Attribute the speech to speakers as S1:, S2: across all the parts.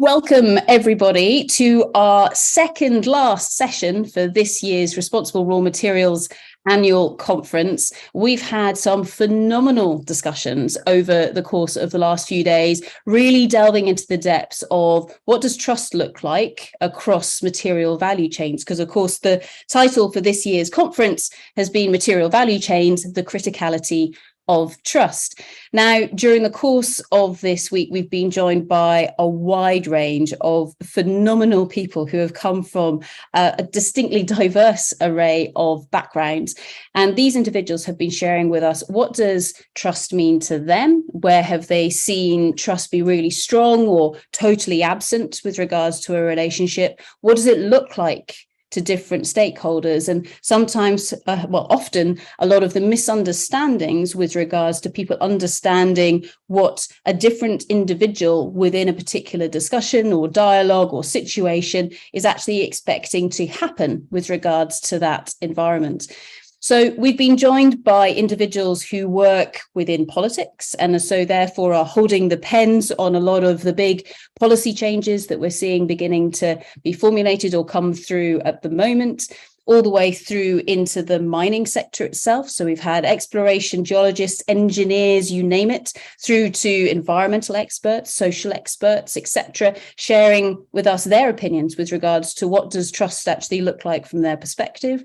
S1: Welcome, everybody, to our second last session for this year's Responsible Raw Materials Annual Conference. We've had some phenomenal discussions over the course of the last few days, really delving into the depths of what does trust look like across material value chains, because of course the title for this year's conference has been Material Value Chains, the Criticality of Trust. Now, during the course of this week, we've been joined by a wide range of phenomenal people who have come from a distinctly diverse array of backgrounds. And these individuals have been sharing with us, what does trust mean to them? Where have they seen trust be really strong or totally absent with regards to a relationship? What does it look like to different stakeholders? And sometimes, often, a lot of the misunderstandings with regards to people understanding what a different individual within a particular discussion or dialogue or situation is actually expecting to happen with regards to that environment. So we've been joined by individuals who work within politics and so therefore are holding the pens on a lot of the big policy changes that we're seeing beginning to be formulated or come through at the moment, all the way through into the mining sector itself. So we've had exploration geologists, engineers, you name it, through to environmental experts, social experts, etc., sharing with us their opinions with regards to what does trust actually look like from their perspective.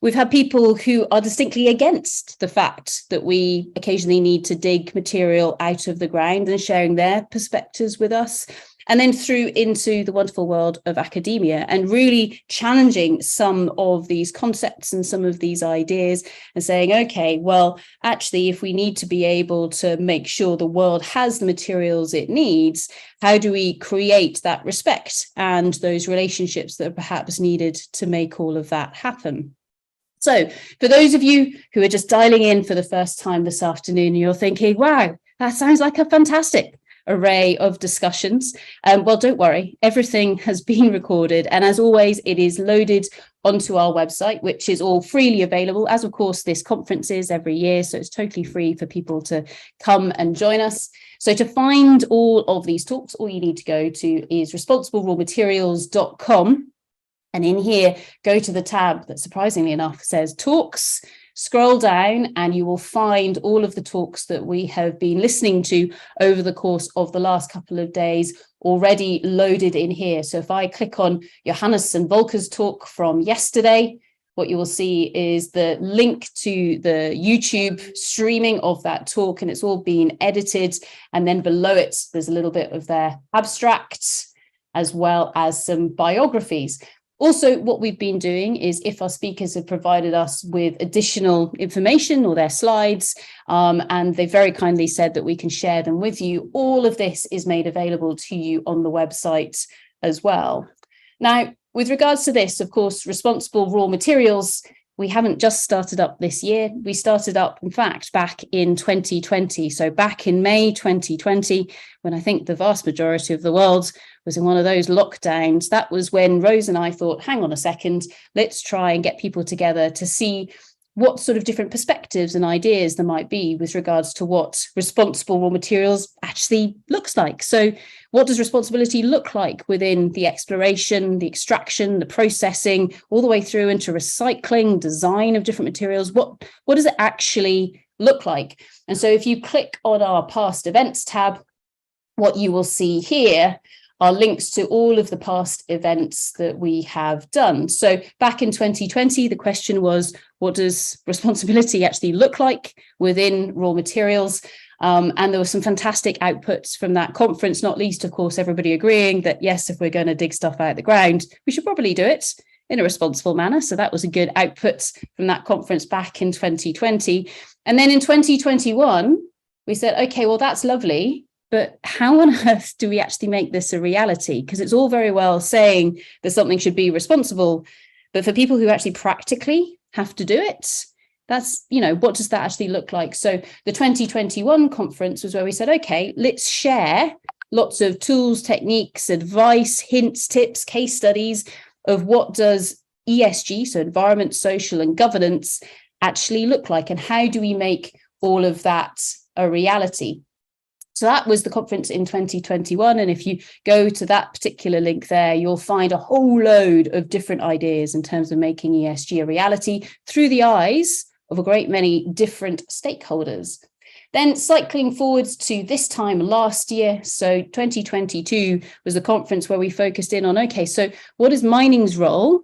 S1: We've had people who are distinctly against the fact that we occasionally need to dig material out of the ground and sharing their perspectives with us. And then through into the wonderful world of academia and really challenging some of these concepts and some of these ideas and saying, okay, well, actually, if we need to be able to make sure the world has the materials it needs, how do we create that respect and those relationships that are perhaps needed to make all of that happen? So for those of you who are just dialing in for the first time this afternoon, you're thinking, wow, that sounds like a fantastic array of discussions. Well, don't worry, everything has been recorded. And as always, it is loaded onto our website, which is all freely available, as of course this conference is every year. So it's totally free for people to come and join us. So to find all of these talks, all you need to go to is responsiblerawmaterials.com. And in here, go to the tab that surprisingly enough says talks, scroll down and you will find all of the talks that we have been listening to over the course of the last couple of days already loaded in here. So if I click on Johannes and Volker's talk from yesterday, what you will see is the link to the YouTube streaming of that talk, and it's all been edited. And then below it, there's a little bit of their abstracts as well as some biographies. Also, what we've been doing is if our speakers have provided us with additional information or their slides, and they very kindly said that we can share them with you, all of this is made available to you on the website as well. Now, with regards to this, of course, Responsible Raw Materials, we haven't just started up this year. We started up, in fact, back in 2020. So back in May 2020, when I think the vast majority of the world was in one of those lockdowns, that was when Rose and I thought, hang on a second, let's try and get people together to see what sort of different perspectives and ideas there might be with regards to what responsible raw materials actually looks like. So what does responsibility look like within the exploration, the extraction, the processing, all the way through into recycling, design of different materials? What does it actually look like? And so if you click on our past events tab, what you will see here are links to all of the past events that we have done. So back in 2020, the question was, what does responsibility actually look like within raw materials? And there were some fantastic outputs from that conference, not least, of course, everybody agreeing that, yes, if we're going to dig stuff out of the ground, we should probably do it in a responsible manner. So that was a good output from that conference back in 2020. And then in 2021, we said, okay, well, that's lovely. But how on earth do we actually make this a reality? Because it's all very well saying that something should be responsible, but for people who actually practically have to do it, that's, what does that actually look like? So the 2021 conference was where we said, okay, let's share lots of tools, techniques, advice, hints, tips, case studies of what does ESG, so environment, social and governance, actually look like, and how do we make all of that a reality? So that was the conference in 2021. And if you go to that particular link there, you'll find a whole load of different ideas in terms of making ESG a reality through the eyes of a great many different stakeholders. Then cycling forwards to this time last year, so 2022 was the conference where we focused in on, okay, so what is mining's role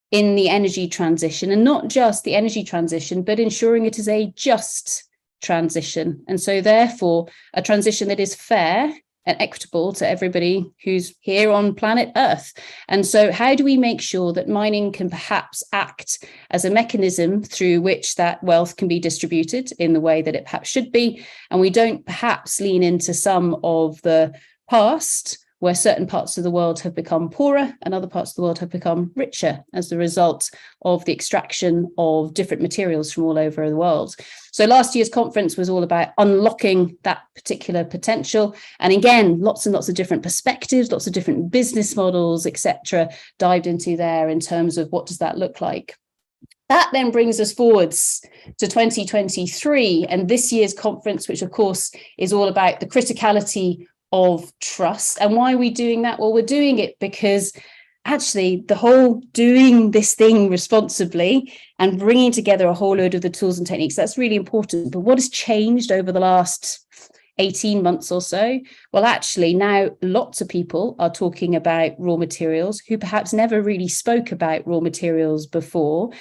S1: in the energy transition, and not just the energy transition, but ensuring it is a just transition. And so therefore, a transition that is fair and equitable to everybody who's here on planet Earth. And so how do we make sure that mining can perhaps act as a mechanism through which that wealth can be distributed in the way that it perhaps should be, and we don't perhaps lean into some of the past where certain parts of the world have become poorer and other parts of the world have become richer as the result of the extraction of different materials from all over the world. So last year's conference was all about unlocking that particular potential. And again, lots and lots of different perspectives, lots of different business models, etc., dived into there in terms of what does that look like. That then brings us forwards to 2023 and this year's conference, which of course is all about the criticality of trust. And why are we doing that? Well, we're doing it because actually the whole doing this thing responsibly and bringing together a whole load of the tools and techniques, that's really important. But what has changed over the last 18 months or so? Well, actually now lots of people are talking about raw materials who perhaps never really spoke about raw materials before.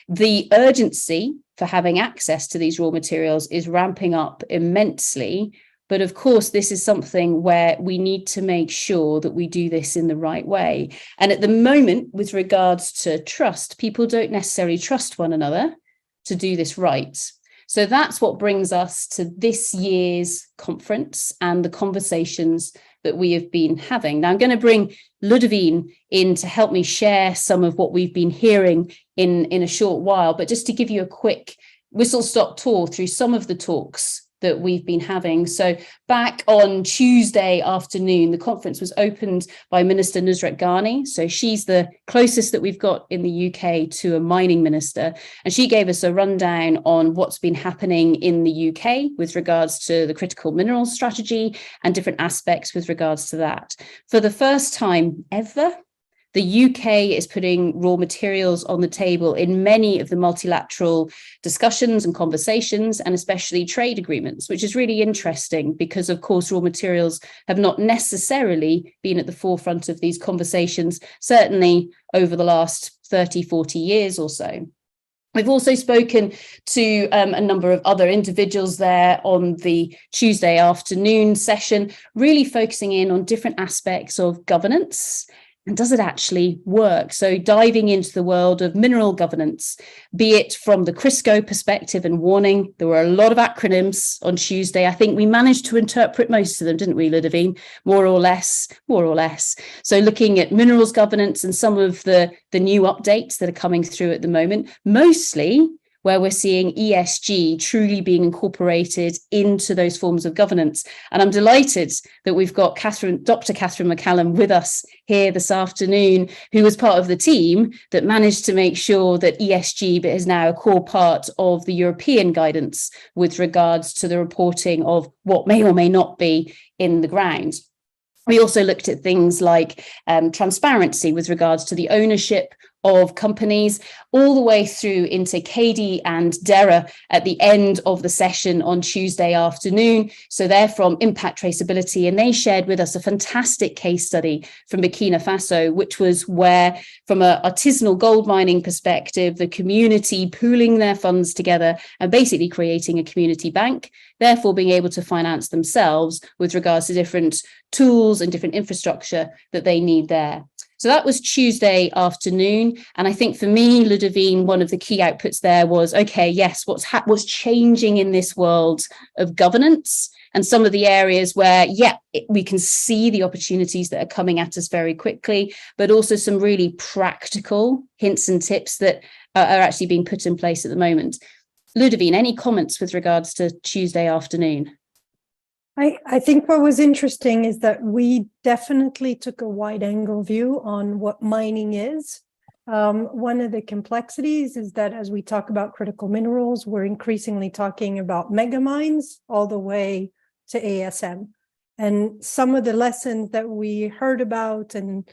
S1: The urgency for having access to these raw materials is ramping up immensely. But of course, this is something where we need to make sure that we do this in the right way. And at the moment, with regards to trust, people don't necessarily trust one another to do this right. So that's what brings us to this year's conference and the conversations that we have been having. Now, I'm going to bring Ludivine in to help me share some of what we've been hearing in a short while. But just to give you a quick whistle-stop tour through some of the talks that we've been having. So back on Tuesday afternoon, the conference was opened by Minister Nusrat Ghani. So she's the closest that we've got in the UK to a mining minister. And she gave us a rundown on what's been happening in the UK with regards to the critical minerals strategy and different aspects with regards to that. For the first time ever, the UK is putting raw materials on the table in many of the multilateral discussions and conversations, and especially trade agreements, which is really interesting because, of course, raw materials have not necessarily been at the forefront of these conversations, certainly over the last 30, 40 years or so. We've also spoken to a number of other individuals there on the Tuesday afternoon session, really focusing in on different aspects of governance. And does it actually work? So diving into the world of mineral governance, be it from the CRISCO perspective and warning, there were a lot of acronyms on Tuesday. I think we managed to interpret most of them, didn't we, Ludivine? More or less. So looking at minerals governance and some of the new updates that are coming through at the moment, mostly where we're seeing ESG truly being incorporated into those forms of governance. And I'm delighted that we've got Dr. Catherine McCallum with us here this afternoon, who was part of the team that managed to make sure that ESG is now a core part of the European guidance with regards to the reporting of what may or may not be in the ground. We also looked at things like transparency with regards to the ownership of companies, all the way through into Katie and Dara at the end of the session on Tuesday afternoon. So they're from Impact Traceability, and they shared with us a fantastic case study from Burkina Faso, which was where, from an artisanal gold mining perspective, the community pooling their funds together and basically creating a community bank, therefore being able to finance themselves with regards to different tools and different infrastructure that they need there. So that was Tuesday afternoon. And I think for me, Ludivine, one of the key outputs there was, okay, yes, what's changing in this world of governance and some of the areas where, we can see the opportunities that are coming at us very quickly, but also some really practical hints and tips that are actually being put in place at the moment. Ludivine, any comments with regards to Tuesday afternoon?
S2: I think what was interesting is that we definitely took a wide angle view on what mining is. One of the complexities is that as we talk about critical minerals, we're increasingly talking about mega mines all the way to ASM. And some of the lessons that we heard about and,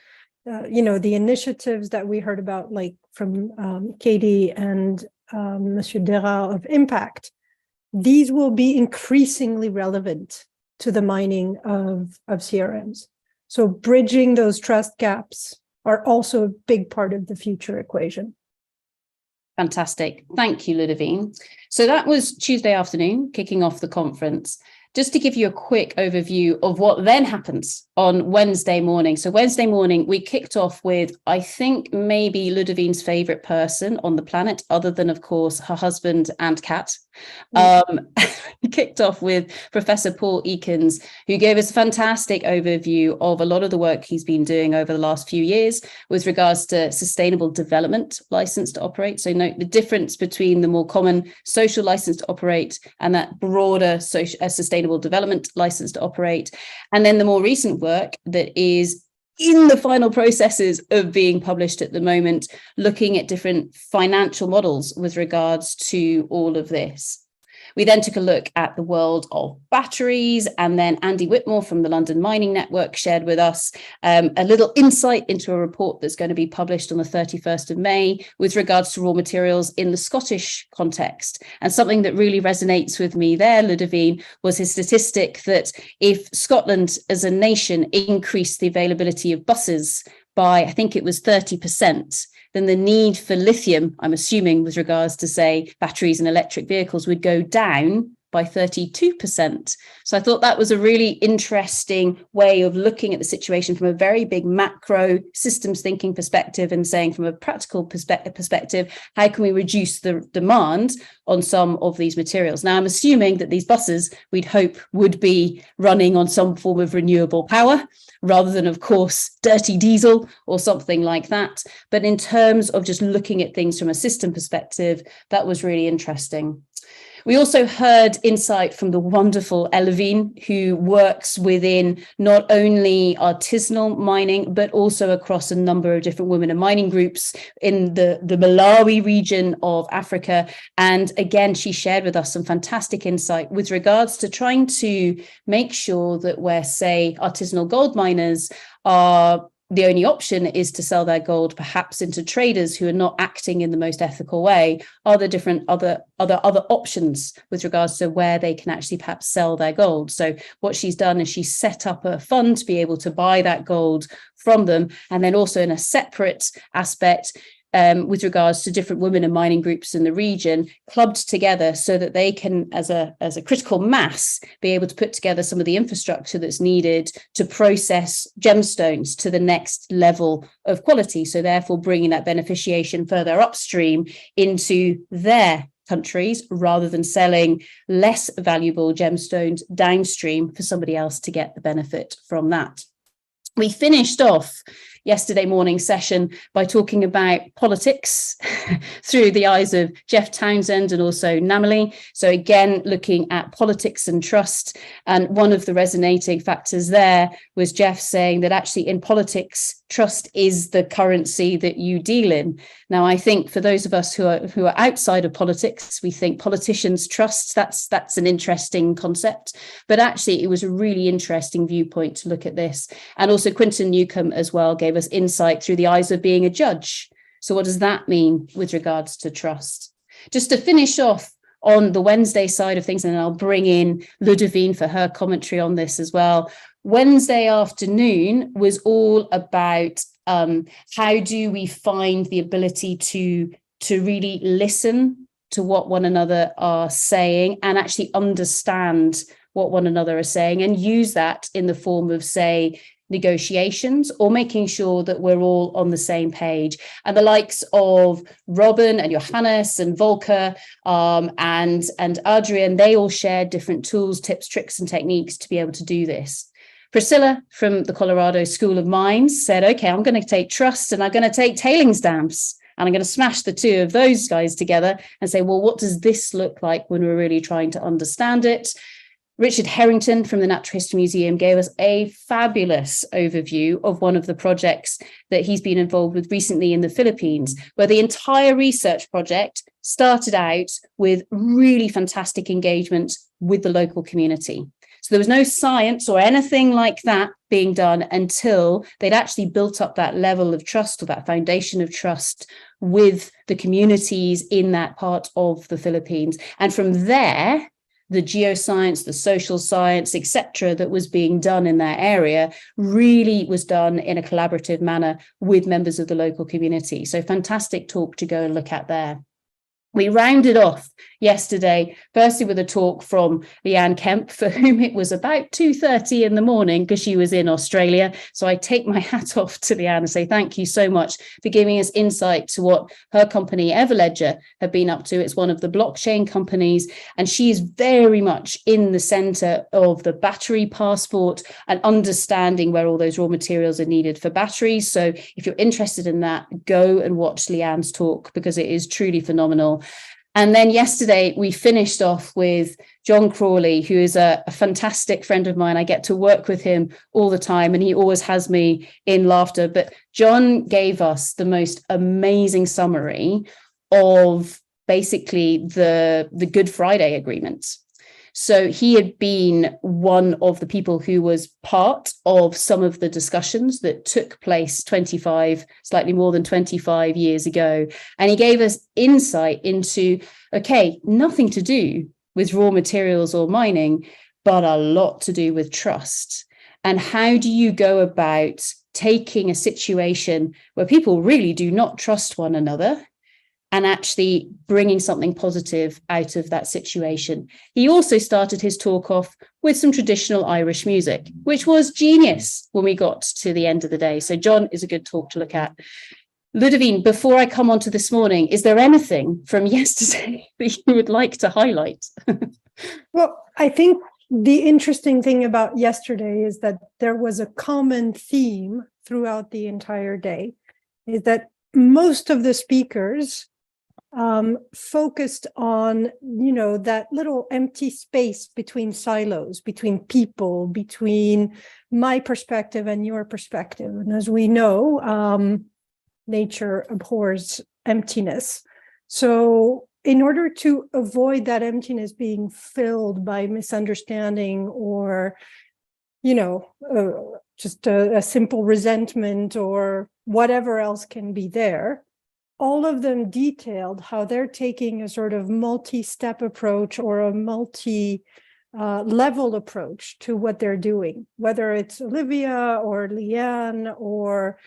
S2: the initiatives that we heard about, like from Katie and Monsieur Dera of Impact, these will be increasingly relevant to the mining of CRMs. So bridging those trust gaps are also a big part of the future equation.
S1: Fantastic. Thank you, Ludovine. So that was Tuesday afternoon, kicking off the conference. Just to give you a quick overview of what then happens on Wednesday morning. So Wednesday morning, we kicked off with, I think, maybe Ludovine's favorite person on the planet, other than, of course, her husband and cat. We kicked off with Professor Paul Ekins, who gave us a fantastic overview of a lot of the work he's been doing over the last few years with regards to sustainable development license to operate. So note the difference between the more common social license to operate and that broader sustainable development license to operate. And then the more recent work that is in the final processes of being published at the moment, looking at different financial models with regards to all of this. We then took a look at the world of batteries, and then Andy Whitmore from the London Mining Network shared with us a little insight into a report that's going to be published on the 31st of May with regards to raw materials in the Scottish context. And something that really resonates with me there, Ludovine, was his statistic that if Scotland as a nation increased the availability of buses by, I think it was 30%, then the need for lithium, I'm assuming with regards to, say, batteries and electric vehicles, would go down by 32%. So I thought that was a really interesting way of looking at the situation from a very big macro systems thinking perspective and saying from a practical perspective, how can we reduce the demand on some of these materials? Now, I'm assuming that these buses, we'd hope, would be running on some form of renewable power rather than, of course, dirty diesel or something like that. But in terms of just looking at things from a system perspective, that was really interesting. We also heard insight from the wonderful Elavine, who works within not only artisanal mining, but also across a number of different women in mining groups in the Malawi region of Africa. And again, she shared with us some fantastic insight with regards to trying to make sure that where, say, artisanal gold miners are the only option is to sell their gold perhaps into traders who are not acting in the most ethical way, are there different other options with regards to where they can actually perhaps sell their gold. So what she's done is she's set up a fund to be able to buy that gold from them. And then also in a separate aspect, with regards to different women and mining groups in the region, clubbed together so that they can, as a critical mass, be able to put together some of the infrastructure that's needed to process gemstones to the next level of quality. So therefore bringing that beneficiation further upstream into their countries rather than selling less valuable gemstones downstream for somebody else to get the benefit from that. We finished off yesterday morning session by talking about politics through the eyes of Jeff Townsend and also Namely. So again, looking at politics and trust. And one of the resonating factors there was Jeff saying that actually in politics, trust is the currency that you deal in. Now, I think for those of us who are outside of politics, we think politicians trust. That's an interesting concept. But actually, it was a really interesting viewpoint to look at this. And also Quinton Newcomb as well gave us insight through the eyes of being a judge. So what does that mean with regards to trust? Just to finish off on the Wednesday side of things, and then I'll bring in Ludovine for her commentary on this as well. Wednesday afternoon was all about how do we find the ability to really listen to what one another are saying and actually understand what one another are saying and use that in the form of, say, negotiations or making sure that we're all on the same page. And the likes of Robin and Johannes and Volker and Adrian, they all shared different tools, tips, tricks and techniques to be able to do this. Priscilla from the Colorado School of Mines said, okay, I'm going to take trust and I'm going to take tailings dams. And I'm going to smash the two of those guys together and say, well, what does this look like when we're really trying to understand it? Richard Harrington from the Natural History Museum gave us a fabulous overview of one of the projects that he's been involved with recently in the Philippines, where the entire research project started out with really fantastic engagement with the local community. So there was no science or anything like that being done until they'd actually built up that level of trust, or that foundation of trust with the communities in that part of the Philippines. And from there, the geoscience, the social science, etc., that was being done in that area really was done in a collaborative manner with members of the local community. So fantastic talk to go and look at there. We rounded off yesterday, firstly with a talk from Leanne Kemp, for whom it was about 2:30 in the morning because she was in Australia. So I take my hat off to Leanne and say thank you so much for giving us insight to what her company Everledger have been up to. It's one of the blockchain companies, and she is very much in the center of the battery passport and understanding where all those raw materials are needed for batteries. So if you're interested in that, go and watch Leanne's talk because it is truly phenomenal. And then yesterday we finished off with John Crawley, who is a fantastic friend of mine. I get to work with him all the time, and he always has me in laughter. But John gave us the most amazing summary of basically the Good Friday Agreement. So he had been one of the people who was part of some of the discussions that took place slightly more than 25 years ago. And he gave us insight into, okay, nothing to do with raw materials or mining, but a lot to do with trust. And how do you go about taking a situation where people really do not trust one another and actually bringing something positive out of that situation? He also started his talk off with some traditional Irish music, which was genius when we got to the end of the day. So John is a good talk to look at. Ludovine, before I come on to this morning, is there anything from yesterday that you would like to highlight?
S2: Well, I think the interesting thing about yesterday is that there was a common theme throughout the entire day, is that most of the speakers focused on, that little empty space between silos, between people, between my perspective and your perspective. And as we know, nature abhors emptiness. So in order to avoid that emptiness being filled by misunderstanding or, just a simple resentment or whatever else can be there, all of them detailed how they're taking a sort of multi-step approach or a multi-level approach to what they're doing, whether it's Olivia or Leanne or,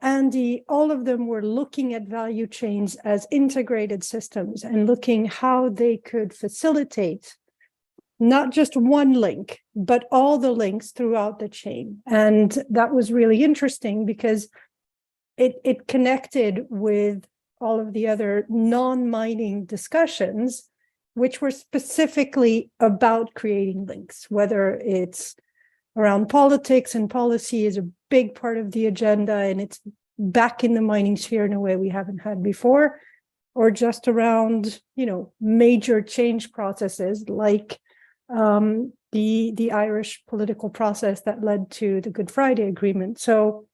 S2: Andy. All of them were looking at value chains as integrated systems and looking how they could facilitate not just one link, but all the links throughout the chain. And that was really interesting because it connected with all of the other non-mining discussions, which were specifically about creating links, whether it's around politics, and policy is a big part of the agenda, and it's back in the mining sphere in a way we haven't had before, or just around, major change processes like the Irish political process that led to the Good Friday Agreement. So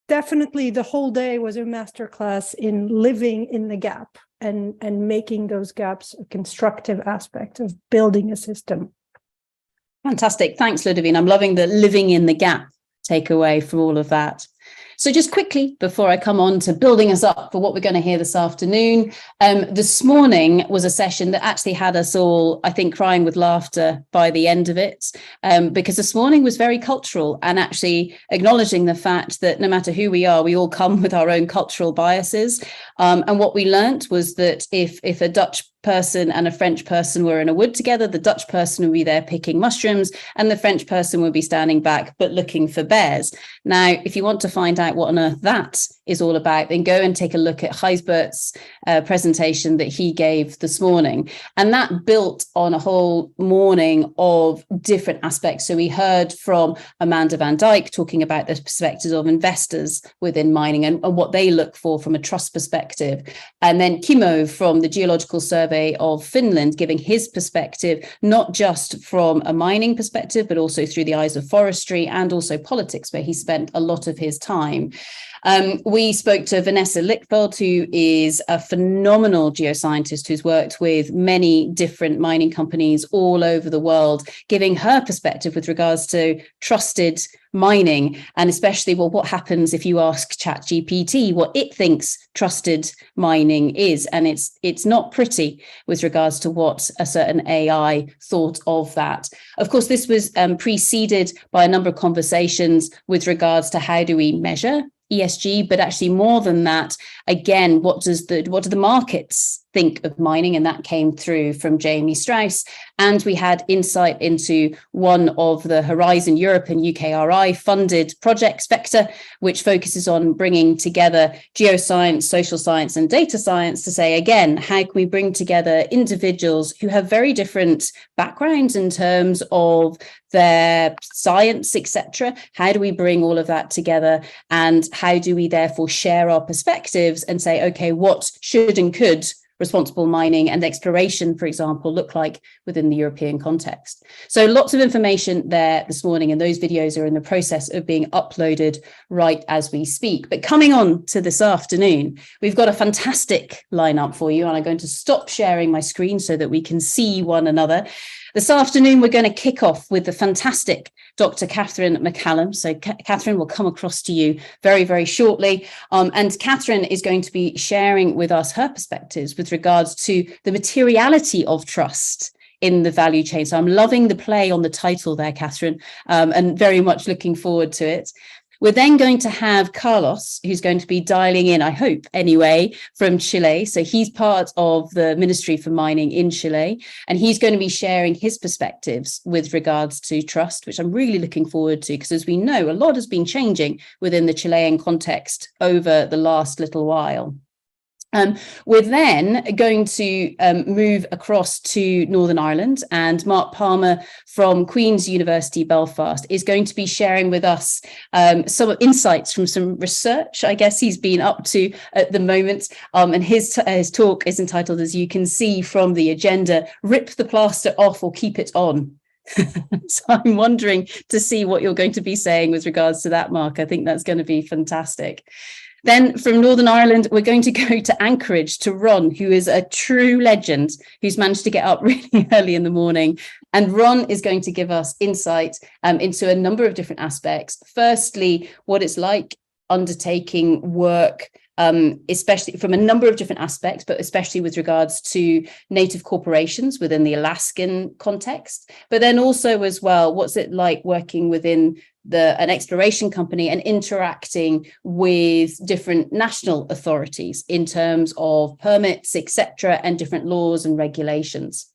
S2: definitely the whole day was a masterclass in living in the gap and making those gaps a constructive aspect of building a system.
S1: Fantastic. Thanks, Ludovine. I'm loving the living in the gap takeaway from all of that. So just quickly, before I come on to building us up for what we're going to hear this afternoon, this morning was a session that actually had us all, I think, crying with laughter by the end of it, because this morning was very cultural and actually acknowledging the fact that no matter who we are, we all come with our own cultural biases. And what we learnt was that if a Dutch person and a French person were in a wood together, the Dutch person would be there picking mushrooms and the French person would be standing back but looking for bears. Now, if you want to find out what on earth that is all about, then go and take a look at Gijsbert's presentation that he gave this morning. And that built on a whole morning of different aspects. So we heard from Amanda van Dijk talking about the perspectives of investors within mining and what they look for from a trust perspective. And then Kimmo from the Geological Survey of Finland giving his perspective, not just from a mining perspective, but also through the eyes of forestry and also politics, where he spent a lot of his time. We We spoke to Vanessa Lichtveld, who is a phenomenal geoscientist who's worked with many different mining companies all over the world, giving her perspective with regards to trusted mining, and especially, well, what happens if you ask ChatGPT what it thinks trusted mining is, and it's not pretty with regards to what a certain AI thought of that. Of course, this was preceded by a number of conversations with regards to how do we measure ESG, but actually more than that, again, what do the markets think of mining? And that came through from Jamie Strauss. And we had insight into one of the Horizon Europe and UKRI funded projects, Vector, which focuses on bringing together geoscience, social science, and data science to say, again, how can we bring together individuals who have very different backgrounds in terms of their science, etc. How do we bring all of that together? And how do we therefore share our perspectives and say, okay, what should and could responsible mining and exploration, for example, look like within the European context? So lots of information there this morning, and those videos are in the process of being uploaded right as we speak. But coming on to this afternoon, we've got a fantastic lineup for you, and I'm going to stop sharing my screen so that we can see one another. This afternoon, we're going to kick off with the fantastic Dr. Catherine McCallum. So Catherine will come across to you very, very shortly. And Catherine is going to be sharing with us her perspectives with regards to the materiality of trust in the value chain. So I'm loving the play on the title there, Catherine, and very much looking forward to it. We're then going to have Carlos, who's going to be dialing in, I hope, anyway, from Chile. So he's part of the Ministry for Mining in Chile, and he's going to be sharing his perspectives with regards to trust, which I'm really looking forward to, because as we know, a lot has been changing within the Chilean context over the last little while. We're then going to move across to Northern Ireland, and Mark Palmer from Queen's University Belfast is going to be sharing with us some insights from some research, I guess, he's been up to at the moment. And his talk is entitled, as you can see from the agenda, Rip the Plaster Off or Keep It On. So I'm wondering to see what you're going to be saying with regards to that, Mark. I think that's going to be fantastic. Then from Northern Ireland, we're going to go to Anchorage to Ron, who is a true legend, who's managed to get up really early in the morning. And Ron is going to give us insight into a number of different aspects. Firstly, what it's like undertaking work, especially from a number of different aspects, but especially with regards to native corporations within the Alaskan context. But then also as well, what's it like working within an exploration company and interacting with different national authorities in terms of permits, etc., and different laws and regulations.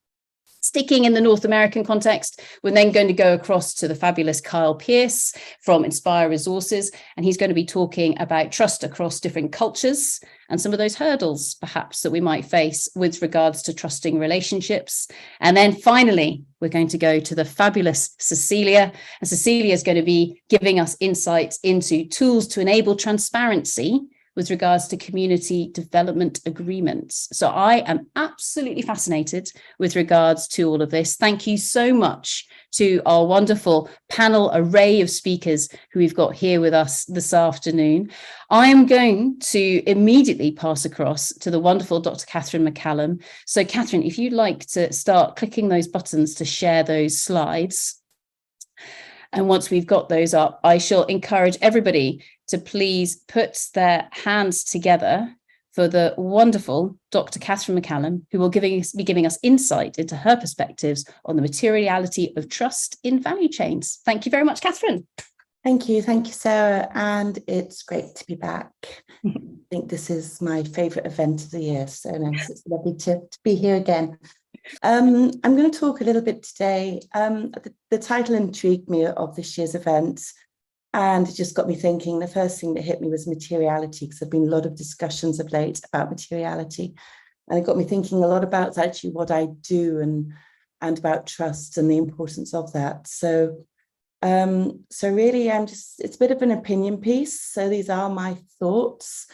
S1: Sticking in the North American context, we're then going to go across to the fabulous Kyle Pierce from Inspire Resources, and he's going to be talking about trust across different cultures and some of those hurdles, perhaps, that we might face with regards to trusting relationships. And then finally, we're going to go to the fabulous Cecilia, and Cecilia is going to be giving us insights into tools to enable transparency with regards to community development agreements. So I am absolutely fascinated with regards to all of this. Thank you so much to our wonderful panel array of speakers who we've got here with us this afternoon. I am going to immediately pass across to the wonderful Dr. Catherine McCallum. So Catherine, if you'd like to start clicking those buttons to share those slides. And once we've got those up, I shall encourage everybody to please put their hands together for the wonderful Dr. Catherine McCallum, who will be giving us insight into her perspectives on the materiality of trust in value chains. Thank you very much, Catherine.
S3: Thank you, Sarah, and it's great to be back. I think this is my favourite event of the year, so nice. It's lovely to be here again. I'm going to talk a little bit today. The title intrigued me of this year's event, and it just got me thinking. The first thing that hit me was materiality, because there have been a lot of discussions of late about materiality, and it got me thinking a lot about actually what I do and about trust and the importance of that. So really, it's a bit of an opinion piece. So these are my thoughts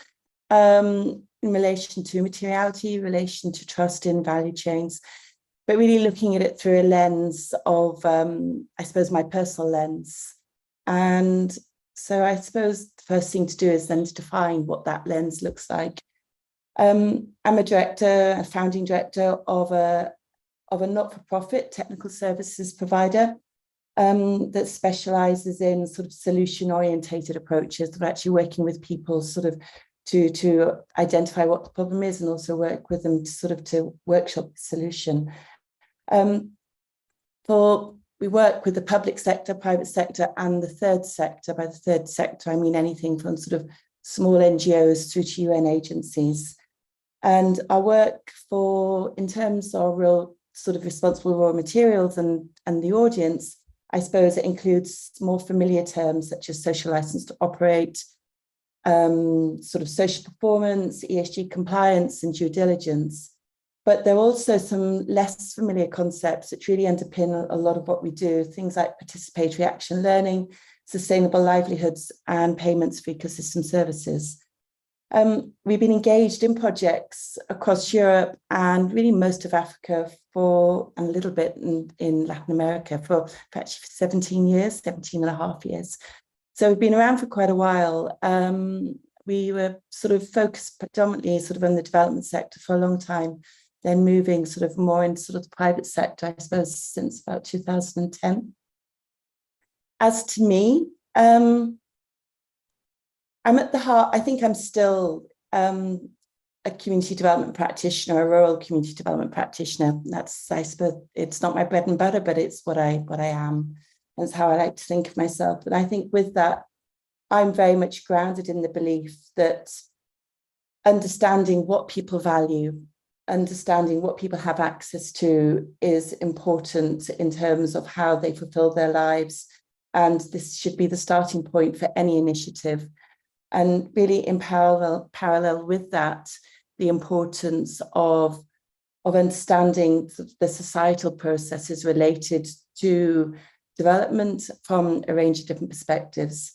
S3: in relation to materiality, relation to trust in value chains, but really looking at it through a lens of, I suppose, my personal lens. And So I suppose the first thing to do is then to define what that lens looks like. I'm a founding director of a not-for-profit technical services provider that specializes in sort of solution-orientated approaches that are actually working with people sort of to identify what the problem is and also work with them to workshop the solution. We work with the public sector, private sector, and the third sector. By the third sector, I mean anything from sort of small NGOs through to UN agencies. And our work in terms of real sort of responsible raw materials and the audience, I suppose it includes more familiar terms such as social license to operate, sort of social performance, ESG compliance, and due diligence. But there are also some less familiar concepts that really underpin a lot of what we do, things like participatory action learning, sustainable livelihoods, and payments for ecosystem services. We've been engaged in projects across Europe and really most of Africa and a little bit in Latin America for actually 17 and a half years. So we've been around for quite a while. We were sort of focused predominantly sort of on the development sector for a long time, then moving sort of more into sort of the private sector, I suppose, since about 2010. As to me, I'm at the heart, I think I'm still a community development practitioner, a rural community development practitioner. That's, I suppose, it's not my bread and butter, but it's what I am. That's how I like to think of myself. And I think with that, I'm very much grounded in the belief that understanding what people value, understanding what people have access to is important in terms of how they fulfill their lives. And this should be the starting point for any initiative. And really in parallel with that, the importance of understanding the societal processes related to development from a range of different perspectives.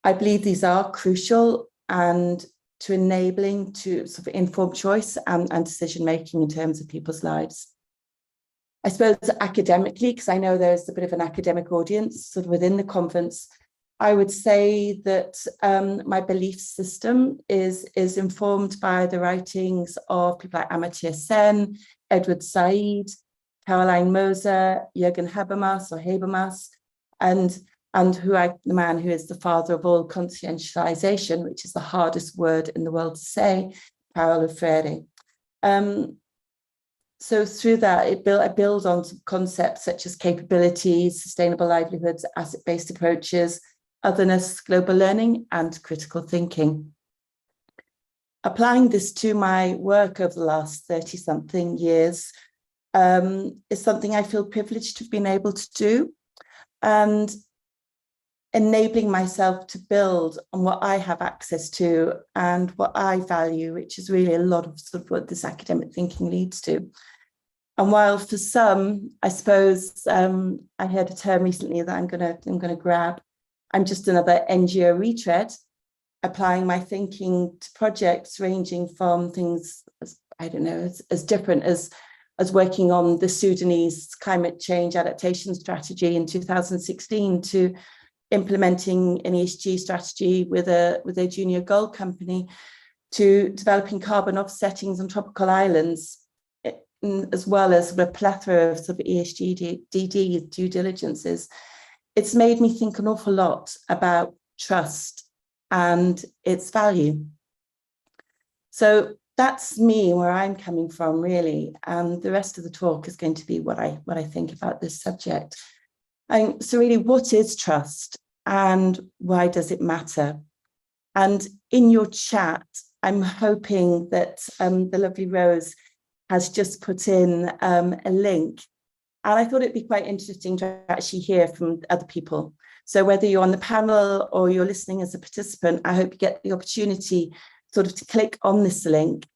S3: I believe these are crucial and to enabling to sort of informed choice and decision-making in terms of people's lives. I suppose academically, because I know there's a bit of an academic audience sort of within the conference, I would say that my belief system is informed by the writings of people like Amartya Sen, Edward Said, Caroline Moser, Jürgen Habermas, and the man who is the father of all conscientization, which is the hardest word in the world to say, Paulo Freire. So through that, I build on some concepts such as capabilities, sustainable livelihoods, asset-based approaches, otherness, global learning, and critical thinking. Applying this to my work over the last 30-something years is something I feel privileged to have been able to do, and enabling myself to build on what I have access to and what I value, which is really a lot of sort of what this academic thinking leads to. And while for some, I suppose I heard a term recently that I'm gonna grab, I'm just another NGO retread, applying my thinking to projects ranging from things as, I don't know, as different as working on the Sudanese climate change adaptation strategy in 2016 to implementing an ESG strategy with a junior gold company, to developing carbon offsettings on tropical islands, as well as a plethora of sort of ESG due diligences. It's made me think an awful lot about trust and its value. So that's me, where I'm coming from, really. And the rest of the talk is going to be what I think about this subject. And so really, what is trust and why does it matter? And in your chat, I'm hoping that the lovely Rose has just put in a link. And I thought it'd be quite interesting to actually hear from other people. So whether you're on the panel or you're listening as a participant, I hope you get the opportunity sort of to click on this link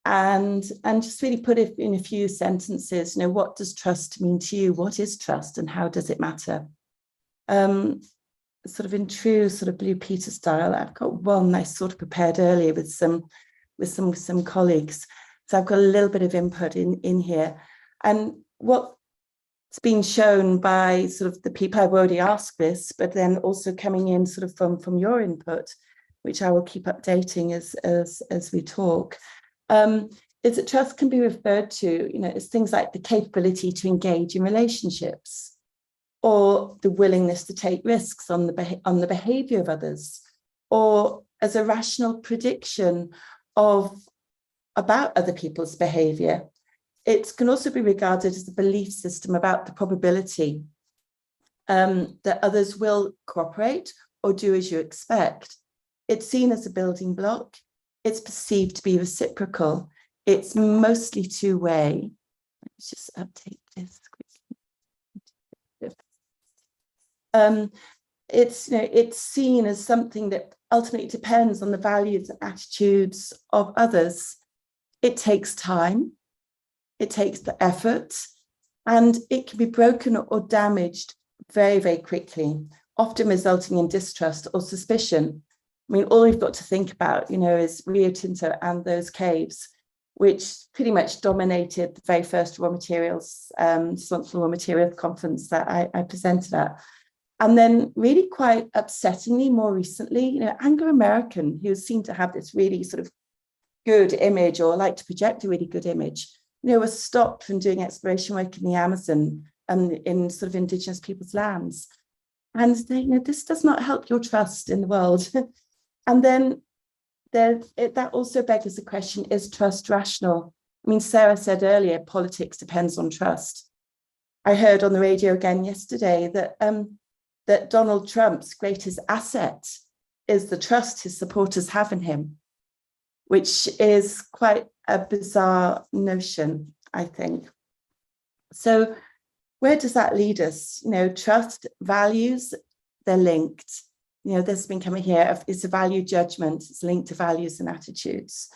S3: and just really put it in a few sentences. You know, what does trust mean to you? What is trust and how does it matter? Sort of in true sort of Blue Peter style, I've got one I sort of prepared earlier with some colleagues. So I've got a little bit of input in here. And what It's been shown by sort of the people I've already asked this, but then also coming in sort of from your input, which I will keep updating as we talk, is that trust can be referred to, as things like the capability to engage in relationships, or the willingness to take risks on the behavior of others, or as a rational prediction about other people's behavior. It can also be regarded as a belief system about the probability that others will cooperate or do as you expect. It's seen as a building block. It's perceived to be reciprocal. It's mostly two-way. Let's just update this quickly. It's seen as something that ultimately depends on the values and attitudes of others. It takes time. It takes the effort, and it can be broken or damaged very, very quickly, often resulting in distrust or suspicion. I mean, all we've got to think about, is Rio Tinto and those caves, which pretty much dominated the very first responsible raw materials conference that I presented at. And then really quite upsettingly, more recently, Anglo American, who seemed to have this really sort of good image, or like to project a really good image, was stopped from doing exploration work in the Amazon and in sort of indigenous people's lands. And this does not help your trust in the world. And then that also begs the question, is trust rational? I mean, Sarah said earlier, politics depends on trust. I heard on the radio again yesterday that Donald Trump's greatest asset is the trust his supporters have in him, which is quite a bizarre notion, I think. So where does that lead us? Trust, values, they're linked. There's been coming here, it's a value judgment, it's linked to values and attitudes.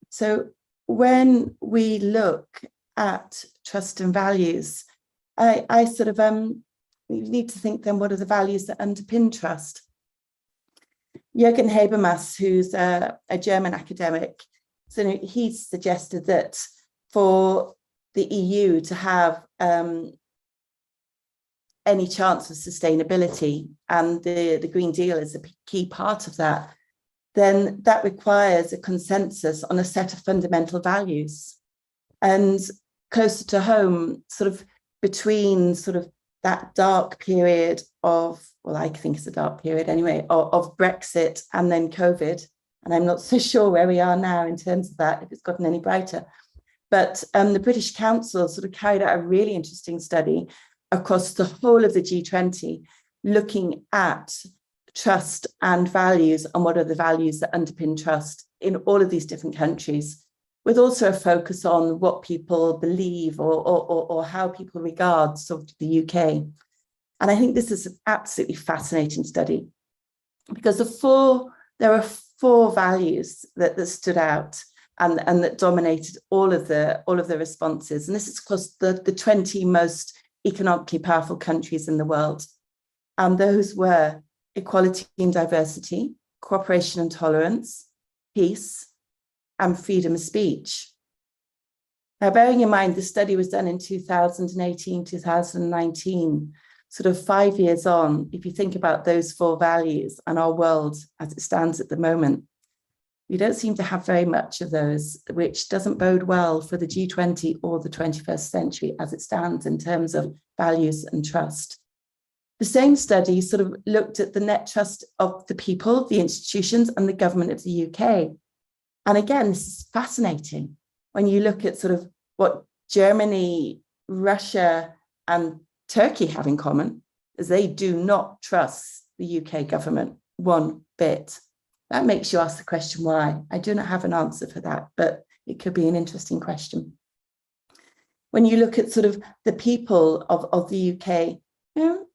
S3: So when we look at trust and values, I sort of, we need to think then, what are the values that underpin trust? Jürgen Habermas, who's a German academic, so he suggested that for the EU to have any chance of sustainability, and the Green Deal is a key part of that, then that requires a consensus on a set of fundamental values. And closer to home, sort of between sort of that dark period of, well, I think it's a dark period anyway, of Brexit and then COVID. And I'm not so sure where we are now in terms of that, if it's gotten any brighter. But the British Council sort of carried out a really interesting study across the whole of the G20, looking at trust and values, and what are the values that underpin trust in all of these different countries, with also a focus on what people believe or how people regard sort of the UK. And I think this is an absolutely fascinating study, because there are four values that stood out and that dominated all of the responses. And this is across the 20 most economically powerful countries in the world. And those were equality and diversity, cooperation and tolerance, peace, and freedom of speech. Now, bearing in mind, the study was done in 2018, 2019, sort of 5 years on. If you think about those four values and our world as it stands at the moment, we don't seem to have very much of those, which doesn't bode well for the G20 or the 21st century as it stands in terms of values and trust. The same study sort of looked at the net trust of the people, the institutions, and the government of the UK. And again, this is fascinating when you look at sort of what Germany, Russia, and Turkey have in common, is they do not trust the UK government one bit. That makes you ask the question why. I do not have an answer for that, but it could be an interesting question. When you look at sort of the people of the UK,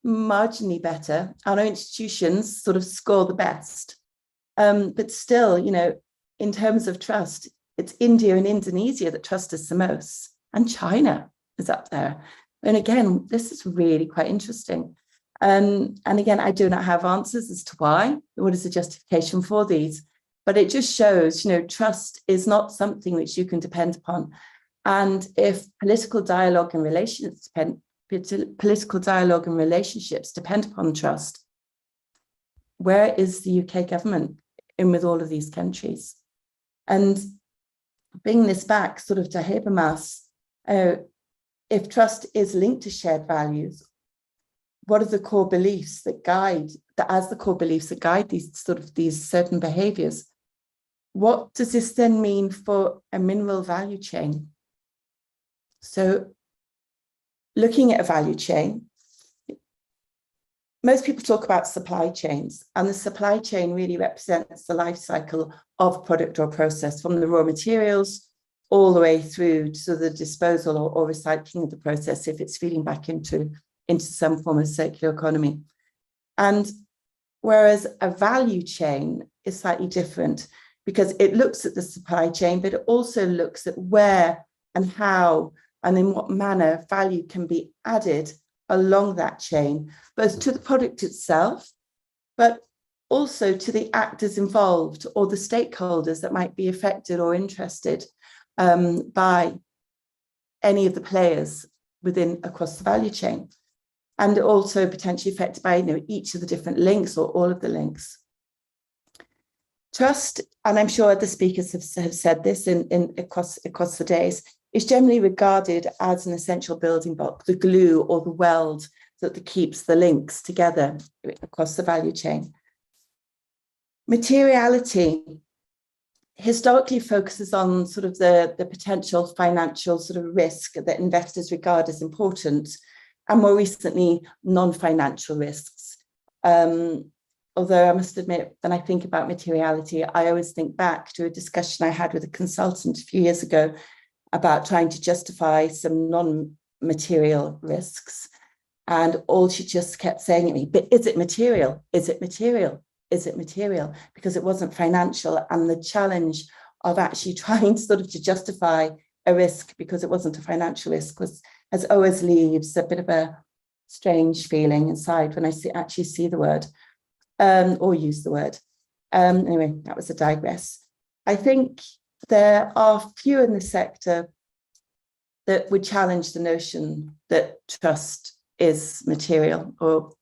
S3: marginally better. Our institutions sort of score the best. But still, in terms of trust, it's India and Indonesia that trust us the most. And China is up there. And again, this is really quite interesting. And again, I do not have answers as to why, what is the justification for these, but it just shows, trust is not something which you can depend upon. And if political dialogue and relations political dialogue and relationships depend upon trust. Where is the UK government in with all of these countries? And bringing this back sort of to Habermas, if trust is linked to shared values, what are the core beliefs that guide, these certain behaviors? What does this then mean for a mineral value chain? So looking at a value chain, most people talk about supply chains, and the supply chain really represents the life cycle of product or process, from the raw materials all the way through to the disposal or recycling of the process if it's feeding back into some form of circular economy. And whereas a value chain is slightly different, because it looks at the supply chain, but it also looks at where and how and in what manner value can be added along that chain, both to the product itself, but also to the actors involved or the stakeholders that might be affected or interested by any of the players across the value chain, and also potentially affected by each of the different links or all of the links. Trust, and I'm sure other speakers have said this across the days, is generally regarded as an essential building block, the glue or the weld that keeps the links together across the value chain. Materiality historically focuses on sort of the potential financial sort of risk that investors regard as important, and more recently, non-financial risks. Although I must admit, when I think about materiality, I always think back to a discussion I had with a consultant a few years ago about trying to justify some non-material risks. And all she just kept saying to me, but is it material? Is it material? Is it material? Because it wasn't financial. And the challenge of actually trying to justify a risk because it wasn't a financial risk as always leaves a bit of a strange feeling inside when I actually see the word or use the word. Anyway, that was a digress. I think there are few in the sector that would challenge the notion that trust is material or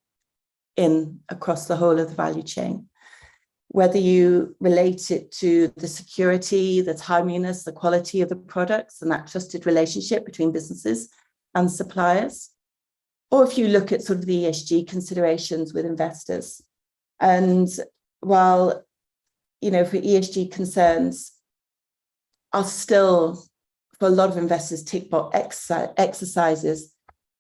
S3: across the whole of the value chain. Whether you relate it to the security, the timeliness, the quality of the products, and that trusted relationship between businesses and suppliers, or if you look at sort of the ESG considerations with investors. And while, for ESG concerns are still, for a lot of investors, tick box exercises.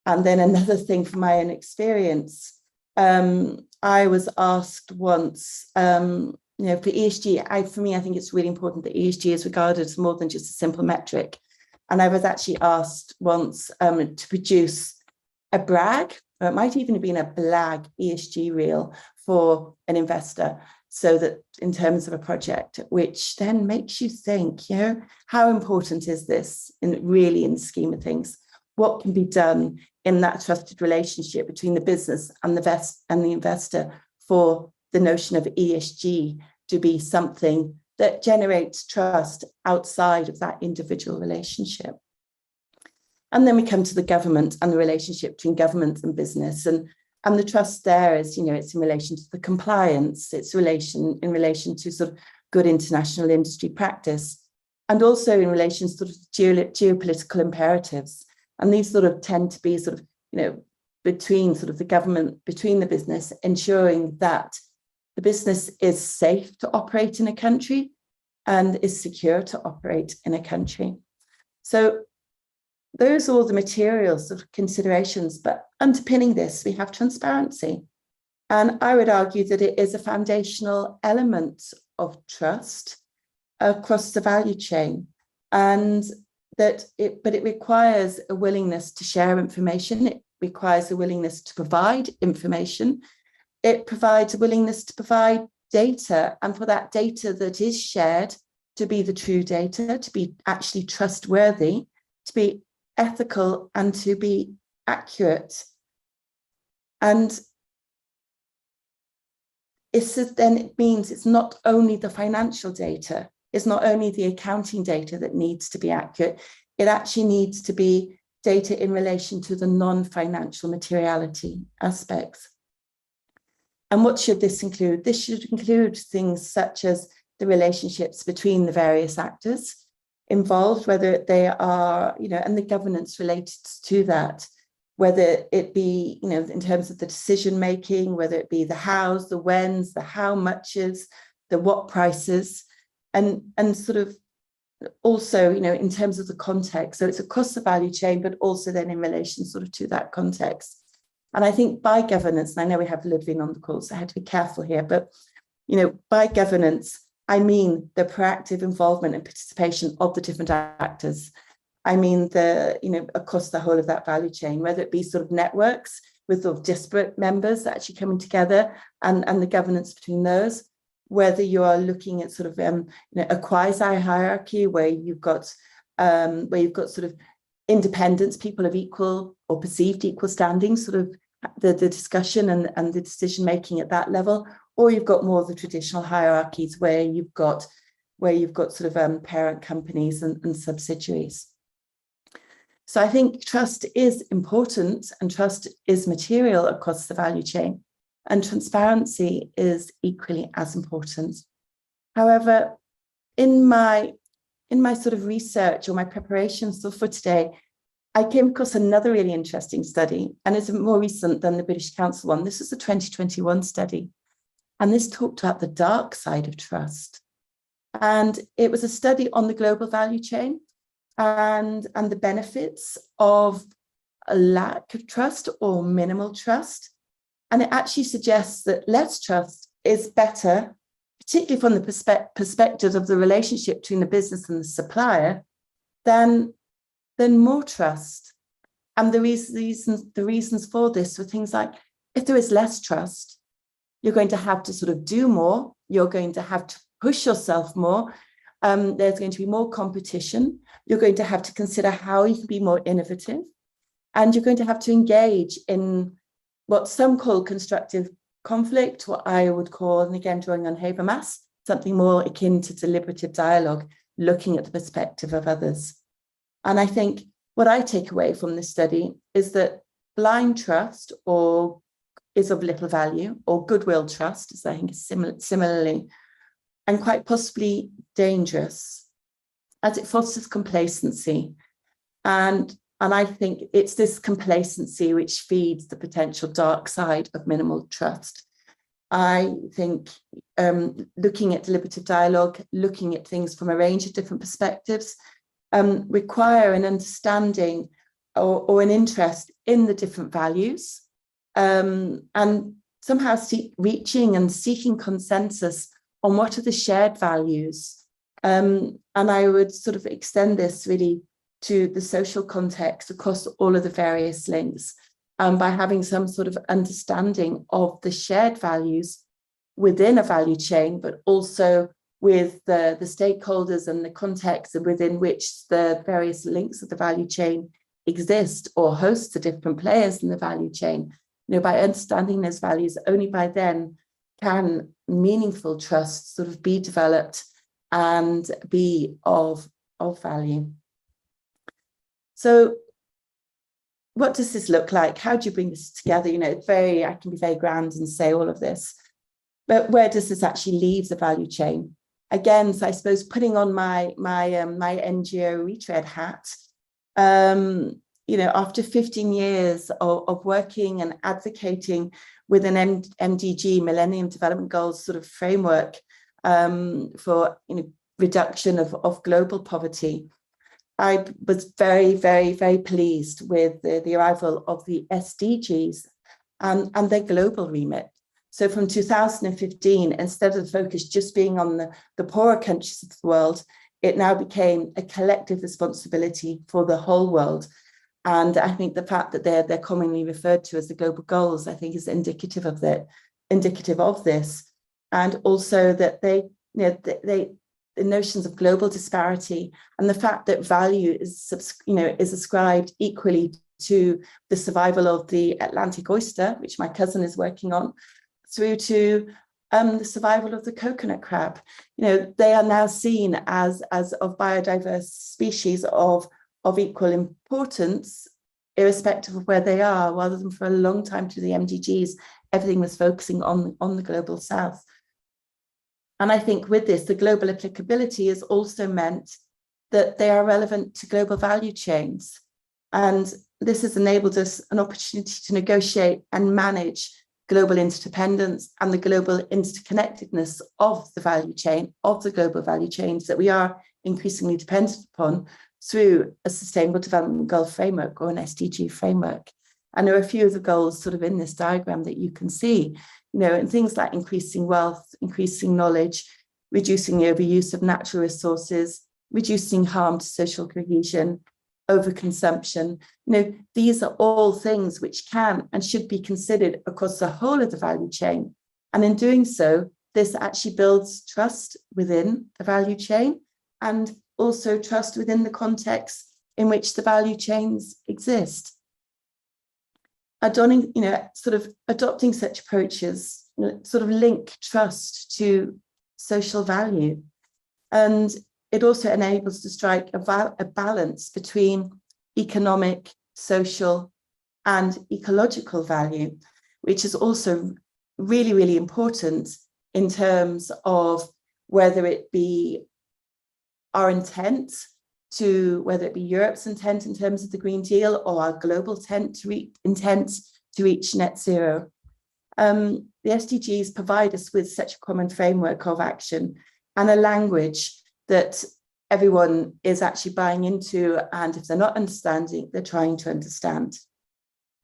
S3: And then another thing from my own experience, I was asked once, for ESG, for me, I think it's really important that ESG is regarded as more than just a simple metric. And I was actually asked once to produce a brag, or it might even have been a BLAG ESG reel for an investor, so that in terms of a project, which then makes you think, how important is this in the scheme of things? What can be done in that trusted relationship between the business and the investor for the notion of ESG to be something that generates trust outside of that individual relationship? And then we come to the government and the relationship between government and business. And the trust there is, it's in relation to the compliance, it's in relation to sort of good international industry practice, and also in relation to sort of geopolitical imperatives. And these sort of tend to be sort of, between sort of the government, between the business, ensuring that the business is safe to operate in a country and is secure to operate in a country. So those are all the material sort of considerations, but underpinning this, we have transparency. And I would argue that it is a foundational element of trust across the value chain, and but it requires a willingness to share information. It requires a willingness to provide information. It provides a willingness to provide data, and for that data that is shared to be the true data, to be actually trustworthy, to be ethical, and to be accurate. And it means it's not only the financial data, it's not only the accounting data that needs to be accurate, it actually needs to be data in relation to the non-financial materiality aspects. And what should this include? This should include things such as the relationships between the various actors involved, whether they are, and the governance related to that, whether it be, in terms of the decision making, whether it be the hows, the whens, the how muches, the what prices, and sort of also, in terms of the context. So it's across the value chain, but also then in relation sort of to that context. And I think by governance, and I know we have Ludwig on the call, so I had to be careful here, but, by governance, I mean the proactive involvement and participation of the different actors. I mean across the whole of that value chain, whether it be sort of networks with sort of disparate members actually coming together and the governance between those, whether you are looking at sort of a quasi hierarchy where you've got sort of independents, people of equal or perceived equal standing, sort of the discussion and the decision making at that level, or you've got more of the traditional hierarchies where you've got sort of parent companies and subsidiaries. So I think trust is important and trust is material across the value chain, and transparency is equally as important. However, in my sort of research or my preparations for today, I came across another really interesting study, and it's more recent than the British Council one. This is a 2021 study, and this talked about the dark side of trust. And it was a study on the global value chain and the benefits of a lack of trust or minimal trust. And it actually suggests that less trust is better, particularly from the perspective of the relationship between the business and the supplier, than more trust. And the reasons for this were things like, if there is less trust, you're going to have to sort of do more, you're going to have to push yourself more, there's going to be more competition, you're going to have to consider how you can be more innovative, and you're going to have to engage in what some call constructive conflict, what I would call, and again drawing on Habermas, something more akin to deliberative dialogue, looking at the perspective of others. And I think what I take away from this study is that blind trust is of little value, or goodwill trust, as I think is similarly, and quite possibly dangerous, as it fosters complacency. And I think it's this complacency which feeds the potential dark side of minimal trust. I think looking at deliberative dialogue, looking at things from a range of different perspectives, require an understanding or an interest in the different values, and somehow reaching and seeking consensus on what are the shared values. And I would sort of extend this really to the social context across all of the various links, by having some sort of understanding of the shared values within a value chain, but also with the stakeholders and the context within which the various links of the value chain exist or host the different players in the value chain. By understanding those values, only by then can meaningful trust sort of be developed and be of value. So what does this look like? How do you bring this together? I can be very grand and say all of this, but where does this actually leave the value chain? Again, so I suppose putting on my NGO retread hat, after 15 years of working and advocating with an MDG, Millennium Development Goals sort of framework, for reduction of global poverty, I was very, very, very pleased with the arrival of the SDGs and their global remit. So from 2015, instead of the focus just being on the poorer countries of the world, it now became a collective responsibility for the whole world. And I think the fact that they're commonly referred to as the global goals, I think is indicative of this. And also that the notions of global disparity and the fact that value is ascribed equally to the survival of the Atlantic oyster, which my cousin is working on, through to the survival of the coconut crab. They are now seen as of biodiverse species of equal importance irrespective of where they are, rather than for a long time through the MDGs, everything was focusing on the global south. And I think with this, the global applicability has also meant that they are relevant to global value chains. And this has enabled us an opportunity to negotiate and manage global interdependence and the global interconnectedness of the value chain, of the global value chains that we are increasingly dependent upon through a Sustainable Development Goal framework or an SDG framework. And there are a few of the goals sort of in this diagram that you can see, and things like increasing wealth, increasing knowledge, reducing the overuse of natural resources, reducing harm to social cohesion, overconsumption. These are all things which can and should be considered across the whole of the value chain. And in doing so, this actually builds trust within the value chain and also trust within the context in which the value chains exist. Adopting such approaches sort of link trust to social value. And it also enables to strike a balance between economic, social, and ecological value, which is also really, really important in terms of whether it be our intent whether it be Europe's intent in terms of the Green Deal or our global intent to reach net zero. The SDGs provide us with such a common framework of action and a language that everyone is actually buying into, and if they're not understanding, they're trying to understand.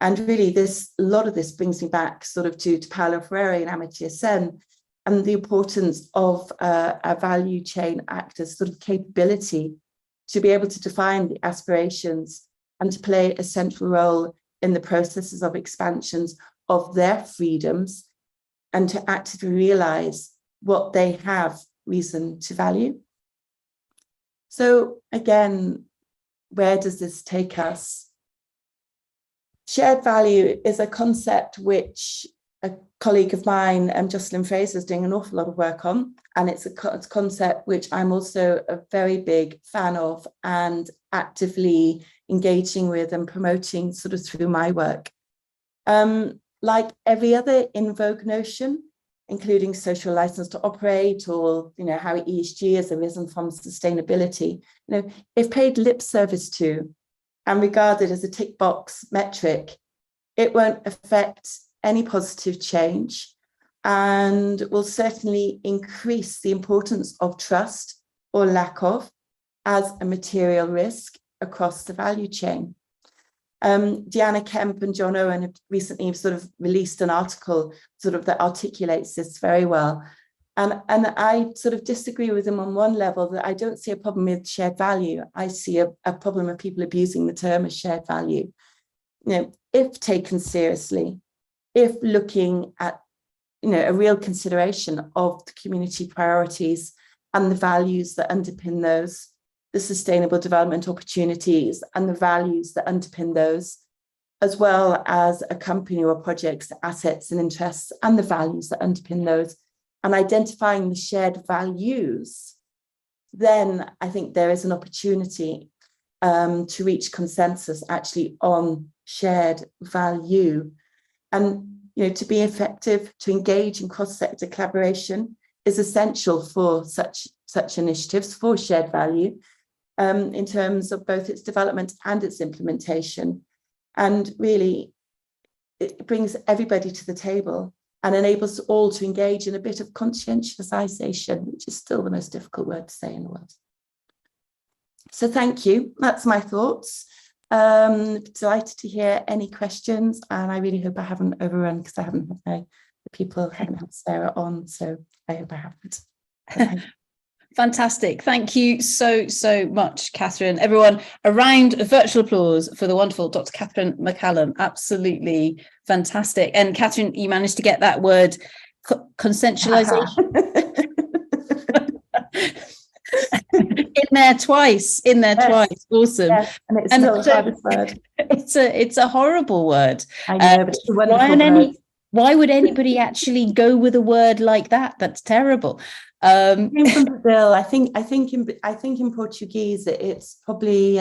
S3: And really, a lot of this brings me back sort of to Paulo Freire and Amartya Sen, and the importance of a value chain actor's sort of capability to be able to define the aspirations and to play a central role in the processes of expansions of their freedoms and to actively realize what they have reason to value. So again, where does this take us? Shared value is a concept which a colleague of mine, Jocelyn Fraser, is doing an awful lot of work on. And it's a concept which I'm also a very big fan of and actively engaging with and promoting sort of through my work. Like every other in vogue notion, including social license to operate or, how ESG has arisen from sustainability, if paid lip service to and regarded as a tick box metric, it won't affect any positive change and will certainly increase the importance of trust or lack of as a material risk across the value chain. Deanna Kemp and John Owen have recently sort of released an article sort of that articulates this very well. And I sort of disagree with them on one level, that I don't see a problem with shared value. I see a problem of people abusing the term as shared value. If taken seriously, if looking at a real consideration of the community priorities and the values that underpin those, the sustainable development opportunities and the values that underpin those, as well as a company or project's assets and interests and the values that underpin those, and identifying the shared values, then I think there is an opportunity to reach consensus actually on shared value. And to be effective, to engage in cross-sector collaboration is essential for such initiatives for shared value in terms of both its development and its implementation. And really, it brings everybody to the table and enables all to engage in a bit of conscientiousization, which is still the most difficult word to say in the world. So thank you. That's my thoughts. Delighted to hear any questions, and I really hope I haven't overrun because I haven't had the people haven't had Sarah on, so I hope I haven't. Okay.
S1: Fantastic. Thank you so much, Catherine. Everyone, a round of virtual applause for the wonderful Dr. Catherine McCallum. Absolutely fantastic. And Catherine, you managed to get that word consensualization in there twice. Awesome.
S3: Yes, and it's still the hardest word.
S1: It's a horrible word.
S3: I know, but it's a wonderful word.
S1: Why would anybody actually go with a word like that? That's terrible.
S3: From Brazil, I think in Portuguese it's probably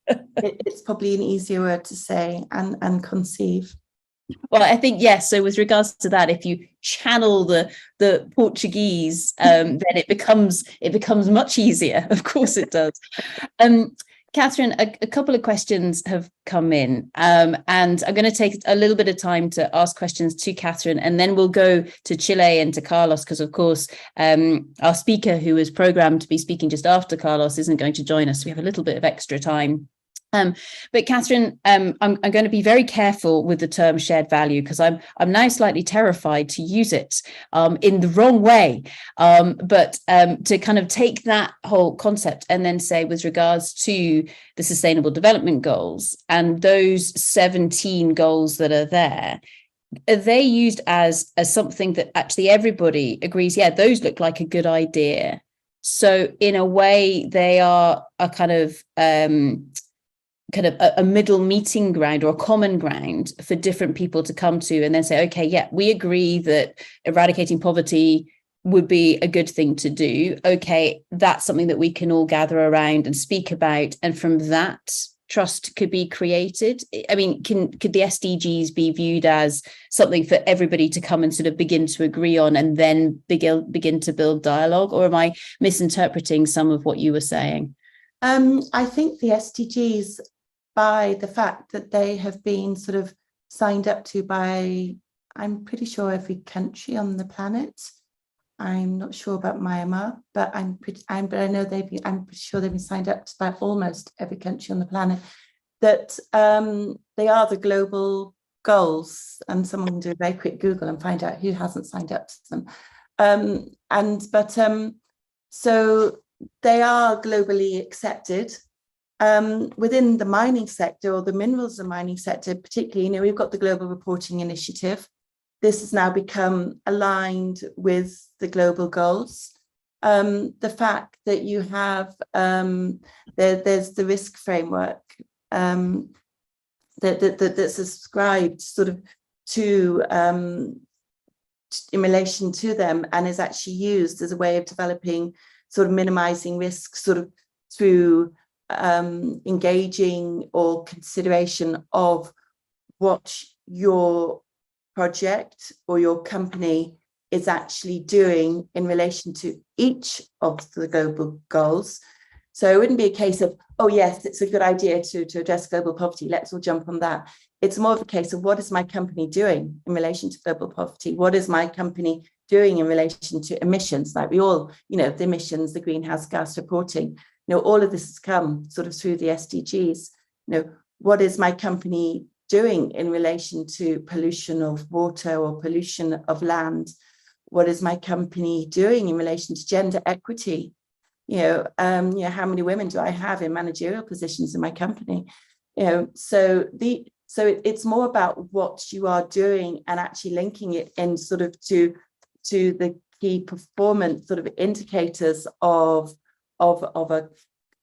S3: It's probably an easier word to say and conceive.
S1: Well, I think, yes. So with regards to that, if you channel the Portuguese, then it becomes much easier. Of course it does. Catherine, a couple of questions have come in, and I'm going to take a little bit of time to ask questions to Catherine, and then we'll go to Chile and to Carlos, because, of course, our speaker, who is programmed to be speaking just after Carlos, isn't going to join us. We have a little bit of extra time. But Catherine, I'm going to be very careful with the term shared value, because I'm now slightly terrified to use it in the wrong way. But to kind of take that whole concept and then say, with regards to the Sustainable Development Goals and those 17 goals that are there, are they used as something that actually everybody agrees, yeah, those look like a good idea? So in a way, they are a kind of a middle meeting ground or a common ground for different people to come to and then say, okay, yeah, we agree that eradicating poverty would be a good thing to do. Okay, that's something that we can all gather around and speak about. And from that, trust could be created. I mean, could the SDGs be viewed as something for everybody to come and sort of begin to agree on and then begin to build dialogue? Or am I misinterpreting some of what you were saying?
S3: I think the SDGs, by the fact that they have been sort of signed up to by, I'm pretty sure, every country on the planet. I'm not sure about Myanmar, but I'm pretty sure they've been signed up to by almost every country on the planet. That they are the global goals, and someone can do a very quick Google and find out who hasn't signed up to them. So they are globally accepted. Within the mining sector, or the minerals and mining sector particularly, we've got the Global Reporting Initiative. This has now become aligned with the global goals. The fact that you have, there's the risk framework that's ascribed sort of to, in relation to them, and is actually used as a way of developing sort of minimizing risk sort of through engaging or consideration of what your project or your company is actually doing in relation to each of the global goals. So it wouldn't be a case of, oh yes, it's a good idea to address global poverty, let's all jump on that. It's more of a case of, what is my company doing in relation to global poverty? What is my company doing in relation to emissions? Like we all, the emissions, the greenhouse gas reporting, all of this has come sort of through the SDGs. What is my company doing in relation to pollution of water or pollution of land? What is my company doing in relation to gender equity? How many women do I have in managerial positions in my company? So it's more about what you are doing and actually linking it in sort of to the key performance sort of indicators of I'd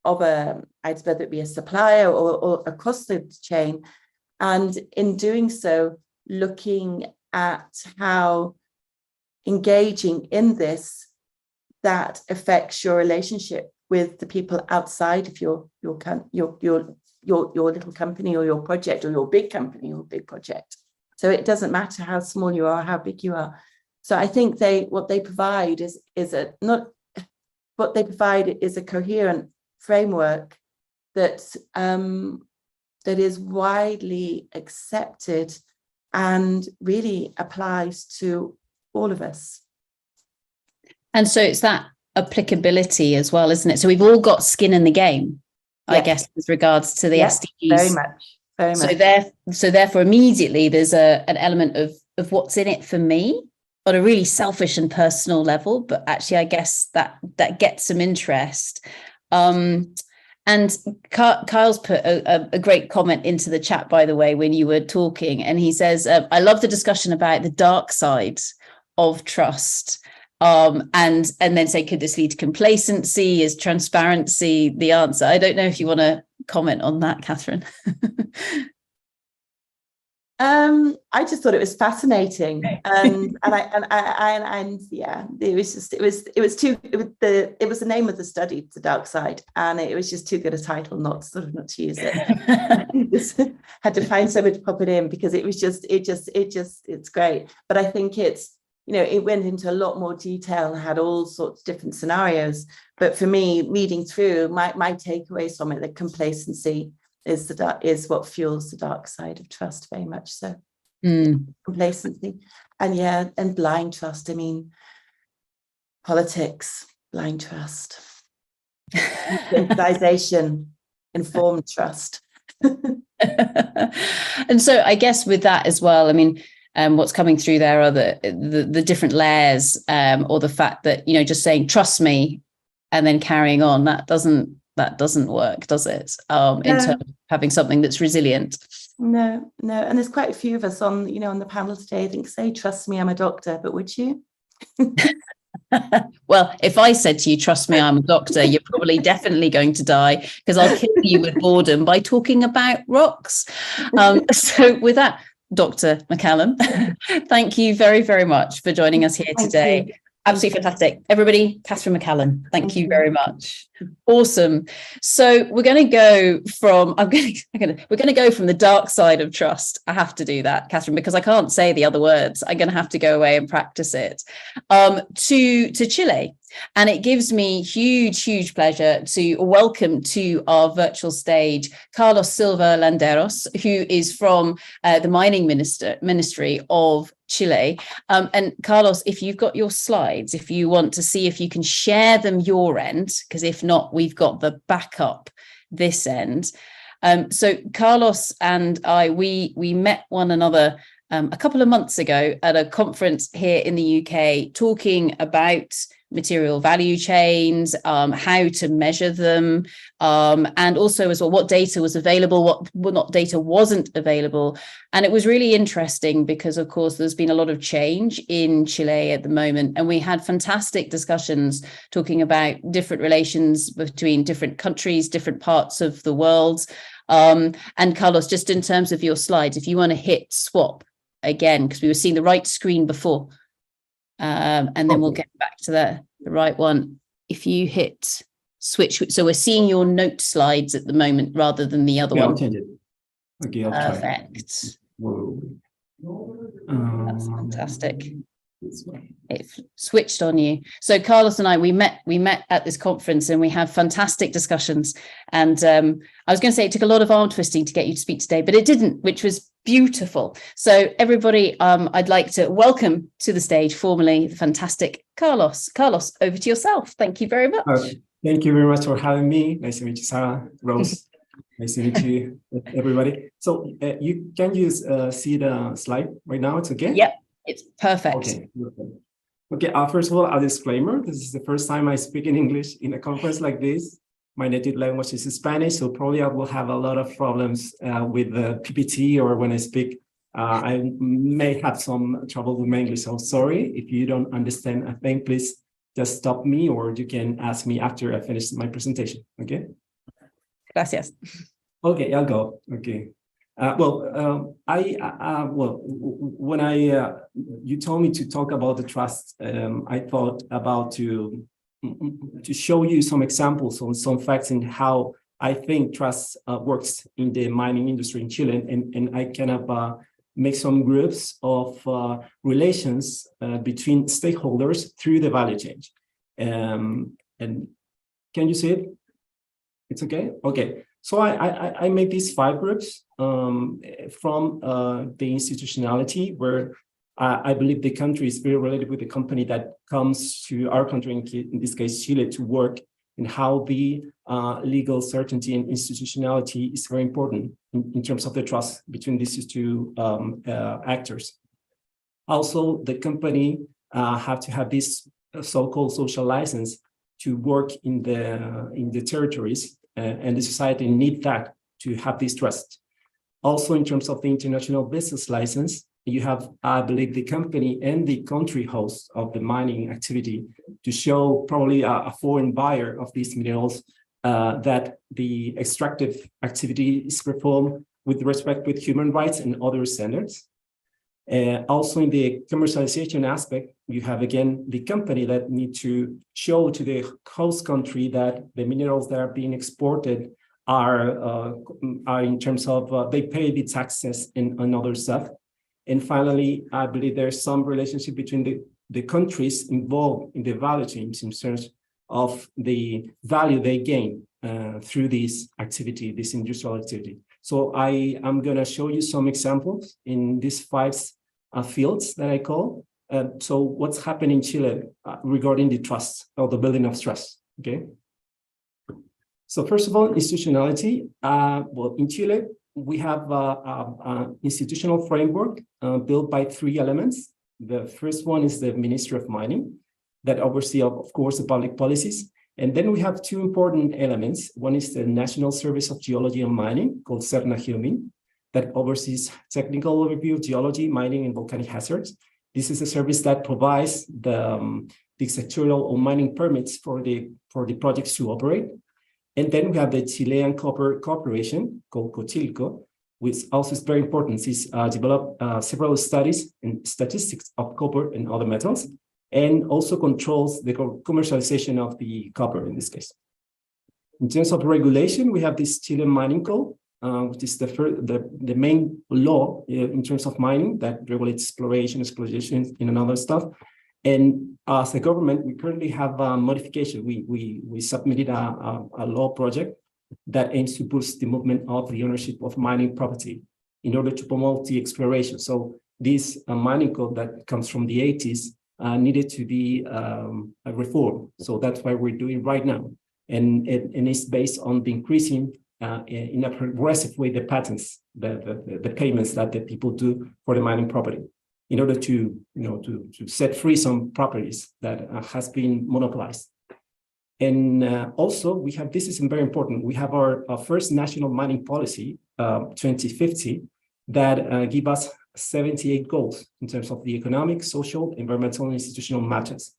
S3: whether it be a supplier or across the chain, and in doing so, looking at how engaging in this that affects your relationship with the people outside of your little company or your project, or your big company or big project. So it doesn't matter how small you are, how big you are. So I think what they provide is a coherent framework that is widely accepted and really applies to all of us. And
S1: so it's that applicability as well, isn't it? So we've all got skin in the game, yes, I guess, with regards to the SDGs.
S3: Very much.
S1: So therefore, immediately there's an element of what's in it for me on a really selfish and personal level, but actually, I guess that gets some interest. And Kyle's put a great comment into the chat, by the way, when you were talking, and he says, I love the discussion about the dark side of trust. And then say, could this lead to complacency? Is transparency the answer? I don't know if you want to comment on that, Catherine.
S3: I just thought it was fascinating, and yeah, it was the name of the study, The Dark Side, and it was just too good a title not to use it. Just had to find somewhere to pop it in because it's great. But I think it's, it went into a lot more detail and had all sorts of different scenarios. But for me, reading through, my takeaways from it, the complacency is what fuels the dark side of trust, very much so. Complacency and blind trust. I mean, politics, blind trust, civilization, informed trust.
S1: And so I guess with that as well, I mean, what's coming through there are the different layers, or the fact that, just saying trust me and then carrying on, that doesn't work, does it? In terms of having something that's resilient.
S3: No. And there's quite a few of us on the panel today, I think, say, trust me, I'm a doctor, but would you?
S1: Well, if I said to you, trust me, I'm a doctor, you're probably definitely going to die, because I'll kill you with boredom by talking about rocks. So with that, Dr. McCallum, thank you very, very much for joining us here today. Absolutely fantastic. Everybody, Catherine McCallum, thank you very much. Awesome. So we're going to go from, we're going to go from the dark side of trust. I have to do that, Catherine, because I can't say the other words. I'm going to have to go away and practice it, to Chile. And it gives me huge pleasure to welcome to our virtual stage Carlos Silva Landeros, who is from the Mining Ministry of Chile. And Carlos, if you've got your slides, if you want to see if you can share them your end, because if not, we've got the backup this end. So Carlos and I, we met one another a couple of months ago at a conference here in the UK, talking about material value chains, how to measure them, and also as well what data was available, what data wasn't available. And it was really interesting because, of course, there's been a lot of change in Chile at the moment, and we had fantastic discussions talking about different relations between different countries, different parts of the world. And Carlos, just in terms of your slides, if you want to hit swap again, because we were seeing the right screen before. And then we'll get back to the right one. If you hit switch, so we're seeing your note slides at the moment rather than the other one.
S4: I'll change it. Okay, I'll
S1: Perfect.
S4: try.
S1: That's fantastic. It switched on you. So Carlos and I, we met at this conference, and we had fantastic discussions. And I was going to say it took a lot of arm twisting to get you to speak today, but it didn't, which was beautiful. So everybody, I'd like to welcome to the stage formally the fantastic Carlos. Carlos, over to yourself. Thank you very much.
S4: Thank you very much for having me. Nice to meet you, Sarah, Rose. Nice to meet you, everybody. So you can see the slide right now. It's okay?
S1: Yep. It's perfect.
S4: Okay. First of all, a disclaimer. This is the first time I speak in English in a conference like this. My native language is Spanish, so probably I will have a lot of problems with the PPT, or when I speak, I may have some trouble with my English. So sorry if you don't understand a thing. Please just stop me, or you can ask me after I finish my presentation. Okay.
S1: Gracias.
S4: Okay, I'll go. Okay. When you told me to talk about the trust, I thought about to show you some examples on some facts in how I think trust works in the mining industry in Chile, and I kind of make some groups of relations between stakeholders through the value chain. And can you see it? It's okay? Okay. So I make these 5 groups from the institutionality, where I believe the country is very related with the company that comes to our country, in this case, Chile, to work, and how the legal certainty and institutionality is very important in terms of the trust between these two actors. Also, the company have to have this so-called social license to work in the territories, and the society need that to have this trust. Also, in terms of the international business license, you have, I believe, the company and the country host of the mining activity to show probably a foreign buyer of these minerals that the extractive activity is performed with respect with human rights and other standards. Also in the commercialization aspect, you have again the company that need to show to the host country that the minerals that are being exported are in terms of they pay the taxes and other stuff. And finally, I believe there's some relationship between the countries involved in the value chains in terms of the value they gain through this activity, this industrial activity. So I am going to show you some examples in these 5 fields that I call. So what's happening in Chile regarding the trust or the building of trust, okay? So first of all, institutionality. Well, in Chile, we have an institutional framework built by 3 elements. The first one is the Ministry of Mining that oversees, of course, the public policies. And then we have 2 important elements. One is the National Service of Geology and Mining, called SERNAGEOMIN, that oversees technical overview of geology, mining, and volcanic hazards. This is a service that provides the sectorial or mining permits for the projects to operate. And then we have the Chilean Copper Corporation, called COCHILCO, which also is very important. It's developed several studies and statistics of copper and other metals, and also controls the commercialization of the copper in this case. In terms of regulation, we have this Chilean Mining Code, which is the main law in terms of mining that regulates exploration, and other stuff. And as a government, we currently have a modification. We submitted a law project that aims to boost the movement of the ownership of mining property in order to promote the exploration. So this mining code that comes from the 80s needed to be reformed. So that's why we're doing right now. And it's based on the increasing in a progressive way, the patents, the payments that the people do for the mining property in order to set free some properties that has been monopolized. And also we have, this is very important, we have our first national mining policy, 2050, that give us 78 goals in terms of the economic, social, environmental, and institutional matters.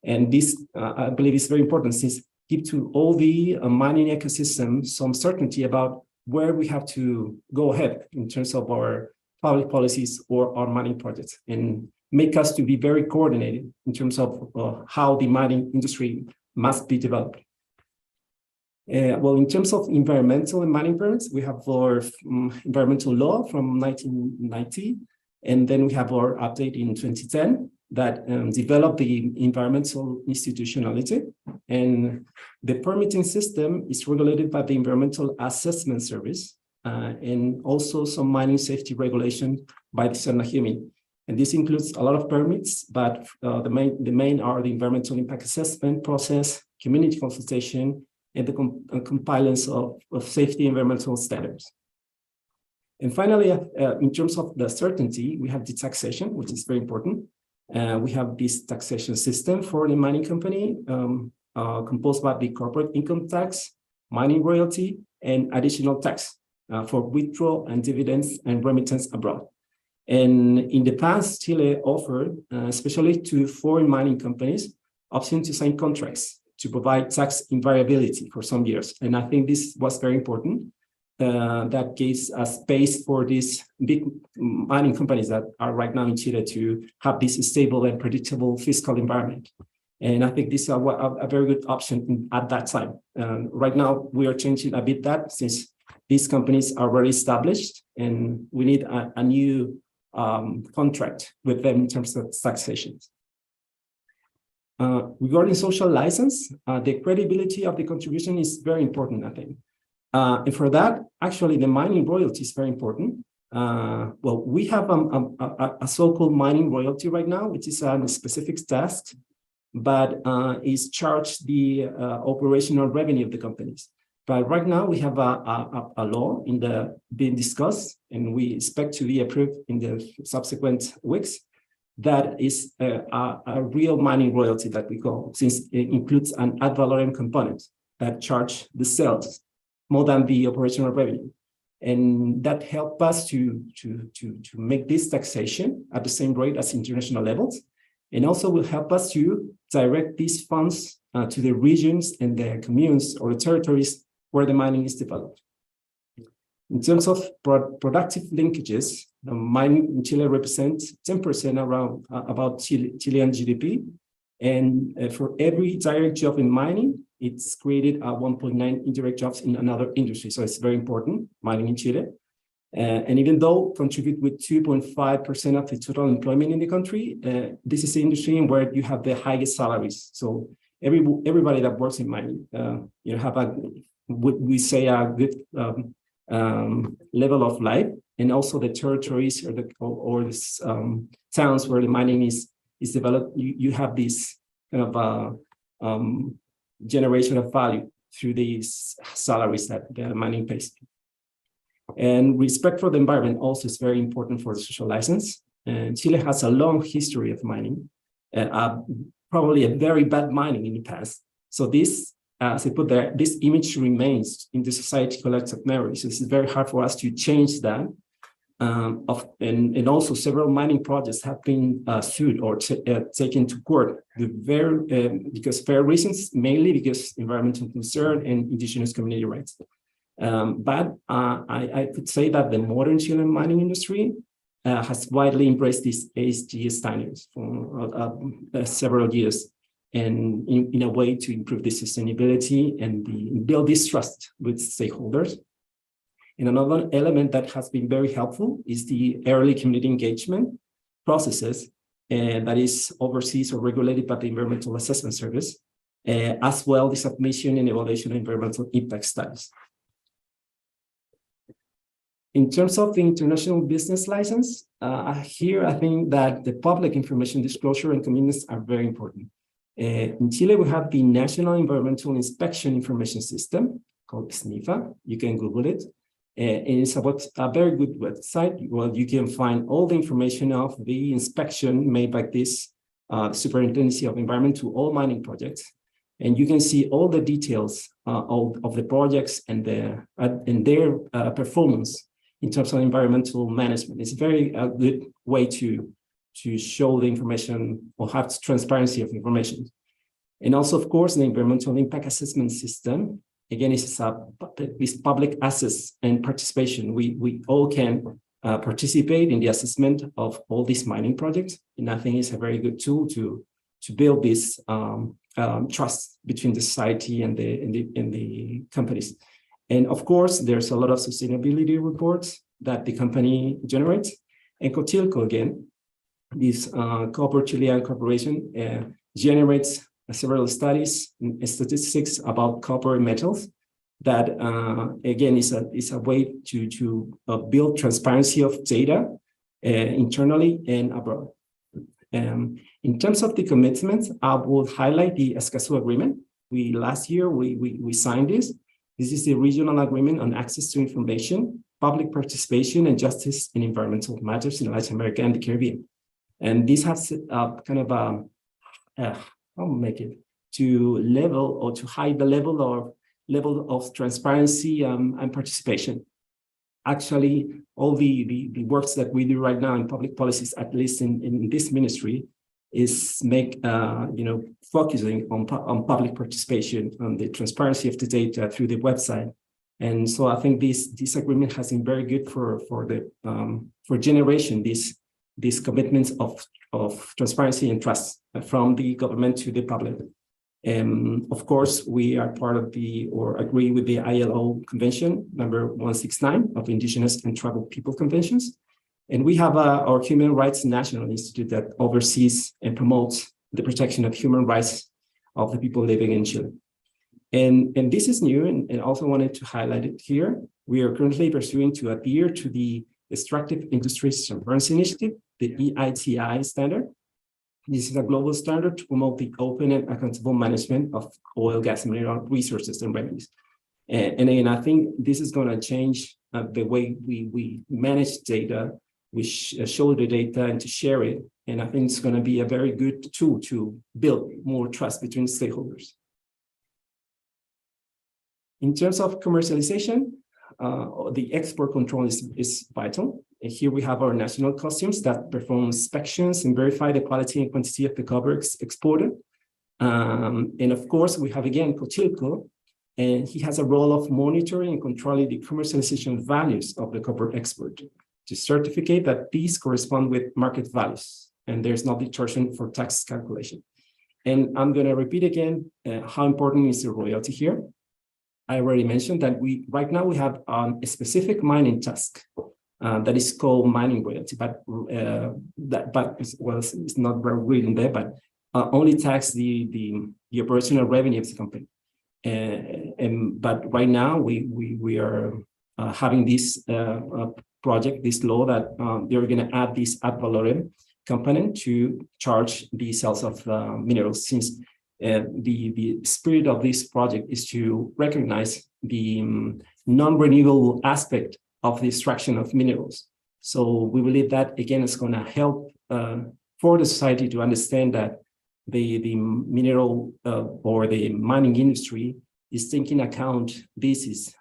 S4: And this, I believe, is very important since give to all the mining ecosystem some certainty about where we have to go ahead in terms of our public policies or our mining projects, and make us to be very coordinated in terms of how the mining industry must be developed. Well, in terms of environmental and mining permits, we have our environmental law from 1990, and then we have our update in 2010 that developed the environmental institutionality. And the permitting system is regulated by the Environmental Assessment Service, and also some mining safety regulation by the SERNAGEOMIN. And this includes a lot of permits, but the main are the environmental impact assessment process, community consultation, and the compliance of safety environmental standards. And finally, in terms of the certainty, we have the taxation, which is very important. We have this taxation system for the mining company, composed by the corporate income tax, mining royalty, and additional tax for withdrawal and dividends and remittance abroad. And in the past, Chile offered, especially to foreign mining companies, option to sign contracts to provide tax invariability for some years. And I think this was very important. That gives a space for these big mining companies that are right now in Chile to have this stable and predictable fiscal environment. And I think this is a very good option at that time. Right now, we are changing a bit that since these companies are very established and we need a new contract with them in terms of taxation. Regarding social license, the credibility of the contribution is very important, I think. And for that, actually, the mining royalty is very important. Well, we have a so-called mining royalty right now, which is a specific task, but is charged the operational revenue of the companies. But right now, we have a law being discussed, and we expect to be approved in the subsequent weeks. That is a real mining royalty that we call, since it includes an ad valorem component that charge the sales more than the operational revenue. And that helped us to make this taxation at the same rate as international levels. And also will help us to direct these funds to the regions and the communes or the territories where the mining is developed. In terms of productive linkages, mining in Chile represents 10% around about Chilean GDP. And for every direct job in mining, it's created 1.9 indirect jobs in another industry. So it's very important, mining in Chile. And even though contribute with 2.5% of the total employment in the country, this is the industry where you have the highest salaries. So everybody that works in mining, have we say a good level of life, and also the territories or the towns where the mining is developed. You have this kind of generation of value through these salaries that the mining pays. And respect for the environment also is very important for the social license. And Chile has a long history of mining, probably a very bad mining in the past. So this, as I put there, this image remains in the society collective memory. So it's very hard for us to change that. And also several mining projects have been sued or taken to court because fair reasons, mainly because environmental concern and indigenous community rights. But I could say that the modern Chilean mining industry has widely embraced these ESG standards for several years, and in a way to improve the sustainability and build this trust with stakeholders. And another element that has been very helpful is the early community engagement processes that is overseas or regulated by the Environmental Assessment Service, as well the submission and evaluation of environmental impact studies. In terms of the international business license, here I think that the public information disclosure and commitments are very important. In Chile, we have the National Environmental Inspection Information System called SNIFA. You can Google it. And it's a very good website where you can find all the information of the inspection made by this Superintendency of Environment to all mining projects. And you can see all the details of the projects and their performance in terms of environmental management. It's a very good way to show the information or have transparency of information. And also, of course, the environmental impact assessment system. Again, it's public access and participation. We all can participate in the assessment of all these mining projects. And I think it's a very good tool to build this trust between the society and the companies. And of course, there's a lot of sustainability reports that the company generates. And Cochilco, again, this copper Chilean corporation generates several studies and statistics about copper metals that, again, is a way to build transparency of data internally and abroad. In terms of the commitments, I will highlight the Escazú Agreement. Last year, we signed this. This is the regional agreement on access to information, public participation, and justice in environmental matters in Latin America and the Caribbean. And this has kind of I'll make it to level or to hide the level of transparency and participation. Actually, all the works that we do right now in public policies, at least in this ministry, is focusing on public participation, on the transparency of the data through the website. And so I think this agreement has been very good for generation these commitments of transparency and trust from the government to the public. Of course, we are part of or agree with the ILO Convention number 169 of Indigenous and Tribal People Conventions. And we have our Human Rights National Institute that oversees and promotes the protection of human rights of the people living in Chile. And this is new, and also wanted to highlight it here. We are currently pursuing to adhere to the Extractive Industries Transparency Initiative, the EITI standard. This is a global standard to promote the open and accountable management of oil, gas, and mineral resources and revenues. And again, I think this is going to change the way we manage data, we show the data and to share it. And I think it's going to be a very good tool to build more trust between stakeholders. In terms of commercialization, the export control is vital. And here we have our national customs that perform inspections and verify the quality and quantity of the copper exported. And of course, we have again Cochilco and he has a role of monitoring and controlling the commercialization values of the copper export to certificate that these correspond with market values and there's no distortion for tax calculation. And I'm going to repeat again how important is the royalty here. I already mentioned that right now we have a specific mining task that is called mining royalty, but it's not very written there, but only tax the operational revenue of the company. But right now we are having this project, this law that they're going to add this ad valorem component to charge the sales of minerals, since the spirit of this project is to recognize the non-renewable aspect of the extraction of minerals. So we believe that, again, is going to help for the society to understand that the mineral or the mining industry is taking account this is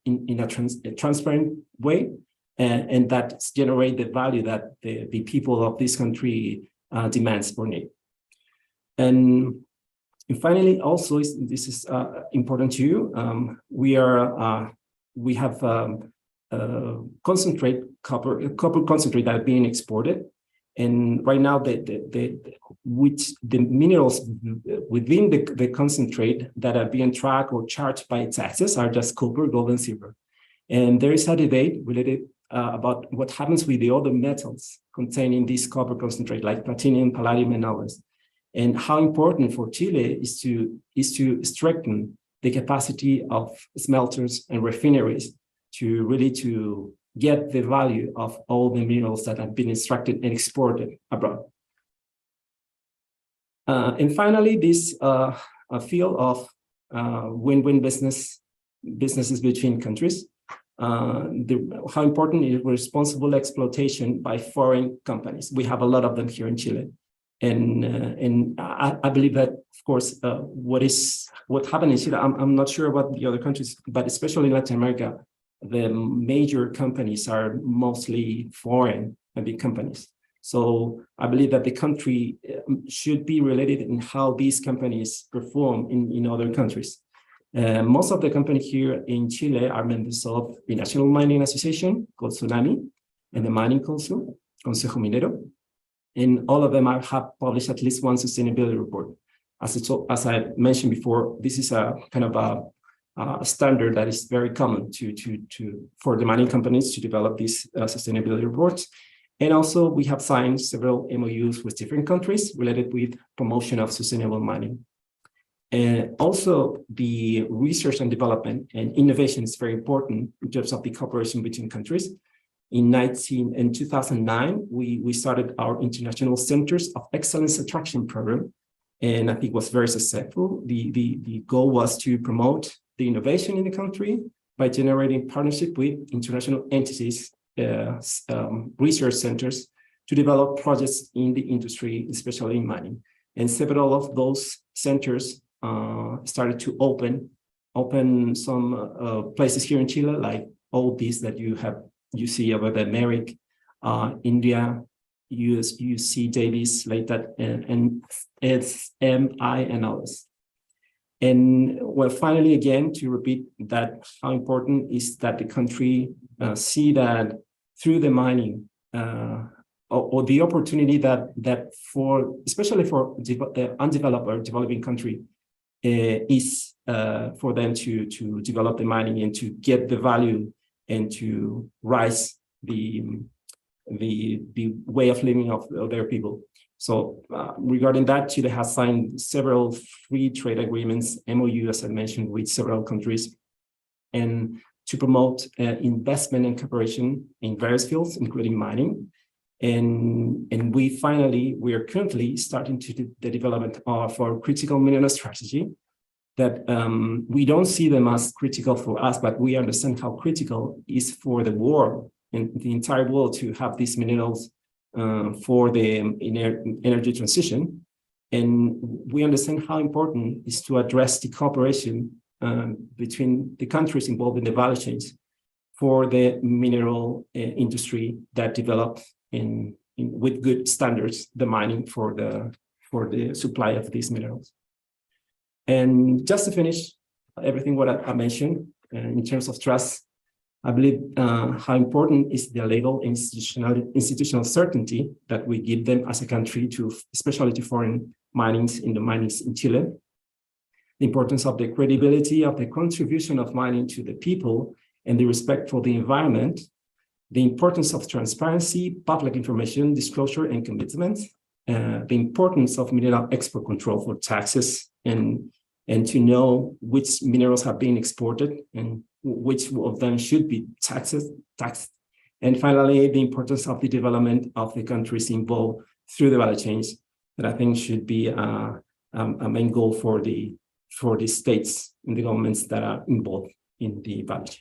S4: in a transparent way, and that generate the value that the people of this country demands or need. And finally, also, this is important to you. We have concentrate copper concentrate that are being exported, and right now the minerals within the concentrate that are being tracked or charged by taxes are just copper, gold, and silver. And there is a debate related about what happens with the other metals containing this copper concentrate, like platinum, palladium, and others, and how important for Chile is to strengthen the capacity of smelters and refineries to really to get the value of all the minerals that have been extracted and exported abroad. And finally, this field of win-win businesses between countries. How important is responsible exploitation by foreign companies? We have a lot of them here in Chile. And I believe that, of course, what happened in Chile, I'm not sure about the other countries, but especially in Latin America, the major companies are mostly foreign and big companies. So I believe that the country should be related in how these companies perform in other countries. Most of the companies here in Chile are members of the National Mining Association, called SUNAMI, and the Mining Council, Consejo Minero. And all of them have published at least one sustainability report. As I mentioned before, this is a kind of a standard that is very common for the mining companies to develop these sustainability reports. And also we have signed several MOUs with different countries related with promotion of sustainable mining. And also the research and development and innovation is very important in terms of the cooperation between countries. In 2009, we started our International Centers of Excellence Attraction program, and I think it was very successful. The goal was to promote the innovation in the country by generating partnership with international entities, research centers, to develop projects in the industry, especially in mining. And several of those centers started to open some places here in Chile, like all these that you see over there, Merrick, India, UC Davis, like that, and SMI and others. And well, finally, again, to repeat that how important is that the country see that through the mining or the opportunity that for, especially for undeveloped or developing country, is for them to develop the mining and to get the value and to rise the way of living of their people. So regarding that, Chile has signed several free trade agreements, MOU, as I mentioned, with several countries, and to promote investment and cooperation in various fields, including mining. And we are currently starting to the development of our critical mineral strategy that we don't see them as critical for us, but we understand how critical it is for the world and the entire world to have these minerals for the energy transition. And we understand how important it is to address the cooperation between the countries involved in the value chains for the mineral industry that develop with good standards, the mining for the supply of these minerals. And just to finish, everything what I mentioned in terms of trust. I believe how important is the legal institutional certainty that we give them as a country to, especially to foreign minings in the minings in Chile. The importance of the credibility of the contribution of mining to the people and the respect for the environment. The importance of transparency, public information, disclosure, and commitment. The importance of mineral export control for taxes and to know which minerals have been exported and which of them should be taxed. And finally, the importance of the development of the countries involved through the value chains that I think should be a main goal for the states and the governments that are involved in the value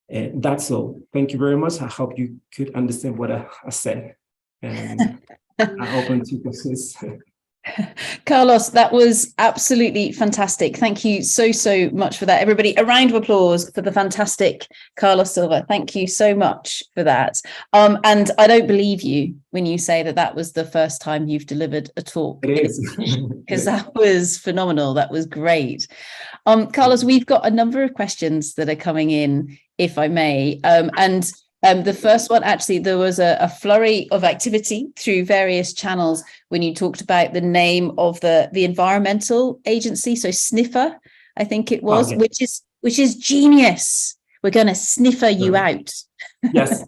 S4: chain. That's all. Thank you very much. I hope you could understand what I said. And I'm open to questions.
S1: Carlos, that was absolutely fantastic. Thank you so much for that. Everybody, a round of applause for the fantastic Carlos Silva. Thank you so much for that. And I don't believe you when you say that that was the first time you've delivered a talk.
S4: It is.
S1: Because that was phenomenal. That was great. Carlos, we've got a number of questions that are coming in, if I may. The first one, actually, there was a flurry of activity through various channels when you talked about the name of the environmental agency. So SNIFR, I think it was, which is genius. We're going to sniffer you out.
S4: Yes,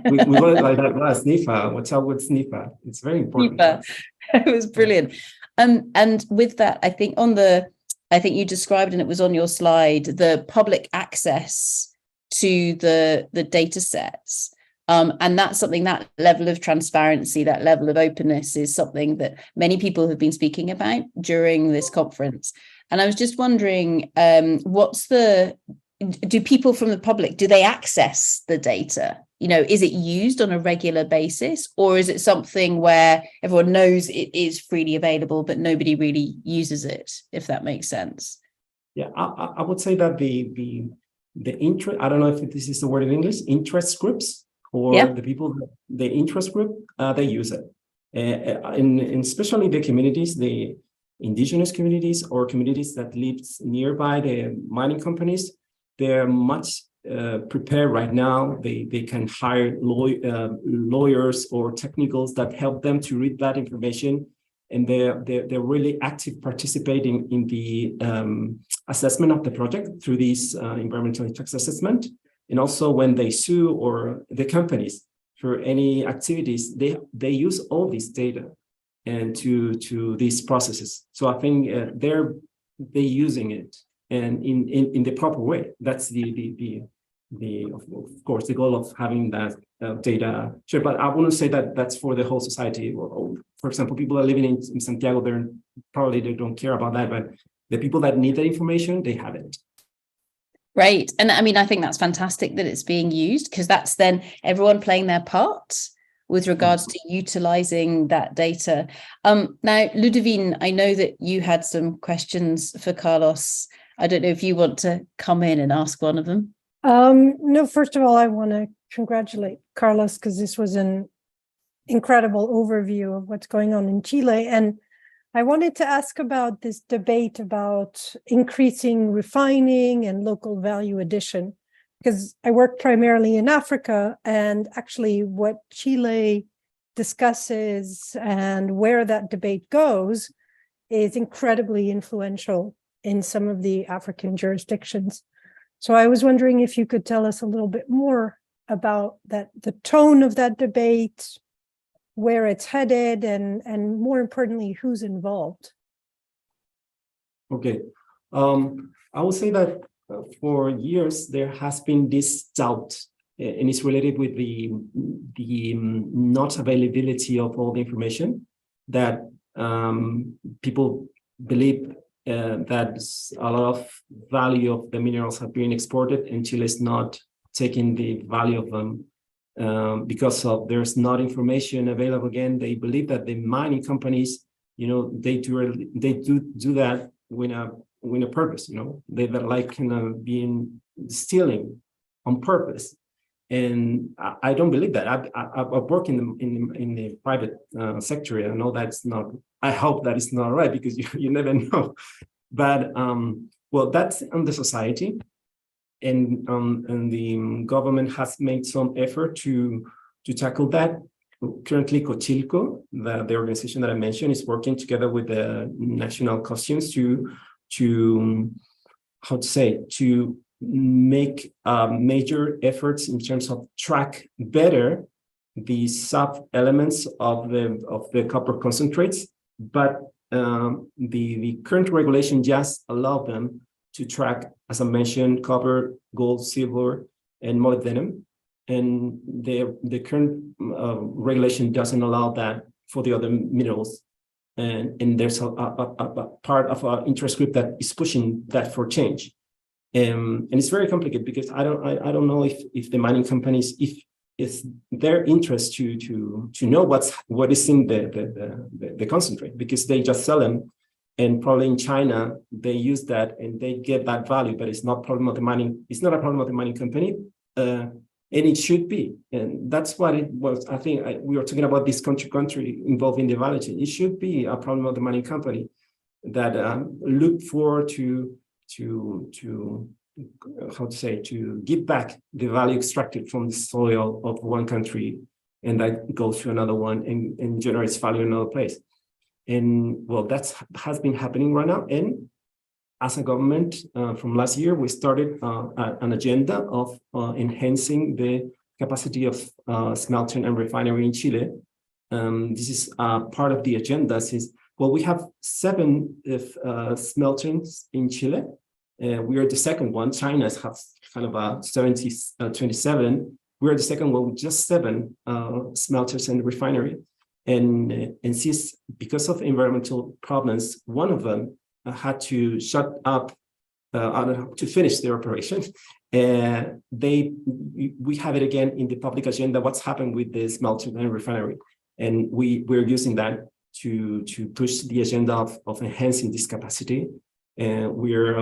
S4: we got it like that. SNIFR. What's up with SNIFR? It's very important.
S1: It was brilliant. And with that, I think you described, and it was on your slide, the public access to the data sets. And that's something, that level of transparency, that level of openness is something that many people have been speaking about during this conference. And I was just wondering, do people from the public, do they access the data? You know, is it used on a regular basis, or is it something where everyone knows it is freely available, but nobody really uses it, if that makes sense?
S4: Yeah, I would say that the interest, I don't know if this is the word in English, interest groups, or the people, the interest group, they use it. And especially the communities, the indigenous communities or communities that live nearby the mining companies, they're much prepared right now. They can hire lawyers or technicals that help them to read that information. And they're really active participating in the assessment of the project through this environmental impact assessment. And also when they sue or the companies for any activities, they use all this data and to these processes. So I think they're using it and in the proper way. That's of course the goal of having that data. Sure, but I wouldn't say that that's for the whole society. Or for example, people are living in Santiago, they don't care about that, but the people that need that information, they have it.
S1: Right. And I mean, I think that's fantastic that it's being used, because that's then everyone playing their part with regards to utilizing that data. Now, Ludovine, I know that you had some questions for Carlos. I don't know if you want to come in and ask one of them.
S2: No, first of all, I want to congratulate Carlos, because this was an incredible overview of what's going on in Chile. And I wanted to ask about this debate about increasing refining and local value addition, because I work primarily in Africa, and actually what Chile discusses and where that debate goes is incredibly influential in some of the African jurisdictions. So I was wondering if you could tell us a little bit more about that, the tone of that debate, where it's headed, and more importantly, who's involved.
S4: Okay. I would say that for years, there has been this doubt, and it's related with the not availability of all the information, that people believe that a lot of value of the minerals have been exported, and Chile is not taking the value of them because of there's not information available. Again, they believe that the mining companies, they do that with a purpose. They're like being stealing on purpose, and I don't believe that. I work in the private sector. I know that's not. I hope that it's not right, because you never know. But well, that's on the society, and the government has made some effort to tackle that. Currently, Cochilco, the organization that I mentioned, is working together with the national customs to make major efforts in terms of track better the sub elements of the copper concentrates, but the current regulation just allow them to track, as I mentioned, copper, gold, silver, and molybdenum. And the current regulation doesn't allow that for the other minerals. And there's a part of our interest group that is pushing that for change. And it's very complicated because I don't know if the mining companies, if it's their interest to know what is in the concentrate, because they just sell them, and probably in China they use that and they get that value, but it's not a problem of the mining. It's not a problem of the mining company, and it should be. And that's what it was. I think we were talking about this country involving the value chain. It should be a problem of the mining company that look forward to give back the value extracted from the soil of one country, and that goes to another one and generates value in another place. And well, that has been happening right now. And as a government, from last year, we started an agenda of enhancing the capacity of smelting and refinery in Chile. This is part of the agenda since, well, we have 7 smelters in Chile. We are the second one. China has kind of a 27. We are the second one with just 7 smelters and refinery. And since, because of environmental problems, one of them had to shut up to finish their operation. We have it again in the public agenda, what's happened with the smelter and refinery. And we're using that to push the agenda of enhancing this capacity. We're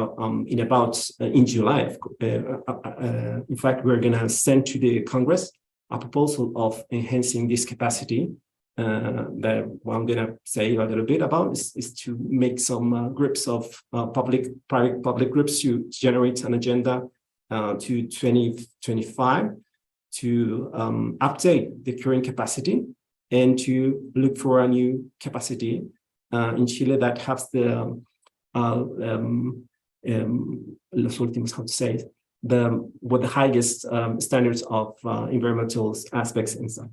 S4: in July. In fact, we're going to send to the Congress a proposal of enhancing this capacity. That what I'm going to say a little bit about is to make some groups of public groups to generate an agenda to 2025 to update the current capacity and to look for a new capacity in Chile that has the los últimos, how to say it, with the highest standards of environmental aspects and stuff.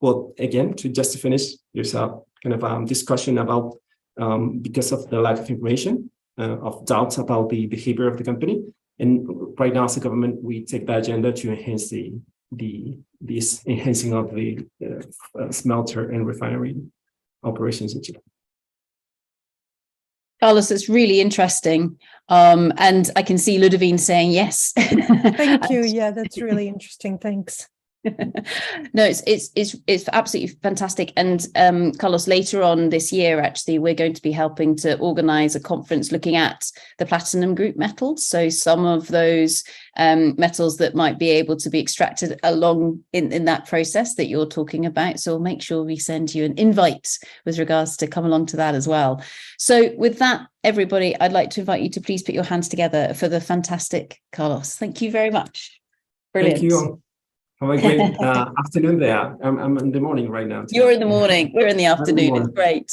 S4: Well, again, just to finish, there's a kind of discussion about because of the lack of information, of doubts about the behavior of the company. And right now, as a government, we take the agenda to enhance this enhancing of the smelter and refinery operations in Chile.
S1: Carlos, it's really interesting. And I can see Ludovine saying yes.
S2: Thank you. Yeah, that's really interesting. Thanks.
S1: No, it's absolutely fantastic. And Carlos, later on this year, actually, we're going to be helping to organize a conference looking at the platinum group metals. So some of those metals that might be able to be extracted along in that process that you're talking about. So we'll make sure we send you an invite with regards to come along to that as well. So with that, everybody, I'd like to invite you to please put your hands together for the fantastic Carlos. Thank you very much. Brilliant.
S4: Thank you. Have a great afternoon there. I'm in the morning right now.
S1: You're in the morning. We're in the afternoon. It's great.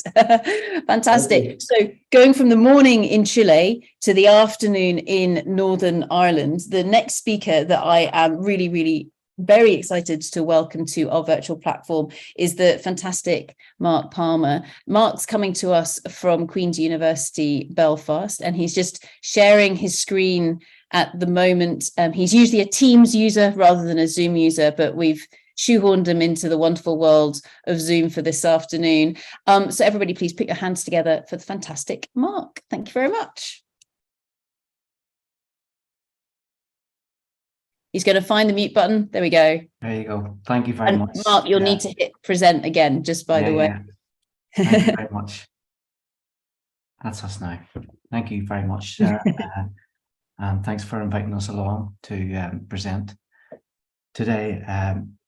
S1: Fantastic. So going from the morning in Chile to the afternoon in Northern Ireland, the next speaker that I am really, really very excited to welcome to our virtual platform is the fantastic Mark Palmer. Mark's coming to us from Queen's University, Belfast, and he's just sharing his screen at the moment. He's usually a Teams user rather than a Zoom user, but we've shoehorned him into the wonderful world of Zoom for this afternoon. So everybody, please put your hands together for the fantastic Mark. Thank you very much. He's going to find the mute button. There we go.
S5: There you go. Thank you very much.
S1: Mark, you'll need to hit present again, just by the way.
S5: Yeah. Thank you very much. That's us now. Thank you very much, Sarah. And thanks for inviting us along to present today.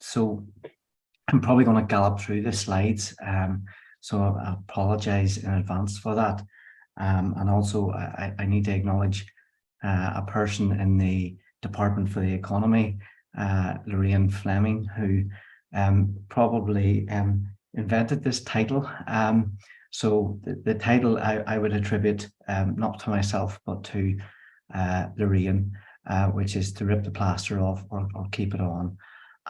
S5: So I'm probably going to gallop through the slides. So I apologize in advance for that. And also I need to acknowledge a person in the Department for the Economy, Lorraine Fleming, who probably invented this title. So the title I would attribute not to myself, but to Lorraine, which is to rip the plaster off or keep it on.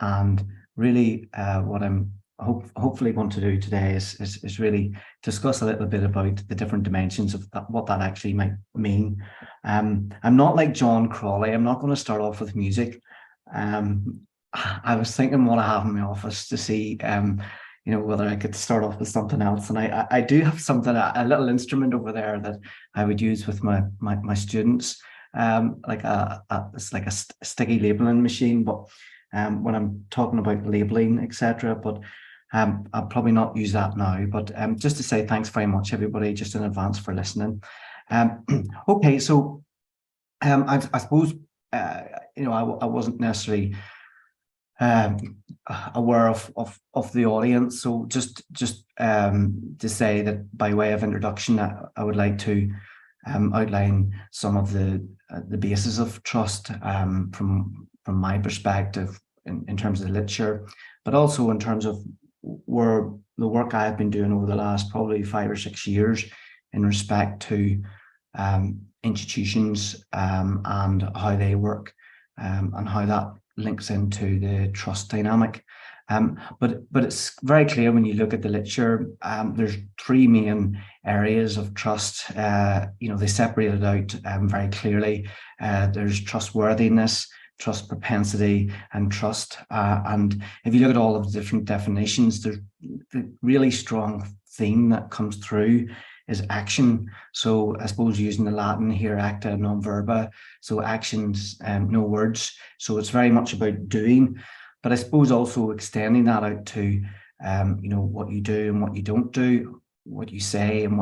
S5: And really what I'm hopefully going to do today is really discuss a little bit about the different dimensions of that, what that actually might mean. I'm not like John Crawley. I'm not going to start off with music. I was thinking what I have in my office to see whether I could start off with something else. And I do have something, a little instrument over there that I would use with my students, it's like a sticky labeling machine, but when I'm talking about labeling, etc. But I'll probably not use that now. But just to say thanks very much, everybody, just in advance for listening. Okay, so I suppose I wasn't necessarily aware of the audience, so just to say that by way of introduction, I would like to outline some of the bases of trust from my perspective in terms of the literature, but also in terms of where the work I've been doing over the last probably 5 or 6 years in respect to institutions and how they work and how that links into the trust dynamic. But it's very clear when you look at the literature, there's 3 main areas of trust. They separate it out very clearly. There's trustworthiness, trust propensity, and trust. And if you look at all of the different definitions, there's the really strong theme that comes through is action. So I suppose using the Latin here, acta non verba, so actions, no words. So it's very much about doing, but I suppose also extending that out to what you do and what you don't do, what you say and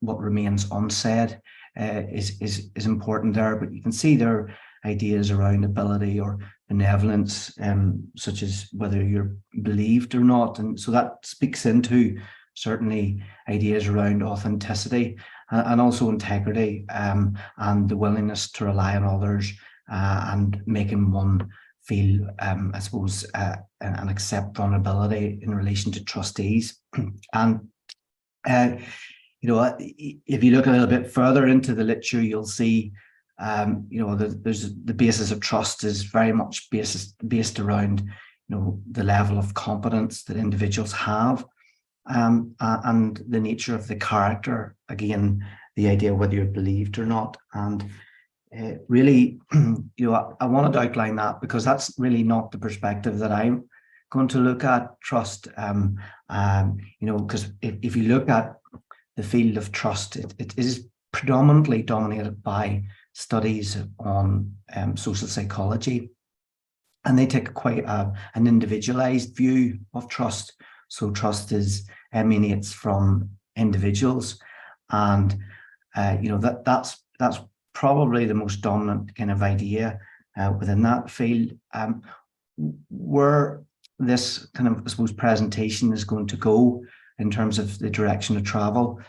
S5: what remains unsaid is important there. But you can see there are ideas around ability or benevolence, such as whether you're believed or not, and so that speaks into certainly ideas around authenticity and also integrity, and the willingness to rely on others and making one feel, I suppose, and accept vulnerability in relation to trustees. And if you look a little bit further into the literature, you'll see there's the basis of trust is very much based around the level of competence that individuals have. And the nature of the character, again, the idea of whether you're believed or not. And really, I wanted to outline that because that's really not the perspective that I'm going to look at trust. Because if you look at the field of trust, it is predominantly dominated by studies on social psychology, and they take quite an individualized view of trust. So trust emanates from individuals, and that's probably the most dominant kind of idea within that field. Where this kind of, I suppose, presentation is going to go in terms of the direction of travel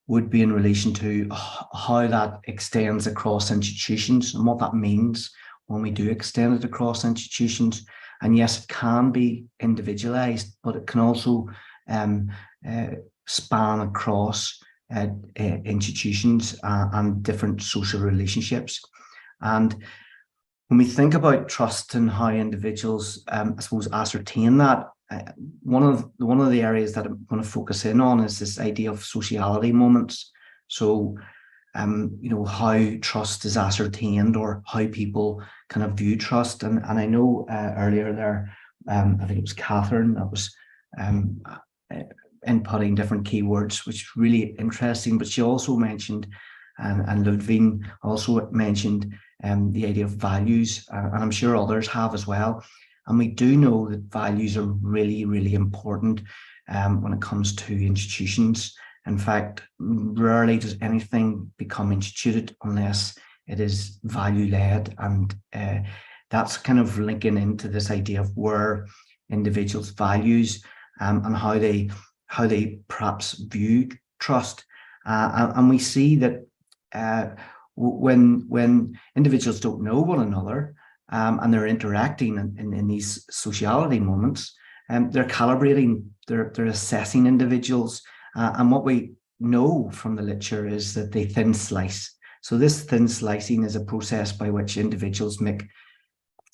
S5: would be in relation to how that extends across institutions and what that means when we do extend it across institutions. And yes, it can be individualized, but it can also span across institutions and different social relationships. And when we think about trust and how individuals, I suppose, ascertain that, one of the areas that I'm going to focus in on is this idea of sociality moments. So, how trust is ascertained or how people kind of view trust. And I know earlier there, I think it was Catherine that was inputting different keywords, which is really interesting. But she also mentioned, and Ludwig also mentioned the idea of values, and I'm sure others have as well. And we do know that values are really, really important when it comes to institutions. In fact, rarely does anything become instituted unless it is value-led, and that's kind of linking into this idea of where individuals' values and how they perhaps view trust. And we see that when individuals don't know one another and they're interacting in these sociality moments, they're calibrating, they're assessing individuals. And what we know from the literature is that they thin slice. So this thin slicing is a process by which individuals make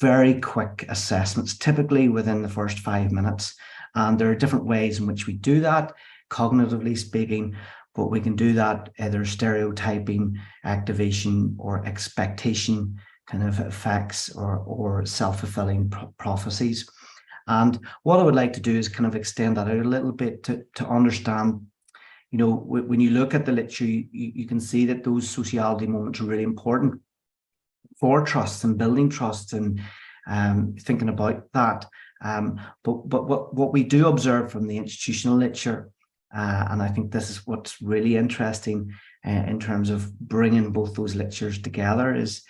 S5: very quick assessments, typically within the first 5 minutes. And there are different ways in which we do that, cognitively speaking, but we can do that either stereotyping, activation, or expectation kind of effects, or self-fulfilling prophecies. And what I would like to do is kind of extend that out a little bit to understand, you know, when you look at the literature, you can see that those sociality moments are really important for trust and building trust and thinking about that. But what we do observe from the institutional literature, and I think this is what's really interesting in terms of bringing both those literatures together, is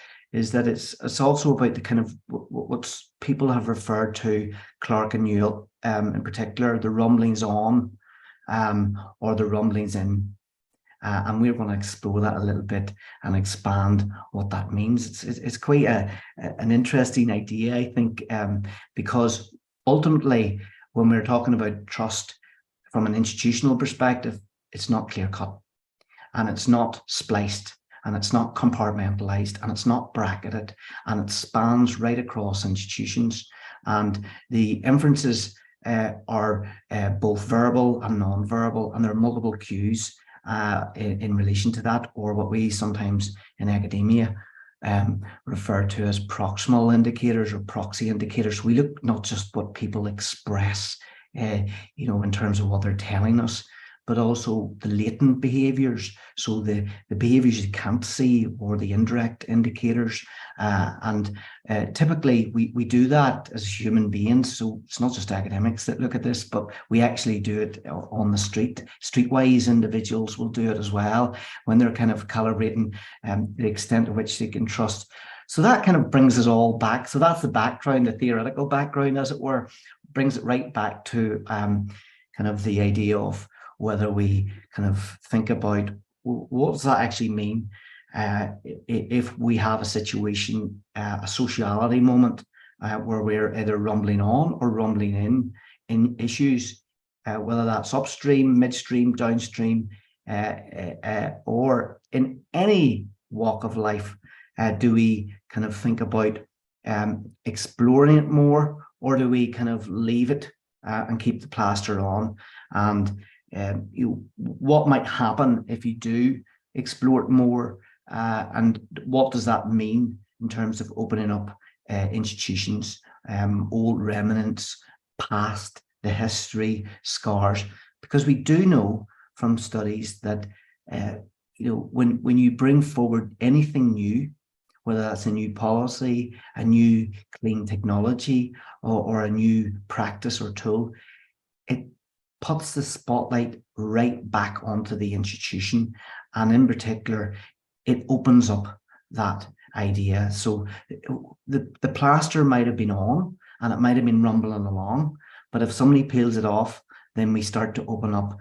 S5: that it's also about the kind of what people have referred to, Clark and Newell in particular, the rumblings on or the rumblings in. And we're going to explore that a little bit and expand what that means. It's quite an interesting idea, I think, because ultimately, when we're talking about trust from an institutional perspective, it's not clear-cut, and it's not spliced, and it's not compartmentalized, and it's not bracketed, and it spans right across institutions. And the inferences are both verbal and non-verbal, and there are multiple cues in relation to that, or what we sometimes in academia refer to as proximal indicators or proxy indicators. We look not just what people express, you know, in terms of what they're telling us, but also the latent behaviors. So the behaviors you can't see, or the indirect indicators. And typically we do that as human beings. So it's not just academics that look at this, but we actually do it on the street. Streetwise individuals will do it as well when they're kind of calibrating the extent to which they can trust. So that kind of brings us all back. So that's the background, the theoretical background, as it were, brings it right back to kind of the idea of whether we kind of think about what does that actually mean if we have a situation, a sociality moment where we're either rumbling on or rumbling in issues, whether that's upstream, midstream, downstream, or in any walk of life. Do we kind of think about exploring it more, or do we kind of leave it and keep the plaster on? And what might happen if you do explore it more, and what does that mean in terms of opening up institutions, old remnants, past, the history, scars? Because we do know from studies that you know, when you bring forward anything new, whether that's a new policy, a new clean technology, or a new practice or tool, it puts the spotlight right back onto the institution. And in particular, it opens up that idea. So the plaster might have been on and it might have been rumbling along, but if somebody peels it off, then we start to open up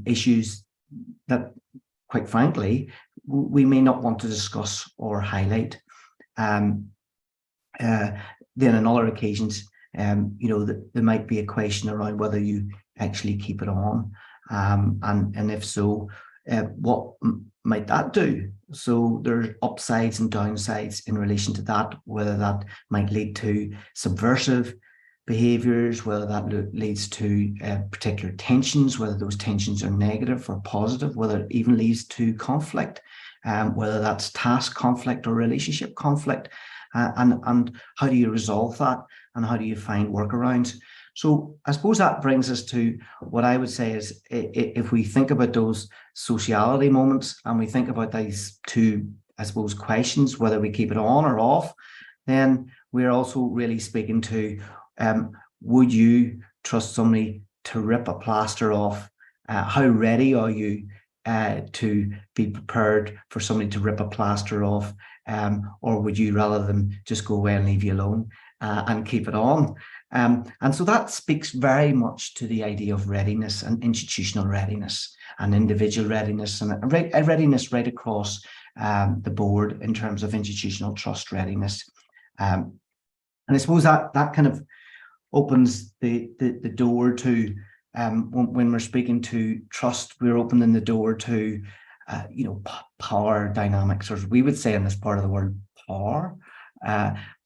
S5: issues that, quite frankly, we may not want to discuss or highlight. Then on other occasions, you know, there might be a question around whether you actually keep it on, and if so, what might that do? So there's upsides and downsides in relation to that, whether that might lead to subversive behaviors, whether that leads to particular tensions, whether those tensions are negative or positive, whether it even leads to conflict, whether that's task conflict or relationship conflict, and how do you resolve that, and how do you find workarounds? So I suppose that brings us to what I would say is, if we think about those sociality moments and we think about these two, I suppose, questions, whether we keep it on or off, then we're also really speaking to, would you trust somebody to rip a plaster off? How ready are you to be prepared for somebody to rip a plaster off? Or would you rather them just go away and leave you alone? and keep it on. And so that speaks very much to the idea of readiness and institutional readiness and individual readiness, and a readiness right across the board in terms of institutional trust readiness. And I suppose that kind of opens the door to, when we're speaking to trust, we're opening the door to, power dynamics, or as we would say in this part of the world, power.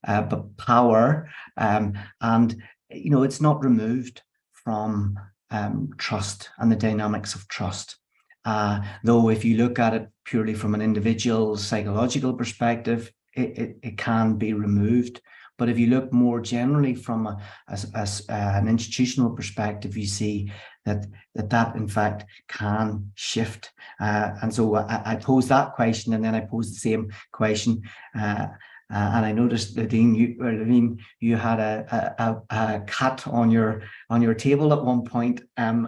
S5: But power, and it's not removed from trust and the dynamics of trust. Though if you look at it purely from an individual psychological perspective, it can be removed. But if you look more generally from an institutional perspective, you see that in fact can shift. And so I posed that question, and then I posed the same question. And I noticed, Levine, you had a cat on your table at one point, and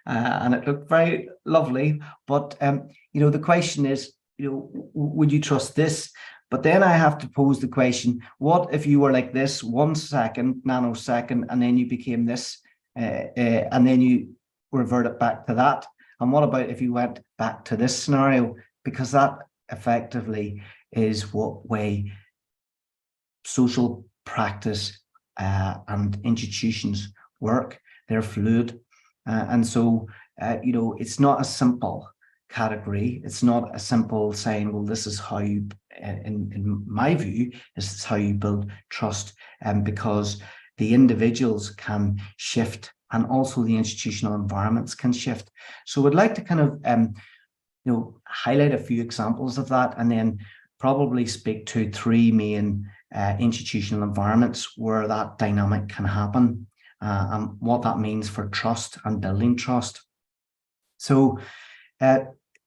S5: it looked very lovely. But the question is, would you trust this? But then I have to pose the question: what if you were like this 1 second, nanosecond, and then you became this, and then you reverted back to that? And what about if you went back to this scenario? Because that effectively is what way social practice and institutions work. They're fluid. And so, it's not a simple category. It's not a simple saying, well, this is how you, in my view, this is how you build trust, because the individuals can shift and also the institutional environments can shift. So I'd like to kind of, highlight a few examples of that, and then probably speak to 3 main institutional environments where that dynamic can happen, and what that means for trust and building trust. So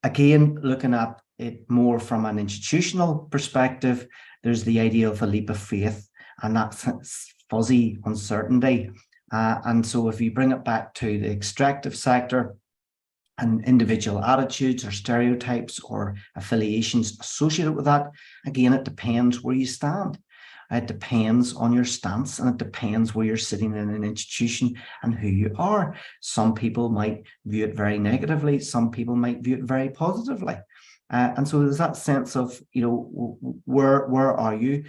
S5: again, looking at it more from an institutional perspective, there's the idea of a leap of faith, and that's fuzzy uncertainty. And so if you bring it back to the extractive sector, and individual attitudes or stereotypes or affiliations associated with that, again, it depends where you stand. It depends on your stance, and it depends where you're sitting in an institution and who you are. Some people might view it very negatively. Some people might view it very positively. And so there's that sense of, where are you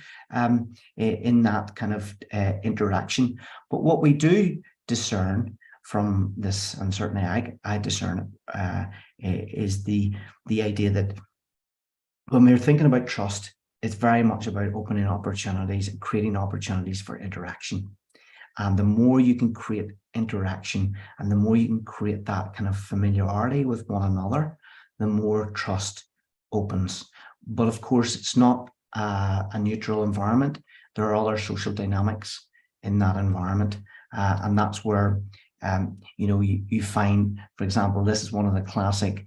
S5: in that kind of interaction? But what we do discern from this, and certainly I discern is the idea that when we're thinking about trust, it's very much about opening opportunities and creating opportunities for interaction. And the more you can create interaction, and the more you can create that kind of familiarity with one another, the more trust opens. But of course, it's not a neutral environment. There are other social dynamics in that environment, and that's where you find, for example, this is one of the classic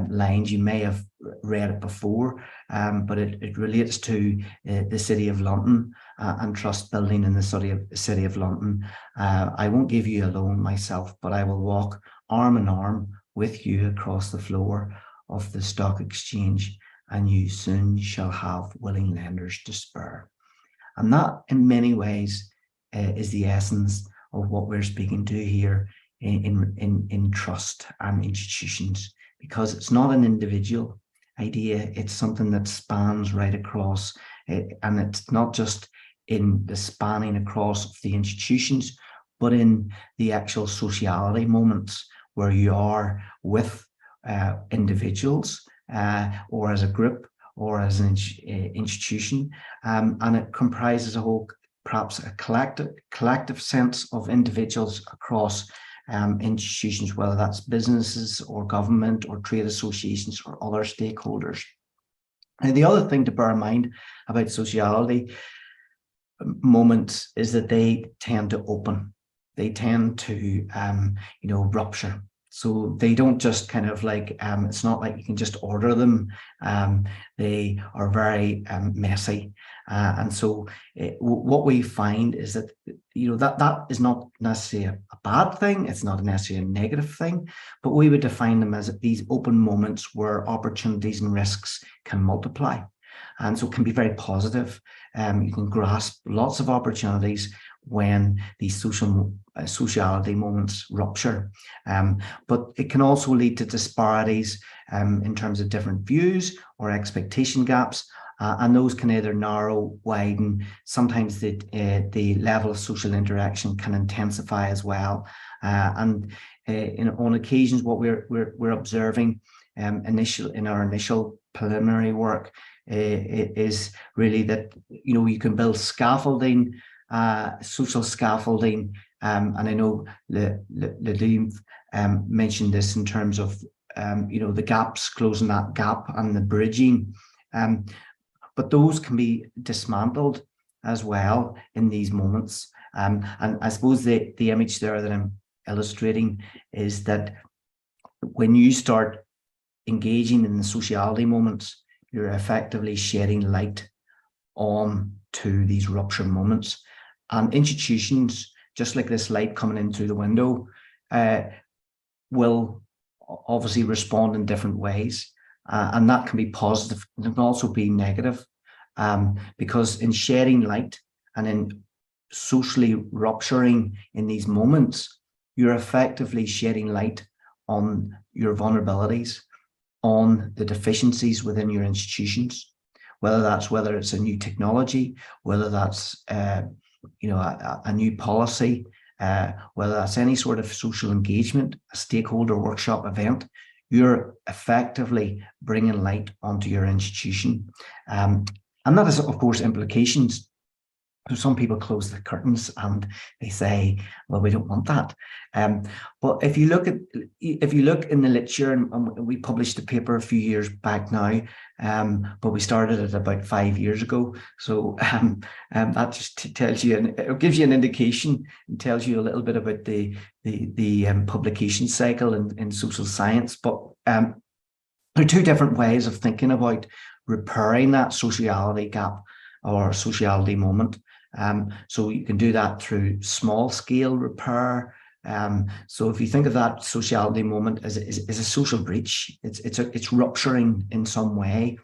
S5: lines. You may have read it before, but it relates to the City of London and trust building in the City of London. I won't give you a loan myself, but I will walk arm in arm with you across the floor of the stock exchange, and you soon shall have willing lenders to spare. And that, in many ways, is the essence of what we're speaking to here in trust and institutions, because it's not an individual idea, it's something that spans right across, and it's not just in the spanning across of the institutions, but in the actual sociality moments where you are with individuals or as a group or as an institution, and it comprises a whole, perhaps a collective sense of individuals across institutions, whether that's businesses or government or trade associations or other stakeholders. And the other thing to bear in mind about sociality moments is that they tend to open. They tend to, rupture. So they don't just kind of like, it's not like you can just order them. They are very messy. And so what we find is that, that is not necessarily a bad thing. It's not necessarily a negative thing, but we would define them as these open moments where opportunities and risks can multiply. And so it can be very positive. You can grasp lots of opportunities when these sociality moments rupture. But it can also lead to disparities in terms of different views or expectation gaps. And those can either narrow, widen. Sometimes the level of social interaction can intensify as well. On occasions, what we're observing in our initial preliminary work is really that you can build scaffolding, social scaffolding, and I know Lidim mentioned this in terms of the gaps, closing that gap and the bridging. But those can be dismantled as well in these moments. And I suppose the image there that I'm illustrating is that when you start engaging in the sociality moments, you're effectively shedding light on to these rupture moments. And institutions, just like this light coming in through the window, will obviously respond in different ways. And that can be positive, and it can also be negative, because in shedding light and in socially rupturing in these moments, you're effectively shedding light on your vulnerabilities, on the deficiencies within your institutions, whether it's a new technology, whether that's a new policy, whether that's any sort of social engagement, a stakeholder workshop event. You're effectively bringing light onto your institution. And that has, of course, implications. So some people close the curtains and they say, well, we don't want that. But if you look in the literature, and we published a paper a few years back now, but we started it about 5 years ago. So that just tells you, and it gives you an indication and tells you a little bit about the publication cycle in social science. But there are two different ways of thinking about repairing that sociality gap or sociality moment. So you can do that through small scale repair. So if you think of that sociality moment as a social breach, it's rupturing in some way.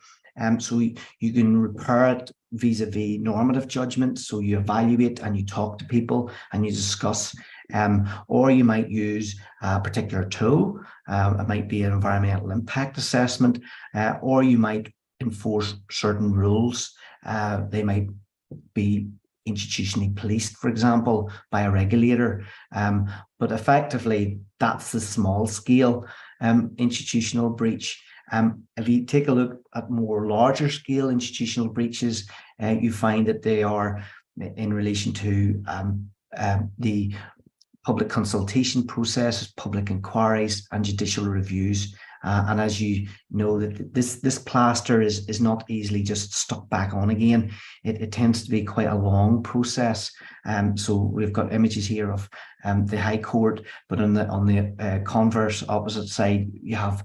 S5: So you can repair it vis-a-vis normative judgment. So you evaluate and you talk to people and you discuss, or you might use a particular tool. It might be an environmental impact assessment, or you might enforce certain rules. They might be institutionally policed, for example, by a regulator. But effectively, that's the small scale institutional breach. If you take a look at more larger scale institutional breaches, you find that they are in relation to the public consultation process, public inquiries, and judicial reviews. And as you know, that this plaster is not easily just stuck back on again. It tends to be quite a long process. So we've got images here of the High Court, but on the converse opposite side, you have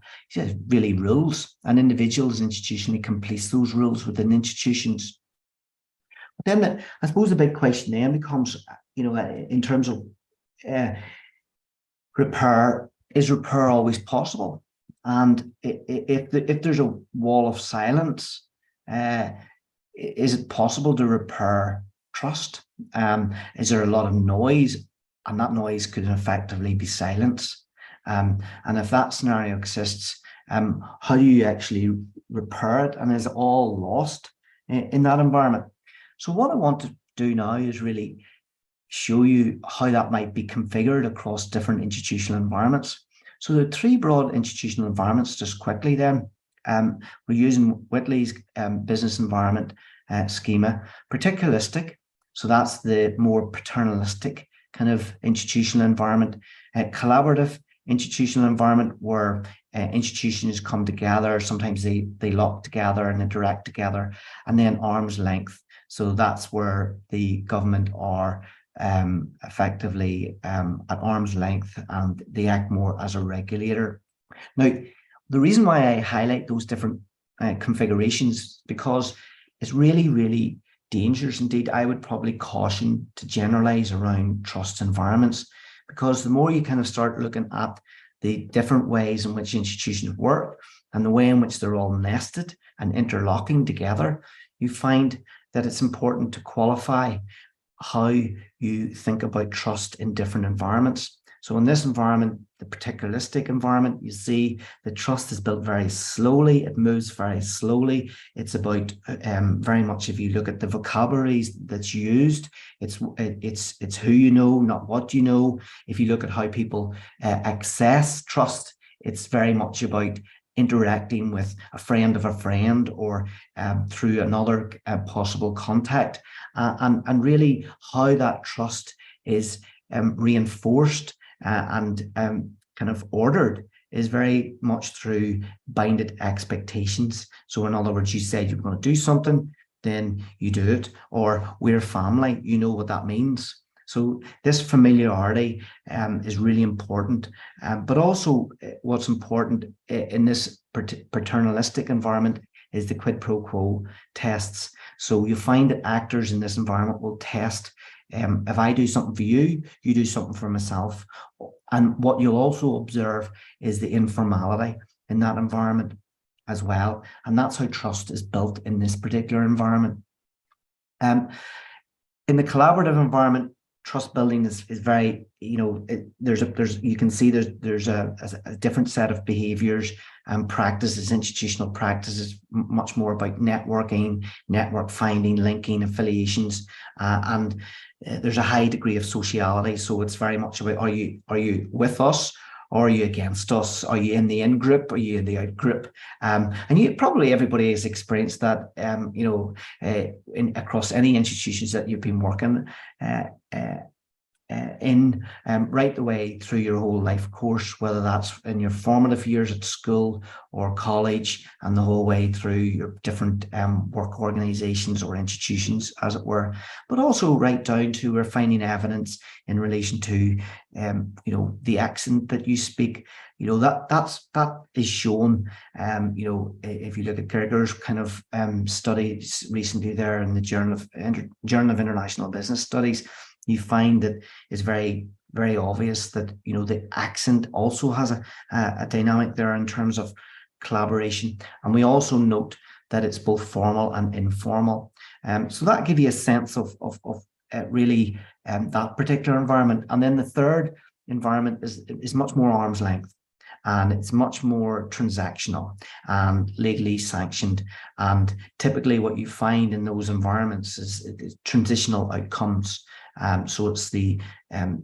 S5: really rules, and individuals institutionally can police those rules within institutions. But then I suppose the big question then becomes, in terms of repair, is repair always possible? And if there's a wall of silence, is it possible to repair trust? Is there a lot of noise, and that noise could effectively be silence? And if that scenario exists, how do you actually repair it? And is it all lost in that environment? So what I want to do now is really show you how that might be configured across different institutional environments. So there are three broad institutional environments, just quickly then. We're using Whitley's business environment schema. Particularistic, so that's the more paternalistic kind of institutional environment. Collaborative institutional environment, where institutions come together, sometimes they lock together and interact together. And then arm's length, so that's where the government are effectively at arm's length, and they act more as a regulator. Now, the reason why I highlight those different configurations, because it's really, really dangerous indeed. I would probably caution to generalize around trust environments, because the more you kind of start looking at the different ways in which institutions work and the way in which they're all nested and interlocking together, you find that it's important to qualify how you think about trust in different environments. So in this environment, the particularistic environment, you see the trust is built very slowly. It moves very slowly. It's about very much, if you look at the vocabularies that's used, it's who you know, not what you know. If you look at how people access trust, it's very much about interacting with a friend of a friend or through another possible contact, and really how that trust is reinforced and kind of ordered is very much through bounded expectations. So in other words, you said you're going to do something, then you do it, or we're family, you know what that means. So this familiarity is really important, but also what's important in this paternalistic environment is the quid pro quo tests. So you find that actors in this environment will test, if I do something for you, you do something for myself. And what you'll also observe is the informality in that environment as well. And that's how trust is built in this particular environment. In the collaborative environment, trust building is very, you can see there's a different set of behaviors and practices, institutional practices, much more about networking, network finding, linking, affiliations, and there's a high degree of sociality. So it's very much about, are you with us? Or are you against us? Are you in the in group? Are you in the out group? And probably everybody has experienced that, across any institutions that you've been working in, right the way through your whole life course, whether that's in your formative years at school or college, and the whole way through your different work organizations or institutions, as it were, but also right down to we're finding evidence in relation to, the accent that you speak. That is shown. If you look at Gregor's kind of studies recently there in the Journal of International Business Studies, you find that it's very, very obvious that, the accent also has a dynamic there in terms of collaboration. And we also note that it's both formal and informal. So that gives you a sense of really that particular environment. And then the third environment is much more arm's length. And it's much more transactional and legally sanctioned. And typically what you find in those environments is transitional outcomes. So it's the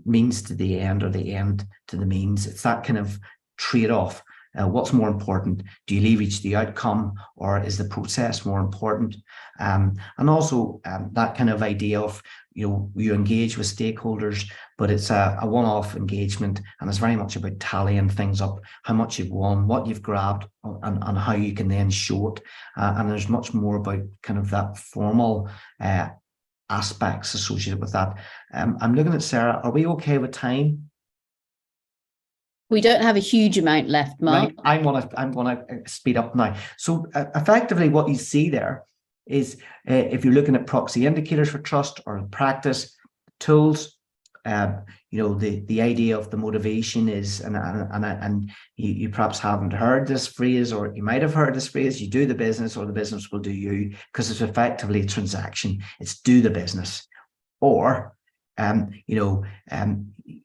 S5: means to the end or the end to the means. It's that kind of trade-off. What's more important? Do you reach the outcome, or is the process more important? And also that kind of idea of, you engage with stakeholders, but it's a one-off engagement, and it's very much about tallying things up, how much you've won, what you've grabbed, and how you can then show it. And there's much more about kind of that formal aspects associated with that. I'm looking at Sarah. Are we okay with time?
S1: We don't have a huge amount left, Mark.
S5: Right. I'm gonna speed up now. So effectively, what you see there is, if you're looking at proxy indicators for trust or practice tools, the idea of the motivation is, and you perhaps haven't heard this phrase, or you might have heard this phrase: you do the business, or the business will do you, because it's effectively a transaction. It's do the business, or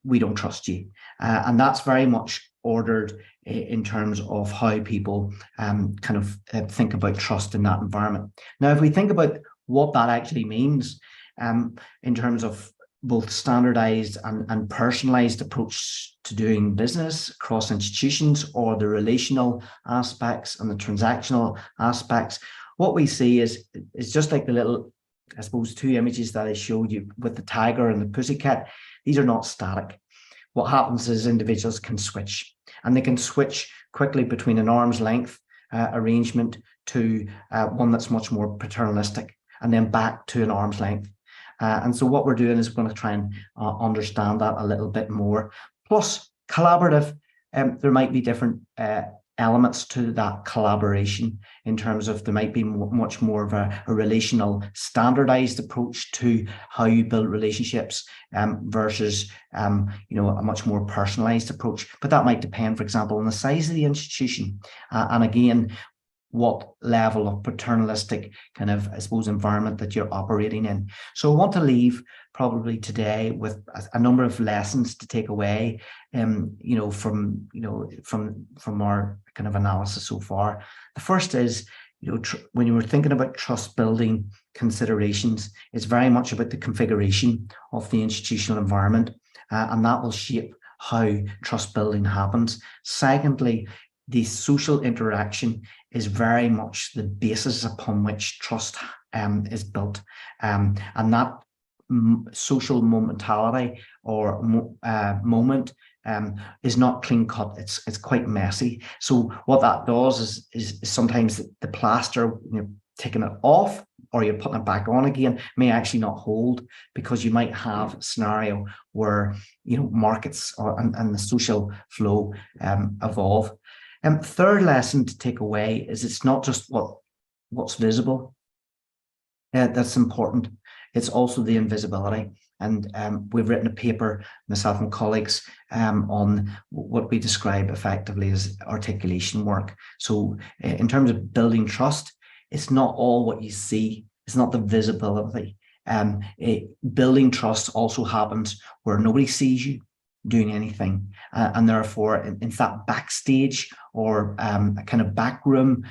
S5: we don't trust you, and that's very much ordered in terms of how people kind of think about trust in that environment. Now, if we think about what that actually means in terms of both standardized and personalized approach to doing business across institutions, or the relational aspects and the transactional aspects, what we see is just like the little, I suppose, two images that I showed you with the tiger and the pussycat. These are not static. What happens is individuals can switch, and they can switch quickly between an arm's length arrangement to one that's much more paternalistic, and then back to an arm's length. And so what we're doing is we're going to try and understand that a little bit more. Plus, collaborative, there might be different elements to that collaboration, in terms of there might be much more of a relational standardized approach to how you build relationships versus a much more personalized approach. But that might depend, for example, on the size of the institution. And again, what level of paternalistic kind of, I suppose, environment that you're operating in. So I want to leave probably today with a number of lessons to take away, from our kind of analysis so far. The first is, when you were thinking about trust building considerations, it's very much about the configuration of the institutional environment, and that will shape how trust building happens. Secondly, the social interaction is very much the basis upon which trust is built, and that social momentality or moment is not clean cut. It's quite messy. So what that does is sometimes the plaster, taking it off or you're putting it back on again, may actually not hold, because you might have a scenario where markets and the social flow evolve. Third lesson to take away is it's not just what's visible that's important. It's also the invisibility. And we've written a paper, myself and colleagues, on what we describe effectively as articulation work. So in terms of building trust, it's not all what you see. It's not the visibility. Building trust also happens where nobody sees you doing anything, and therefore in that backstage or a kind of back room,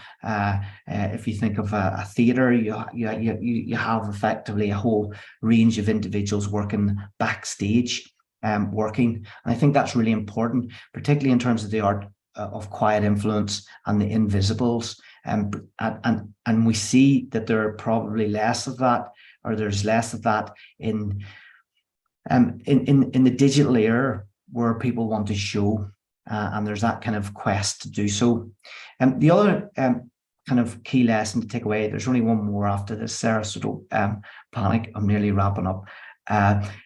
S5: if you think of a theater, you have effectively a whole range of individuals working backstage, working. And I think that's really important, particularly in terms of the art of quiet influence and the invisibles, and we see that there are probably less of that, or there's less of that in the digital era, where people want to show, and there's that kind of quest to do so. The other kind of key lesson to take away, there's only one more after this, Sarah, so don't panic, I'm nearly wrapping up,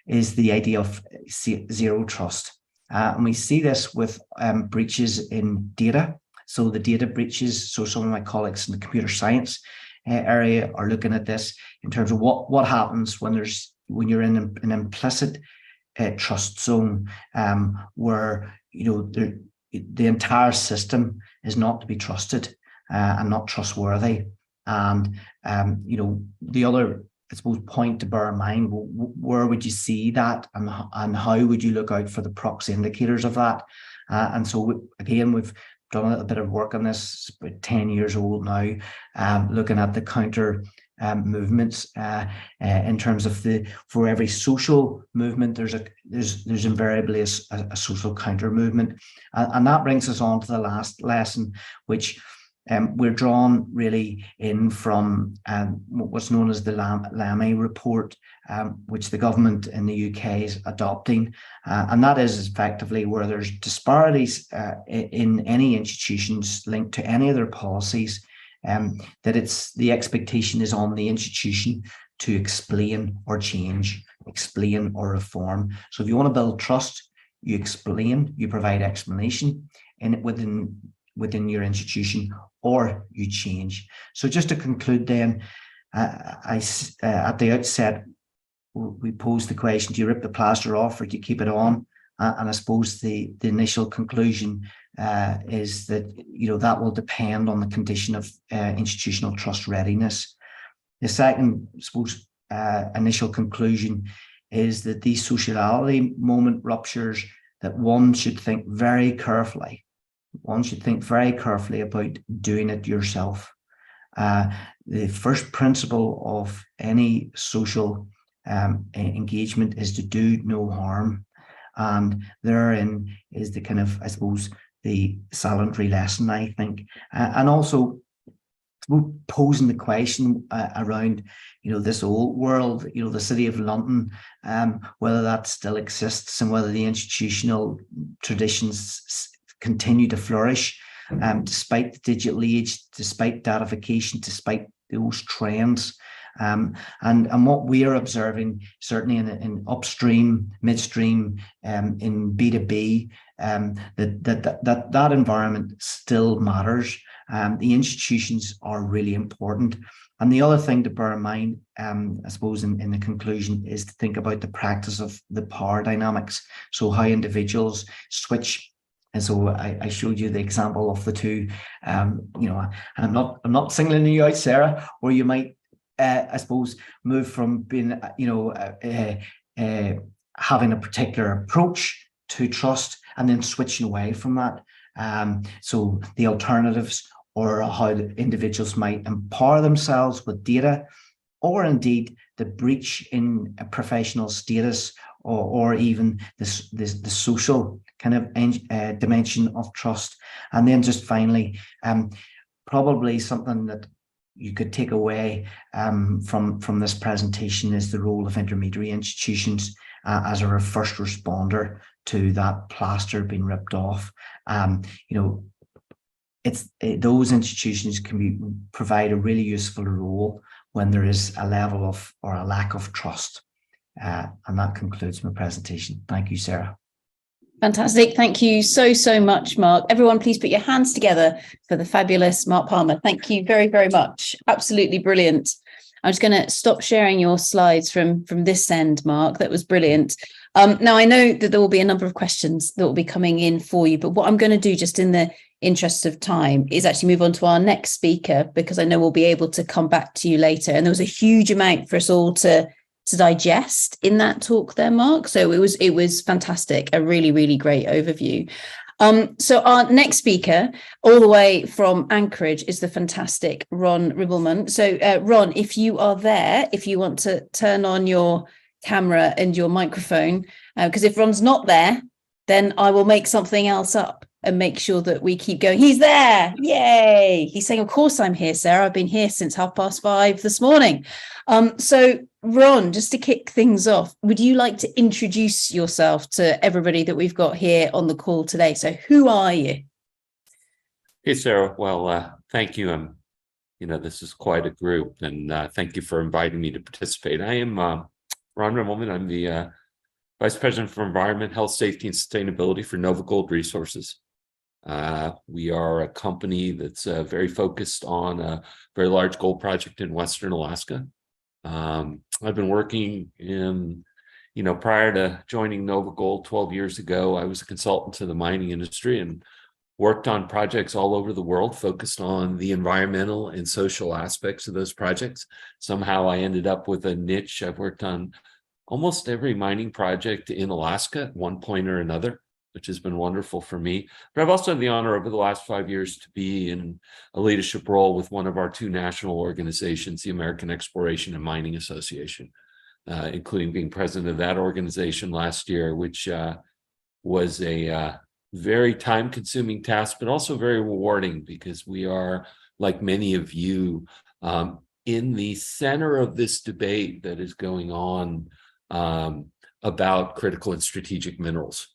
S5: is the idea of zero trust. And we see this with breaches in data. So the data breaches, so some of my colleagues in the computer science area are looking at this in terms of what happens when you're in an implicit trust zone, where the entire system is not to be trusted and not trustworthy. And the other, I suppose, point to bear in mind, where would you see that, and how would you look out for the proxy indicators of that? And so again, we've done a little bit of work on this. It's about 10 years old now, looking at the counter movements in terms of for every social movement, there's invariably a social counter movement, and that brings us on to the last lesson, which we're drawn really in from what's known as the Lamy report, which the government in the UK is adopting, and that is effectively where there's disparities in any institutions linked to any of their policies, that it's the expectation is on the institution to explain or change, explain or reform. So if you want to build trust, you explain, you provide explanation within your institution, or you change. So just to conclude then, at the outset, we posed the question, do you rip the plaster off or do you keep it on? And I suppose the initial conclusion is that that will depend on the condition of institutional trust readiness. The second, I suppose, initial conclusion is that these sociality moment ruptures, that one should think very carefully. One should think very carefully about doing it yourself. The first principle of any social engagement is to do no harm. And therein is the kind of, I suppose, the salutary lesson, I think. And also posing the question around, this old world, the City of London, whether that still exists and whether the institutional traditions continue to flourish, despite the digital age, despite datafication, despite those trends. And what we are observing, certainly in upstream, midstream, in B2B, that environment still matters. The institutions are really important. And the other thing to bear in mind, I suppose, in the conclusion, is to think about the practice of the power dynamics. So how individuals switch And so I showed you the example of the two, you know, and I'm not singling you out, Sarah, where you might, I suppose, move from being, you know, having a particular approach to trust and then switching away from that. So the alternatives, or how individuals might empower themselves with data, or indeed the breach in a professional status, or even the social kind of dimension of trust. And then just finally, probably something that you could take away from this presentation is the role of intermediary institutions as a first responder to that plaster being ripped off. You know, those institutions can provide a really useful role when there is a level of, or a lack of, trust. And that concludes my presentation. Thank you, Sarah.
S1: Fantastic. Thank you so much, Mark. Everyone, please put your hands together for the fabulous Mark Palmer. Thank you very much. Absolutely brilliant. I'm just going to stop sharing your slides from this end, Mark. That was brilliant. Now, I know that there will be a number of questions that will be coming in for you, but what I'm going to do, just in the interest of time, is actually move on to our next speaker, because I know we'll be able to come back to you later. And there was a huge amount for us all to digest in that talk there, Mark. So it was fantastic. A really great overview. So our next speaker, all the way from Anchorage, is the fantastic Ron Ribbleman. So Ron, if you are there, if you want to turn on your camera and your microphone, because if Ron's not there, then I will make something else up and make sure that we keep going. He's there. Yay. He's saying, of course I'm here, Sarah. I've been here since 5:30 this morning. So Ron, just to kick things off, would you like to introduce yourself to everybody that we've got here on the call today? So who are you?
S6: Hey, Sarah. Well, thank you. You know, this is quite a group, and thank you for inviting me to participate. I am Ron Ribbleman. I'm the Vice President for Environment, Health, Safety, and Sustainability for NovaGold Resources. We are a company that's very focused on a very large gold project in Western Alaska. I've been working in, you know, prior to joining NovaGold 12 years ago, I was a consultant to the mining industry and worked on projects all over the world, focused on the environmental and social aspects of those projects. Somehow I ended up with a niche. I've worked on almost every mining project in Alaska at one point or another, which has been wonderful for me. But I've also had the honor over the last 5 years to be in a leadership role with one of our two national organizations, the American Exploration and Mining Association, including being president of that organization last year, which was a very time-consuming task, but also very rewarding, because we are, like many of you, in the center of this debate that is going on about critical and strategic minerals.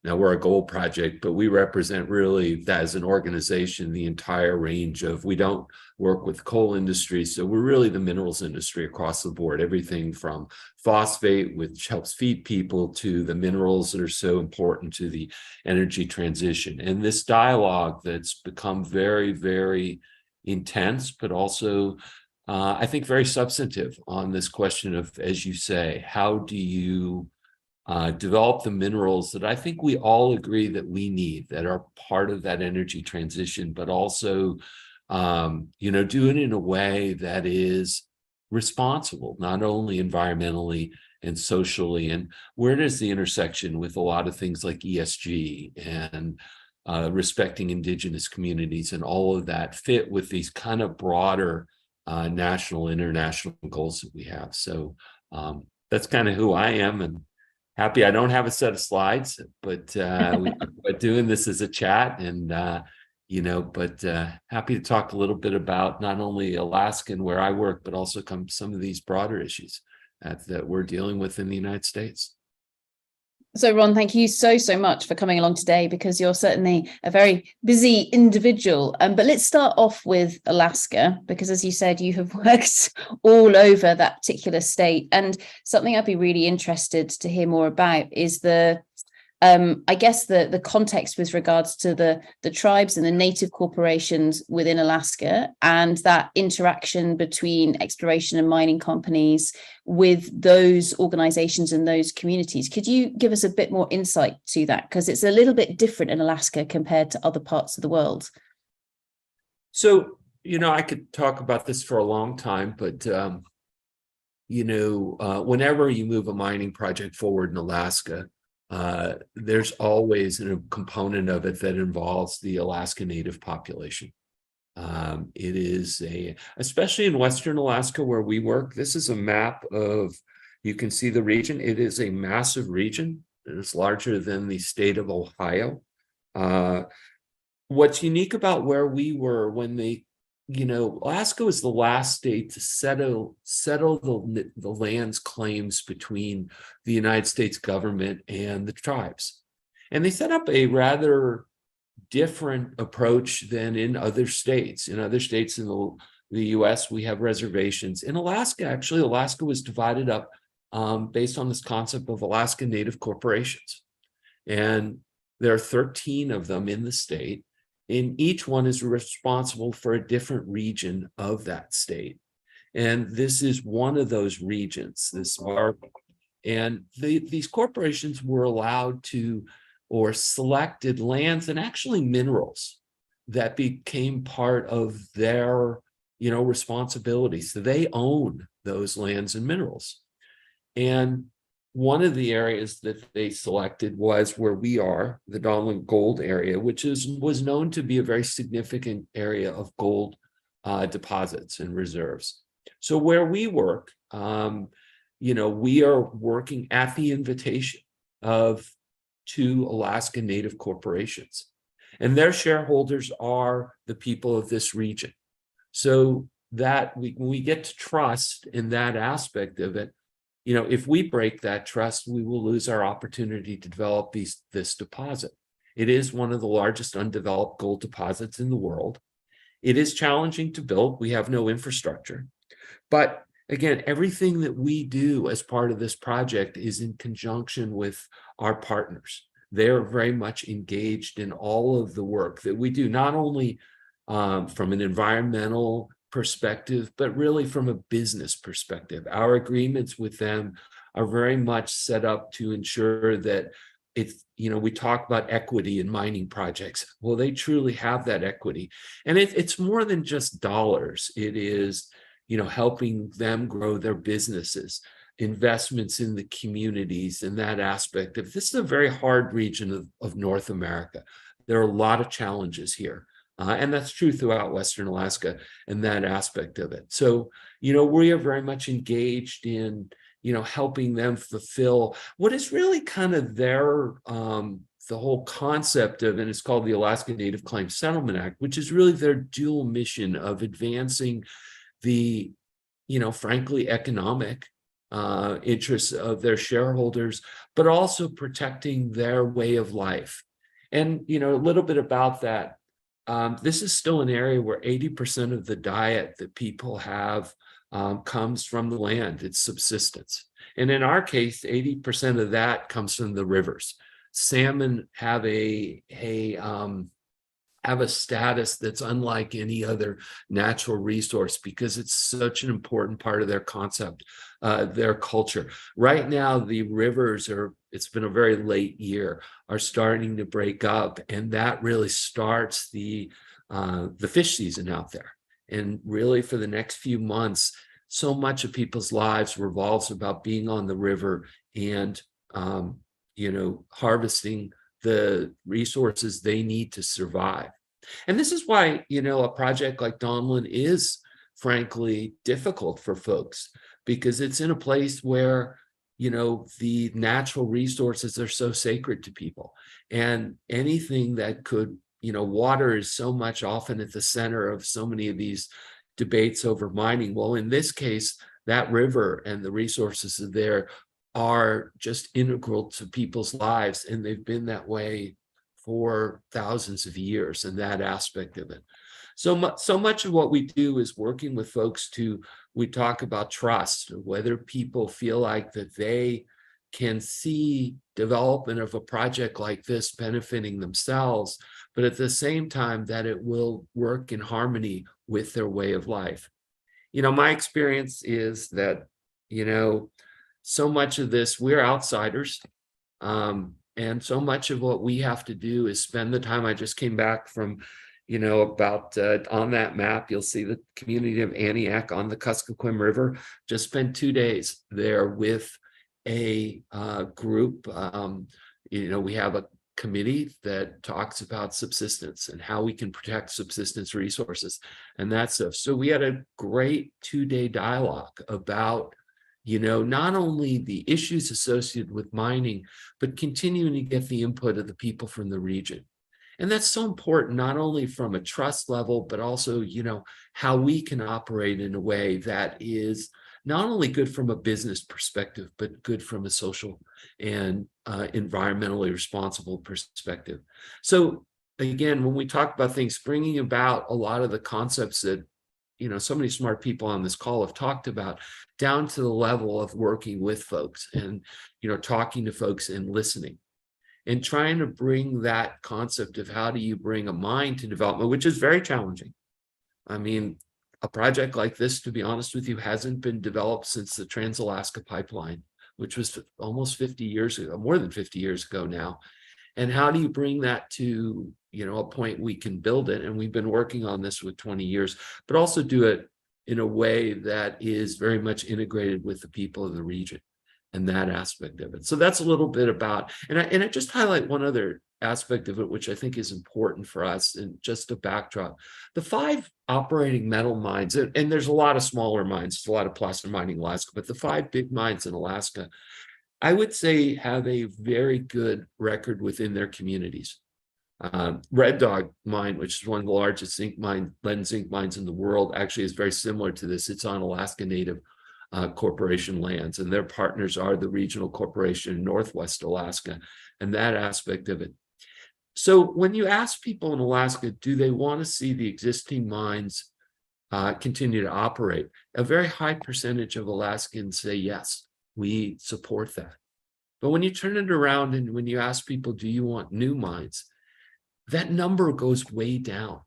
S6: Now, we're a gold project, but we represent really, as an organization, the entire range of, we don't work with coal industry, so we're really the minerals industry across the board, everything from phosphate, which helps feed people, to the minerals that are so important to the energy transition. And this dialogue that's become very intense, but also I think very substantive on this question of, as you say, how do you develop the minerals that I think we all agree that we need, that are part of that energy transition, but also, you know, do it in a way that is responsible, not only environmentally and socially. And where does the intersection with a lot of things like ESG and respecting indigenous communities and all of that fit with these kind of broader national, international goals that we have? So that's kind of who I am, and happy I don't have a set of slides, but we're doing this as a chat, and you know, but happy to talk a little bit about not only Alaska and where I work, but also some of these broader issues that we're dealing with in the United States.
S1: So Ron, thank you so much for coming along today, because you're certainly a very busy individual. But let's start off with Alaska, because as you said, you have worked all over that particular state. And something I'd be really interested to hear more about is the I guess the context with regards to the tribes and the native corporations within Alaska and that interaction between exploration and mining companies with those organizations and those communities. Could you give us a bit more insight to that? Because it's a little bit different in Alaska compared to other parts of the world.
S6: So, I could talk about this for a long time, but, whenever you move a mining project forward in Alaska, there's always a component of it that involves the Alaska Native population. It is especially in Western Alaska where we work, this is a map of, you can see the region. It is a massive region. It's larger than the state of Ohio. What's unique about where we were when Alaska was the last state to settle the land's claims between the United States government and the tribes. And they set up a rather different approach than in other states. In other states in the US, we have reservations. In Alaska, actually, Alaska was divided up based on this concept of Alaska Native corporations. And there are 13 of them in the state. And each one is responsible for a different region of that state. And this is one of those regions, these corporations were allowed to, or selected lands and actually minerals that became part of their, responsibilities. So they own those lands and minerals. And one of the areas that they selected was where we are, the Donlin Gold area, which was known to be a very significant area of gold deposits and reserves. So where we work, we are working at the invitation of 2 Alaska Native corporations, and their shareholders are the people of this region. So that we get to trust in that aspect of it. If we break that trust, we will lose our opportunity to develop this deposit. It is one of the largest undeveloped gold deposits in the world. It is challenging to build. We have no infrastructure. But again, everything that we do as part of this project is in conjunction with our partners. They're very much engaged in all of the work that we do, not only from an environmental perspective, but really from a business perspective. Our agreements with them are very much set up to ensure that we talk about equity in mining projects. Well, they truly have that equity. And it's more than just dollars. It is, helping them grow their businesses, investments in the communities, and that aspect of this is a very hard region of North America. There are a lot of challenges here. And that's true throughout Western Alaska and that aspect of it. So, we are very much engaged in, helping them fulfill what is really kind of their, the whole concept of, and it's called the Alaska Native Claims Settlement Act, which is really their dual mission of advancing the, frankly, economic interests of their shareholders, but also protecting their way of life. And, a little bit about that. This is still an area where 80% of the diet that people have comes from the land. It's subsistence. And in our case, 80% of that comes from the rivers. Salmon have a status that's unlike any other natural resource because it's such an important part of their concept, their culture. Right now, the rivers it's been a very late year, are starting to break up, and that really starts the fish season out there. And really for the next few months, so much of people's lives revolves about being on the river and, harvesting the resources they need to survive. And this is why, a project like Donlin is frankly difficult for folks, because it's in a place where, the natural resources are so sacred to people. And anything that could, water is so much often at the center of so many of these debates over mining. Well, in this case, that river and the resources there are just integral to people's lives, and they've been that way for thousands of years, and that aspect of it. So much of what we do is working with folks we talk about trust, whether people feel like that they, can see development of a project like this benefiting themselves, but at the same time that it will work in harmony with their way of life. My experience is that, so much of this, we're outsiders. And so much of what we have to do is spend the time. I just came back from, about on that map, you'll see the community of Aniak on the Kuskokwim River. Just spent 2 days there with a group. We have a committee that talks about subsistence and how we can protect subsistence resources and that stuff. So we had a great 2-day dialogue about not only the issues associated with mining, but continuing to get the input of the people from the region. And that's so important, not only from a trust level, but also, how we can operate in a way that is not only good from a business perspective, but good from a social and environmentally responsible perspective. So again, when we talk about things, bringing about a lot of the concepts that so many smart people on this call have talked about, down to the level of working with folks and, talking to folks and listening and trying to bring that concept of how do you bring a mine to development, which is very challenging. I mean, a project like this, to be honest with you, hasn't been developed since the Trans-Alaska Pipeline, which was almost 50 years ago, more than 50 years ago now. And how do you bring that to, a point we can build it? And we've been working on this with 20 years, but also do it in a way that is very much integrated with the people of the region and that aspect of it. So that's a little bit about, and I just highlight one other aspect of it, which I think is important for us, and just a backdrop. The 5 operating metal mines, and there's a lot of smaller mines, a lot of placer mining in Alaska, but the 5 big mines in Alaska, I would say, have a very good record within their communities. Red Dog Mine, which is one of the largest lead and zinc mines in the world, actually is very similar to this. It's on Alaska Native Corporation lands, and their partners are the regional corporation in Northwest Alaska, and that aspect of it. So when you ask people in Alaska, do they want to see the existing mines continue to operate? A very high percentage of Alaskans say, yes, we support that. But when you turn it around and when you ask people, do you want new mines? That number goes way down.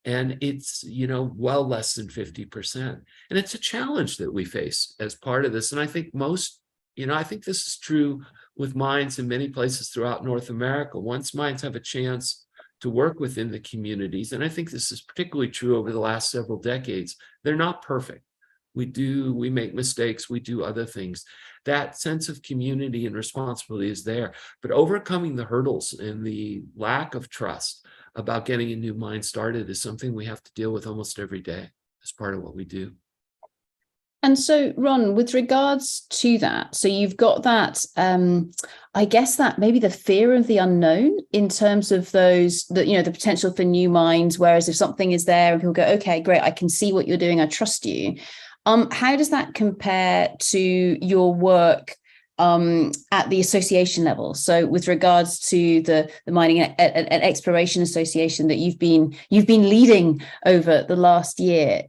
S6: And it's, well less than 50%. And it's a challenge that we face as part of this. And I think I think this is true with mines in many places throughout North America. Once mines have a chance to work within the communities, and I think this is particularly true over the last several decades, they're not perfect. We make mistakes, we do other things. That sense of community and responsibility is there, but overcoming the hurdles and the lack of trust about getting a new mine started is something we have to deal with almost every day as part of what we do.
S1: And so, Ron, with regards to that, so you've got that, I guess that maybe the fear of the unknown in terms of the potential for new mines, whereas if something is there and people go, okay, great, I can see what you're doing, I trust you. How does that compare to your work at the association level? So with regards to the Mining and Exploration Association that you've been leading over the last year,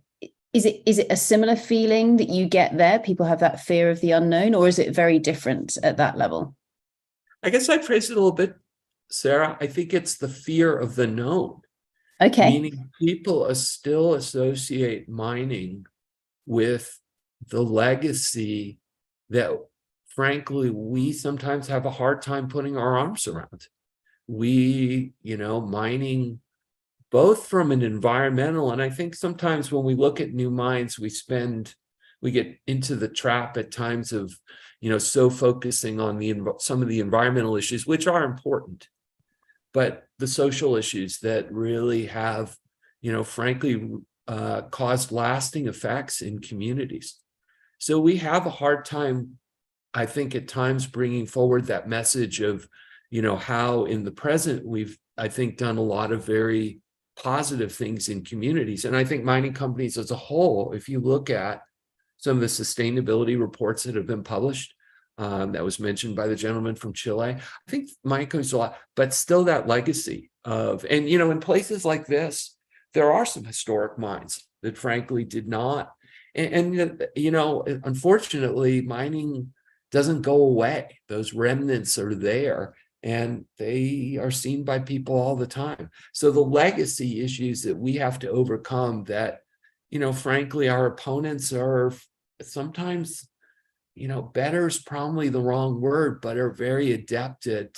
S1: is it a similar feeling that you get there? People have that fear of the unknown, or is it very different at that level?
S6: I guess I'd phrase it a little bit, Sarah. I think it's the fear of the known.
S1: Okay.
S6: Meaning people still associate mining with the legacy that, frankly, we sometimes have a hard time putting our arms around. Mining, both from an environmental, and I think sometimes when we look at new mines, we get into the trap at times of, so focusing on some of the environmental issues, which are important, but the social issues that really have, frankly, caused lasting effects in communities. So we have a hard time, I think, at times bringing forward that message of, how in the present we've, I think, done a lot of very positive things in communities. And I think mining companies as a whole, if you look at some of the sustainability reports that have been published, that was mentioned by the gentleman from Chile, I think mining companies a lot, but still that legacy of, and, in places like this, there are some historic mines that frankly did not. And unfortunately, mining doesn't go away. Those remnants are there, and they are seen by people all the time. So the legacy issues that we have to overcome that, frankly, our opponents are sometimes, better is probably the wrong word, but are very adept at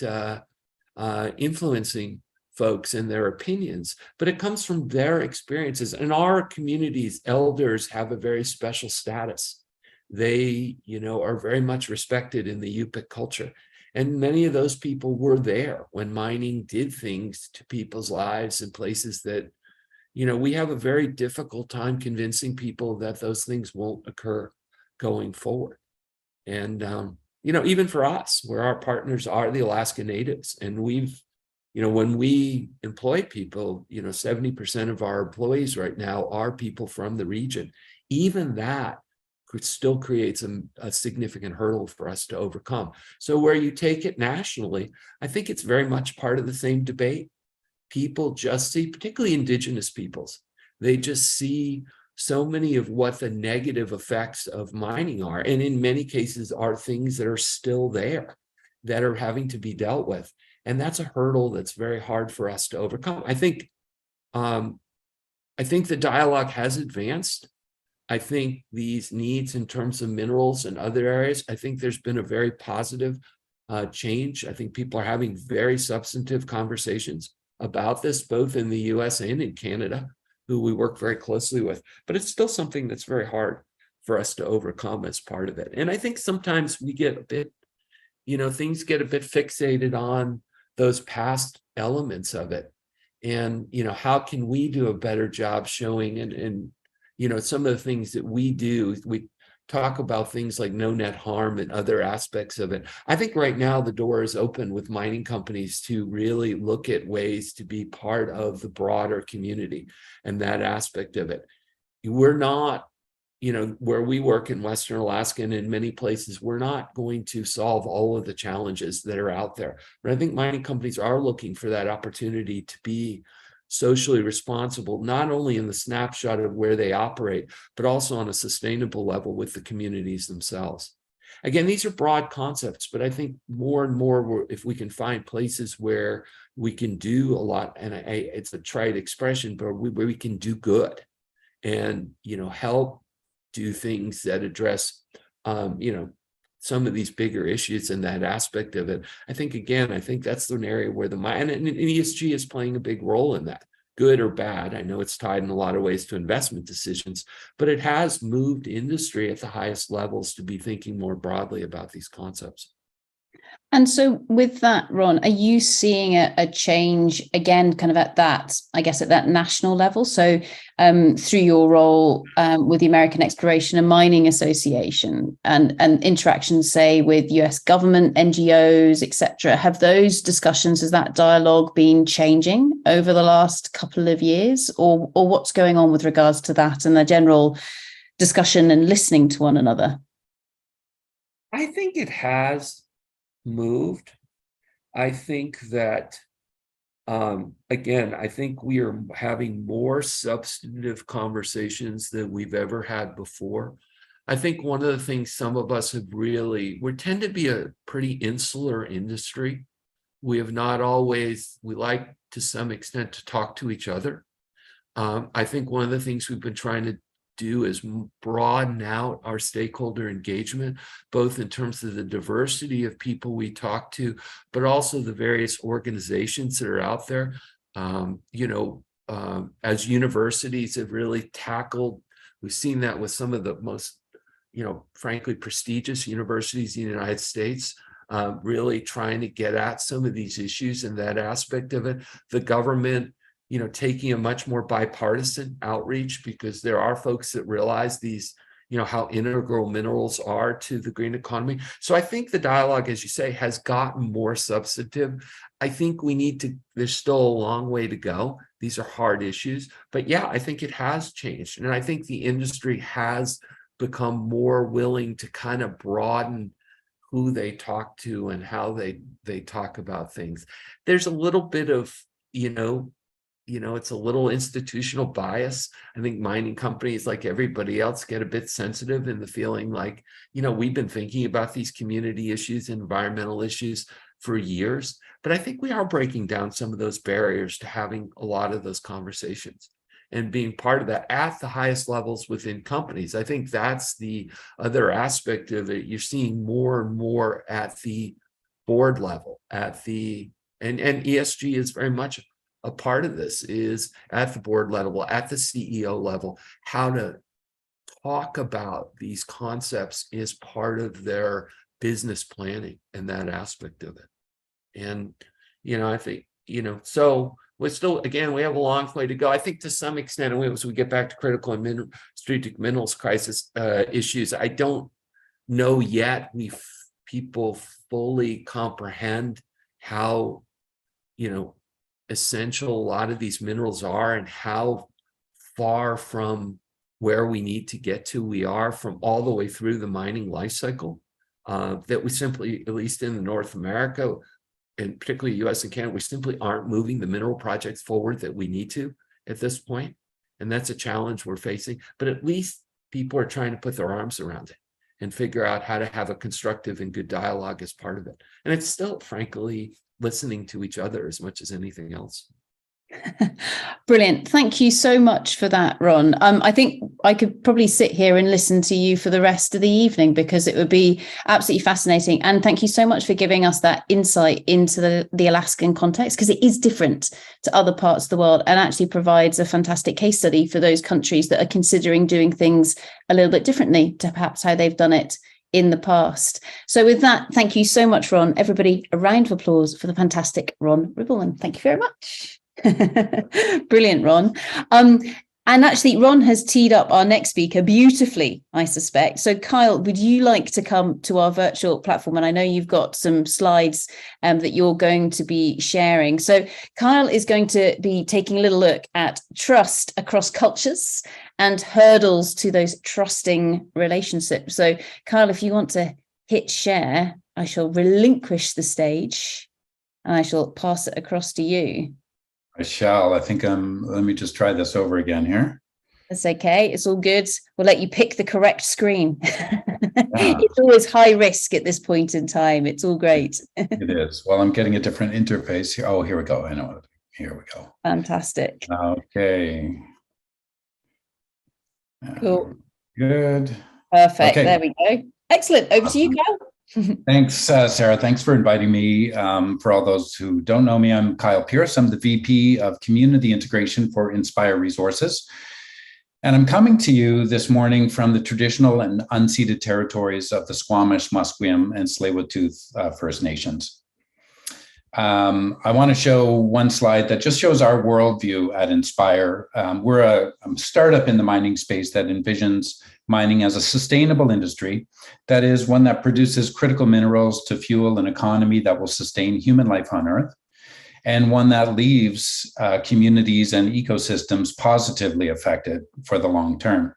S6: influencing folks and their opinions. But it comes from their experiences. And our communities, elders have a very special status. They, are very much respected in the Yupik culture. And many of those people were there when mining did things to people's lives in places that, we have a very difficult time convincing people that those things won't occur going forward. And, even for us, where our partners are the Alaska Natives, and we've, when we employ people, 70% of our employees right now are people from the region. Even that still creates a significant hurdle for us to overcome. So where you take it nationally, I think it's very much part of the same debate. People just see, particularly Indigenous peoples, they just see so many of what the negative effects of mining are. And in many cases are things that are still there that are having to be dealt with. And that's a hurdle that's very hard for us to overcome. I think the dialogue has advanced. I think these needs in terms of minerals and other areas, I think there's been a very positive change. I think people are having very substantive conversations about this, both in the US and in Canada, who we work very closely with. But it's still something that's very hard for us to overcome as part of it. And I think sometimes we get a bit, things get a bit fixated on those past elements of it. And, how can we do a better job showing and some of the things that we do, we talk about things like no net harm and other aspects of it. I think right now the door is open with mining companies to really look at ways to be part of the broader community and that aspect of it. We're not, where we work in Western Alaska and in many places, we're not going to solve all of the challenges that are out there. But I think mining companies are looking for that opportunity to be socially responsible, not only in the snapshot of where they operate, but also on a sustainable level with the communities themselves. Again, these are broad concepts, but I think more and more, if we can find places where we can do a lot, and it's a trite expression, but where we can do good and, help do things that address, some of these bigger issues and that aspect of it. I think that's an area where and ESG is playing a big role in that, good or bad. I know it's tied in a lot of ways to investment decisions, but it has moved industry at the highest levels to be thinking more broadly about these concepts.
S1: And so with that, Ron, are you seeing a change again, kind of at that national level? So through your role with the American Exploration and Mining Association and interactions, say, with US government, NGOs, etc., have those discussions, has that dialogue been changing over the last couple of years, or what's going on with regards to that and the general discussion and listening to one another?
S6: I think it has moved. I think that, again, I think we are having more substantive conversations than we've ever had before. I think one of the things some of us have we tend to be a pretty insular industry. We have not always, we like to some extent to talk to each other. I think one of the things we've been trying to do is broaden out our stakeholder engagement, both in terms of the diversity of people we talk to, but also the various organizations that are out there. As universities have really tackled, we've seen that with some of the most, frankly, prestigious universities in the United States, really trying to get at some of these issues and that aspect of it. The government, taking a much more bipartisan outreach, because there are folks that realize these, how integral minerals are to the green economy. So I think the dialogue, as you say, has gotten more substantive. I think there's still a long way to go. These are hard issues, but yeah, I think it has changed. And I think the industry has become more willing to kind of broaden who they talk to and how they talk about things. There's a little bit of, it's a little institutional bias. I think mining companies, like everybody else, get a bit sensitive in the feeling like, we've been thinking about these community issues, environmental issues for years, but I think we are breaking down some of those barriers to having a lot of those conversations and being part of that at the highest levels within companies. I think that's the other aspect of it. You're seeing more and more at the board level, and ESG is very much a part of this, is at the board level, at the CEO level, how to talk about these concepts is part of their business planning and that aspect of it. And, I think, so we're still, again, we have a long way to go. I think to some extent, as we get back to critical and strategic minerals crisis issues, I don't know yet people fully comprehend how, essential a lot of these minerals are and how far from where we need to get to we are from all the way through the mining life cycle, that we simply, at least in North America, and particularly US and Canada, we simply aren't moving the mineral projects forward that we need to at this point. And that's a challenge we're facing, but at least people are trying to put their arms around it and figure out how to have a constructive and good dialogue as part of it. And it's still, frankly, listening to each other as much as anything else.
S1: Brilliant. Thank you so much for that, Ron. I think I could probably sit here and listen to you for the rest of the evening because it would be absolutely fascinating. And thank you so much for giving us that insight into the Alaskan context, because it is different to other parts of the world and actually provides a fantastic case study for those countries that are considering doing things a little bit differently to perhaps how they've done it in the past. So with that, thank you so much, Ron. Everybody, a round of applause for the fantastic Ron Ribbleman. Thank you very much. Brilliant, Ron. And actually, Ron has teed up our next speaker beautifully, I suspect. So Kyle, would you like to come to our virtual platform? And I know you've got some slides that you're going to be sharing. So Kyle is going to be taking a little look at trust across cultures and hurdles to those trusting relationships. So Kyle, if you want to hit share, I shall relinquish the stage and I shall pass it across to you.
S7: I shall. I think let me just try this over again here.
S1: That's okay. It's all good. We'll let you pick the correct screen. It's always high risk at this point in time. It's all great.
S7: It is. Well, I'm getting a different interface here. Oh, here we go. I know it. Here we go.
S1: Fantastic.
S7: Okay.
S1: Cool.
S7: Good.
S1: Perfect.
S7: Okay.
S1: There we go. Excellent. Over to you, Kyle.
S7: Thanks, Sarah. Thanks for inviting me. For all those who don't know me, I'm Kyle Pierce. I'm the VP of Community Integration for Inspire Resources. And I'm coming to you this morning from the traditional and unceded territories of the Squamish, Musqueam, and Tsleil-Waututh First Nations. I want to show one slide that just shows our worldview at Inspire. We're a startup in the mining space that envisions mining as a sustainable industry, that is one that produces critical minerals to fuel an economy that will sustain human life on Earth, and one that leaves communities and ecosystems positively affected for the long term.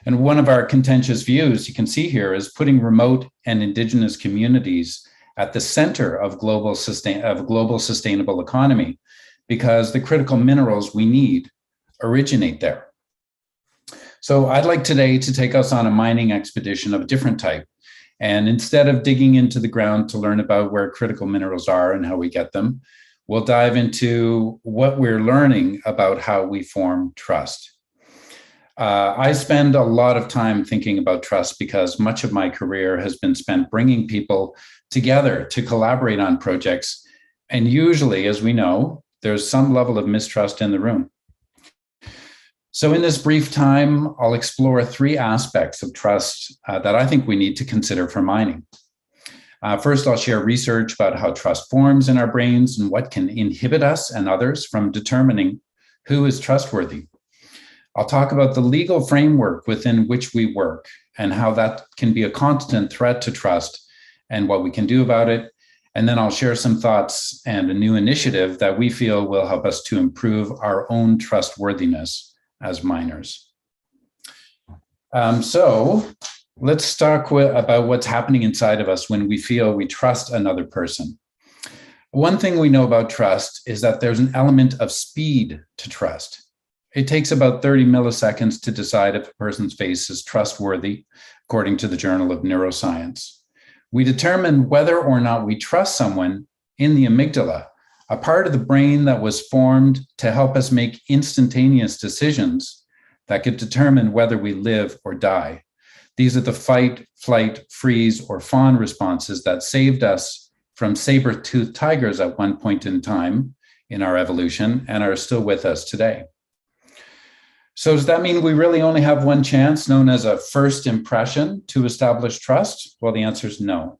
S7: And one of our contentious views, you can see here, is putting remote and indigenous communities at the center of global sustainable economy, because the critical minerals we need originate there. So I'd like today to take us on a mining expedition of a different type. And instead of digging into the ground to learn about where critical minerals are and how we get them, we'll dive into what we're learning about how we form trust. I spend a lot of time thinking about trust because much of my career has been spent bringing people together to collaborate on projects. And usually, as we know, there's some level of mistrust in the room. So in this brief time, I'll explore three aspects of trust that I think we need to consider for mining. First, I'll share research about how trust forms in our brains and what can inhibit us and others from determining who is trustworthy. I'll talk about the legal framework within which we work and how that can be a constant threat to trust and what we can do about it. And then I'll share some thoughts and a new initiative that we feel will help us to improve our own trustworthiness as miners. So let's talk about what's happening inside of us when we feel we trust another person. One thing we know about trust is that there's an element of speed to trust. It takes about 30 milliseconds to decide if a person's face is trustworthy, according to the Journal of Neuroscience. We determine whether or not we trust someone in the amygdala, a part of the brain that was formed to help us make instantaneous decisions that could determine whether we live or die. These are the fight, flight, freeze, or fawn responses that saved us from saber-toothed tigers at one point in time in our evolution and are still with us today. So does that mean we really only have one chance, known as a first impression, to establish trust? Well, the answer is no.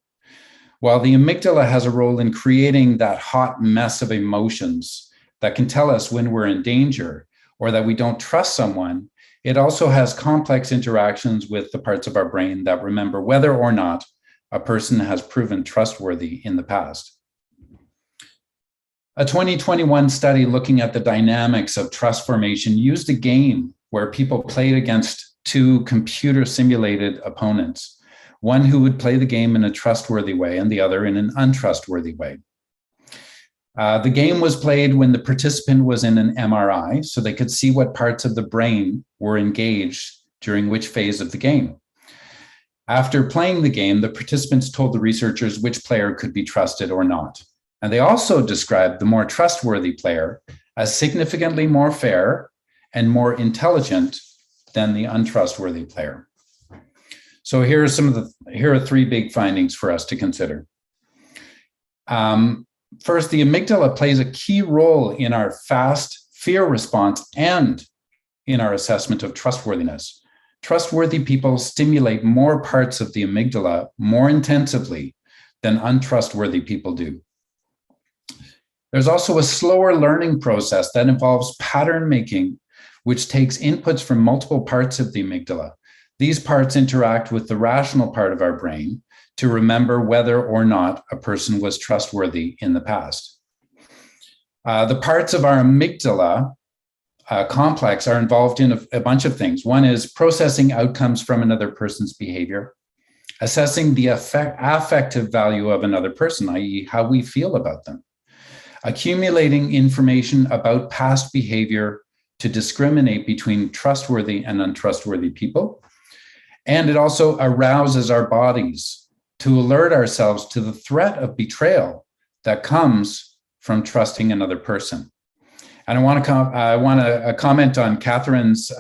S7: While the amygdala has a role in creating that hot mess of emotions that can tell us when we're in danger or that we don't trust someone, it also has complex interactions with the parts of our brain that remember whether or not a person has proven trustworthy in the past. A 2021 study looking at the dynamics of trust formation used a game where people played against two computer simulated opponents, one who would play the game in a trustworthy way and the other in an untrustworthy way. The game was played when the participant was in an MRI, so they could see what parts of the brain were engaged during which phase of the game. After playing the game, the participants told the researchers which player could be trusted or not. And they also described the more trustworthy player as significantly more fair and more intelligent than the untrustworthy player. So here are three big findings for us to consider. First, the amygdala plays a key role in our fast fear response and in our assessment of trustworthiness. Trustworthy people stimulate more parts of the amygdala more intensively than untrustworthy people do. There's also a slower learning process that involves pattern making, which takes inputs from multiple parts of the amygdala. These parts interact with the rational part of our brain to remember whether or not a person was trustworthy in the past. The parts of our amygdala complex are involved in a bunch of things. One is processing outcomes from another person's behavior, assessing the affective value of another person, i.e., how we feel about them, accumulating information about past behavior to discriminate between trustworthy and untrustworthy people. And it also arouses our bodies to alert ourselves to the threat of betrayal that comes from trusting another person. And I want to comment on Catherine's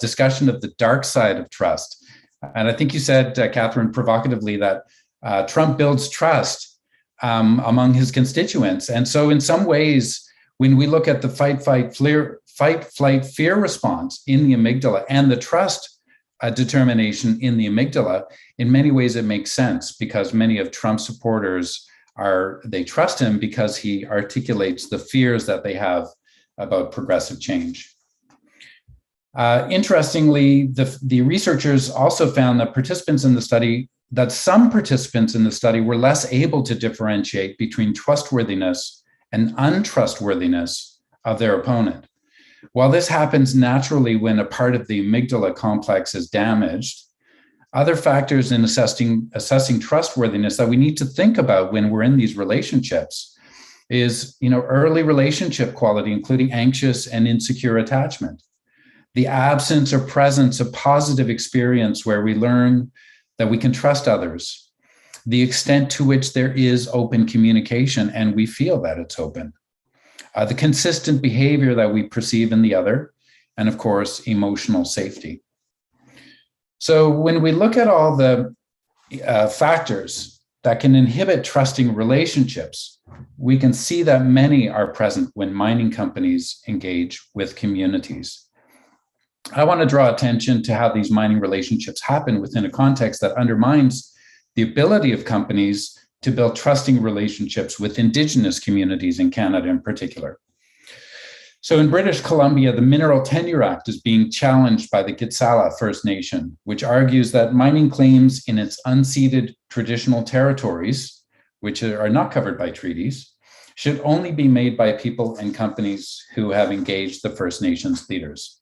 S7: discussion of the dark side of trust. And I think you said, Catherine, provocatively that Trump builds trust among his constituents. And so in some ways, when we look at the fight, flight, fear response in the amygdala and the trust determination in the amygdala, in many ways it makes sense because many of Trump's supporters they trust him because he articulates the fears that they have about progressive change. Interestingly, the researchers also found that some participants in the study were less able to differentiate between trustworthiness and untrustworthiness of their opponent. While this happens naturally when a part of the amygdala complex is damaged, other factors in assessing trustworthiness that we need to think about when we're in these relationships is, early relationship quality, including anxious and insecure attachment, the absence or presence of positive experience where we learn that we can trust others, the extent to which there is open communication and we feel that it's open, the consistent behavior that we perceive in the other, and of course, emotional safety. So when we look at all the factors that can inhibit trusting relationships, we can see that many are present when mining companies engage with communities. I want to draw attention to how these mining relationships happen within a context that undermines the ability of companies to build trusting relationships with Indigenous communities in Canada in particular. So in British Columbia, the Mineral Tenure Act is being challenged by the Gitxaala First Nation, which argues that mining claims in its unceded traditional territories, which are not covered by treaties, should only be made by people and companies who have engaged the First Nations leaders.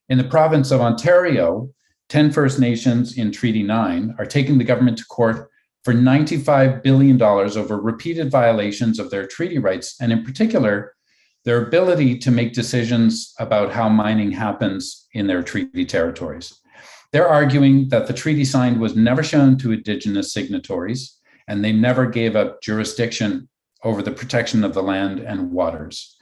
S7: In the province of Ontario, 10 First Nations in Treaty 9 are taking the government to court for $95 billion over repeated violations of their treaty rights, and in particular, their ability to make decisions about how mining happens in their treaty territories. They're arguing that the treaty signed was never shown to Indigenous signatories, and they never gave up jurisdiction over the protection of the land and waters.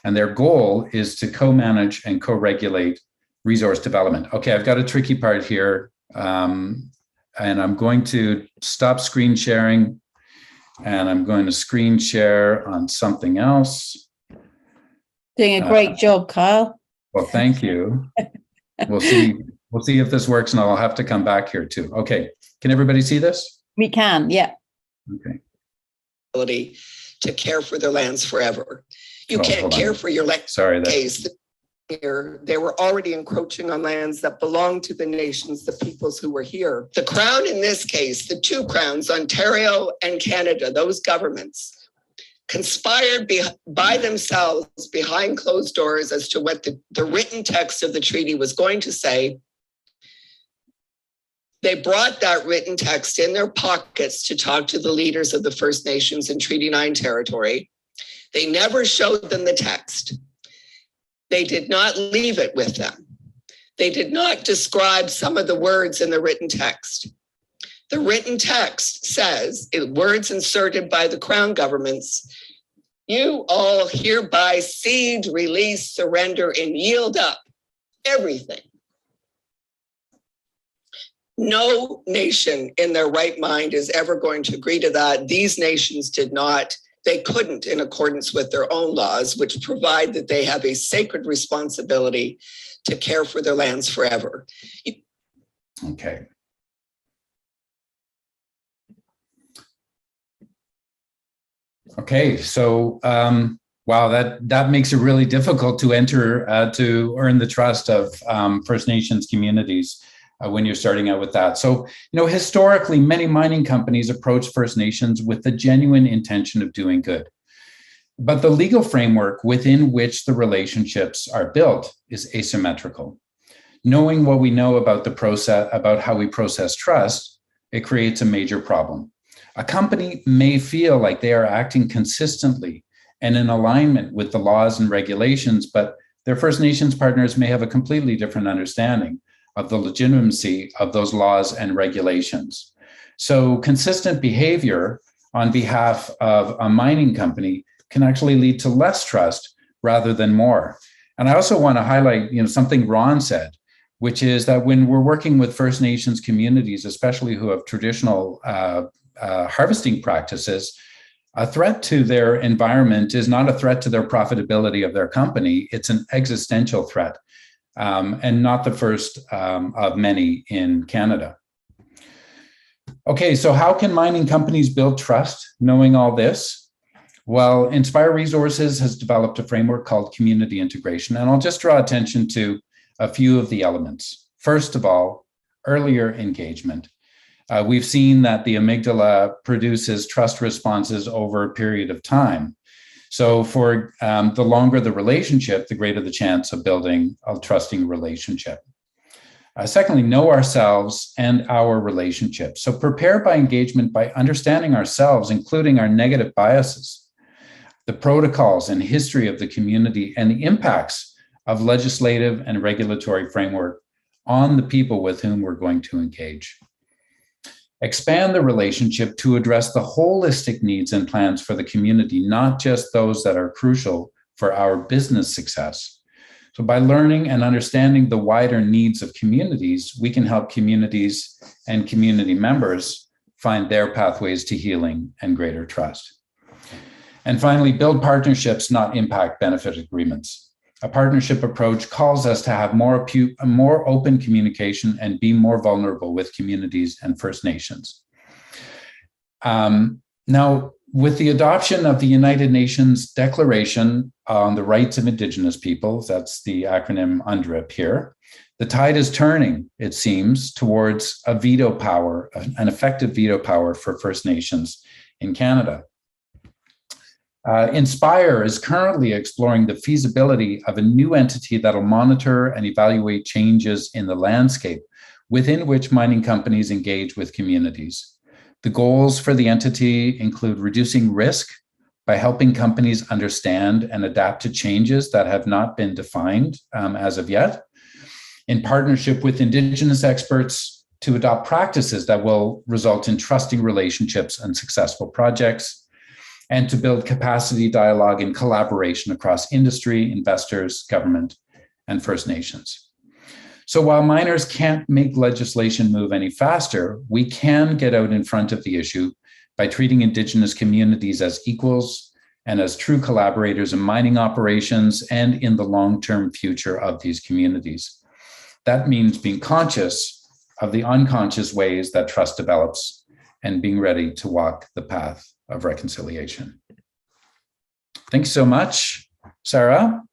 S7: And their goal is to co-manage and co-regulate resource development. Okay, I've got a tricky part here, and I'm going to stop screen sharing, and I'm going to screen share on something else.
S1: Doing a great job, Kyle.
S7: Well, thank you. We'll see. We'll see if this works, and I'll have to come back here too. Okay, can everybody see this?
S1: We can, yeah.
S7: Okay.
S8: Ability to care for their lands forever. You
S7: Oh,
S8: can't
S7: hold on.
S8: care for your land.
S7: Sorry, that
S8: Case here, they were already encroaching on lands that belonged to the nations, the peoples who were here. The Crown in this case, the two crowns, Ontario and Canada, those governments conspired by themselves behind closed doors as to what the written text of the treaty was going to say. They brought that written text in their pockets to talk to the leaders of the First Nations in Treaty 9 territory. They never showed them the text. They did not leave it with them. They did not describe some of the words in the written text. The written text says, in words inserted by the Crown governments, you all hereby cede, release, surrender, and yield up everything. No nation in their right mind is ever going to agree to that. These nations did not. They couldn't in accordance with their own laws, which provide that they have a sacred responsibility to care for their lands forever.
S7: okay. Okay, so wow, that makes it really difficult to enter to earn the trust of First Nations communities when you're starting out with that. So, historically, many mining companies approach First Nations with the genuine intention of doing good. But the legal framework within which the relationships are built is asymmetrical. Knowing what we know about the process, about how we process trust, it creates a major problem. A company may feel like they are acting consistently and in alignment with the laws and regulations, but their First Nations partners may have a completely different understanding of the legitimacy of those laws and regulations. So consistent behavior on behalf of a mining company can actually lead to less trust rather than more. And I also want to highlight, something Ron said, which is that when we're working with First Nations communities, especially who have traditional harvesting practices, a threat to their environment is not a threat to their profitability of their company. It's an existential threat, and not the first of many in Canada. Okay, so how can mining companies build trust knowing all this? Well, Inspire Resources has developed a framework called community integration, and I'll just draw attention to a few of the elements. First of all, earlier engagement. We've seen that the amygdala produces trust responses over a period of time. So for the longer the relationship, the greater the chance of building a trusting relationship. Secondly, know ourselves and our relationships. So prepare by engagement by understanding ourselves, including our negative biases, the protocols and history of the community, and the impacts of legislative and regulatory framework on the people with whom we're going to engage. Expand the relationship to address the holistic needs and plans for the community, not just those that are crucial for our business success. So by learning and understanding the wider needs of communities, we can help communities and community members find their pathways to healing and greater trust. And finally, build partnerships, not impact benefit agreements. A partnership approach calls us to have more open communication and be more vulnerable with communities and First Nations. Now, with the adoption of the United Nations Declaration on the Rights of Indigenous Peoples, that's the acronym UNDRIP here, the tide is turning, it seems, towards a veto power, an effective veto power for First Nations in Canada. Inspire is currently exploring the feasibility of a new entity that'll monitor and evaluate changes in the landscape within which mining companies engage with communities. The goals for the entity include reducing risk by helping companies understand and adapt to changes that have not been defined as of yet, in partnership with Indigenous experts to adopt practices that will result in trusting relationships and successful projects, and to build capacity, dialogue, and collaboration across industry, investors, government, and First Nations. So while miners can't make legislation move any faster, we can get out in front of the issue by treating Indigenous communities as equals and as true collaborators in mining operations and in the long-term future of these communities. That means being conscious of the unconscious ways that trust develops and being ready to walk the path of reconciliation. Thanks so much, Sarah.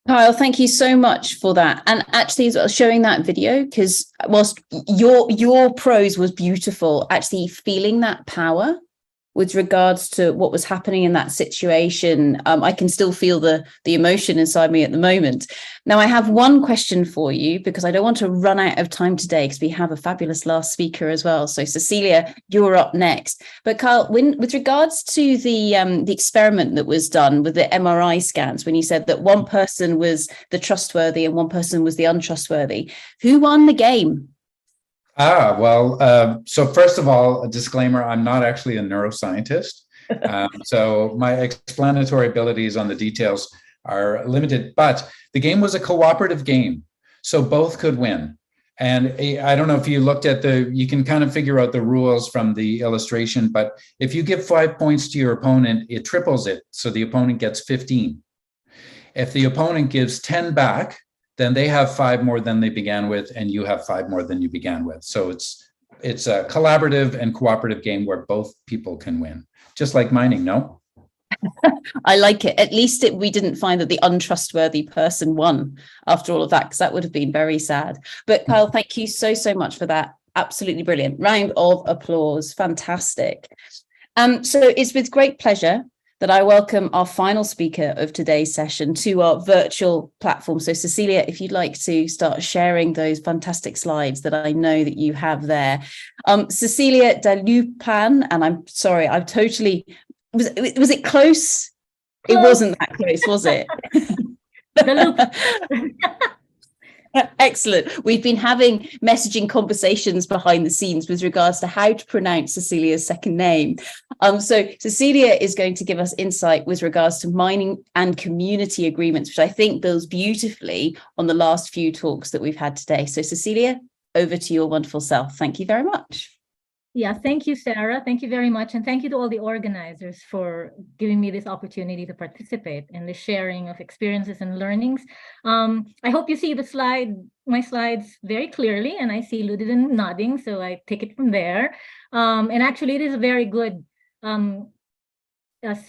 S1: Kyle, thank you so much for that. And actually, as well, showing that video, because whilst your prose was beautiful, actually feeling that power with regards to what was happening in that situation, I can still feel the emotion inside me at the moment. Now, I have one question for you, because I don't want to run out of time today, because we have a fabulous last speaker as well. So Cecilia, you're up next. But Kyle, with regards to the experiment that was done with the MRI scans, when you said that one person was the trustworthy and one person was the untrustworthy, who won the game?
S7: So first of all, a disclaimer, I'm not actually a neuroscientist. So my explanatory abilities on the details are limited, but the game was a cooperative game. So both could win. And I don't know if you looked at you can kind of figure out the rules from the illustration, but if you give 5 points to your opponent, it triples it. So the opponent gets 15. If the opponent gives 10 back, then they have 5 more than they began with, and you have 5 more than you began with. So it's a collaborative and cooperative game where both people can win, just like mining, no?
S1: I like it. At least we didn't find that the untrustworthy person won after all of that, because that would have been very sad. But Kyle, thank you so much for that. Absolutely brilliant. Round of applause. Fantastic. So it's with great pleasure that I welcome our final speaker of today's session to our virtual platform. So Cecilia, if you'd like to start sharing those fantastic slides that I know that you have there. Cecilia Dalupan, and I'm sorry, I've totally, was it close? It wasn't that close, was it? Excellent. We've been having messaging conversations behind the scenes with regards to how to pronounce Cecilia's second name. So Cecilia is going to give us insight with regards to mining and community agreements, which I think builds beautifully on the last few talks that we've had today. So Cecilia, over to your wonderful self. Thank you very much.
S9: Yeah, thank you, Sarah. Thank you very much. And thank you to all the organizers for giving me this opportunity to participate in the sharing of experiences and learnings. I hope you see my slides very clearly, and I see Ludivine nodding, so I take it from there. And actually, it is a very good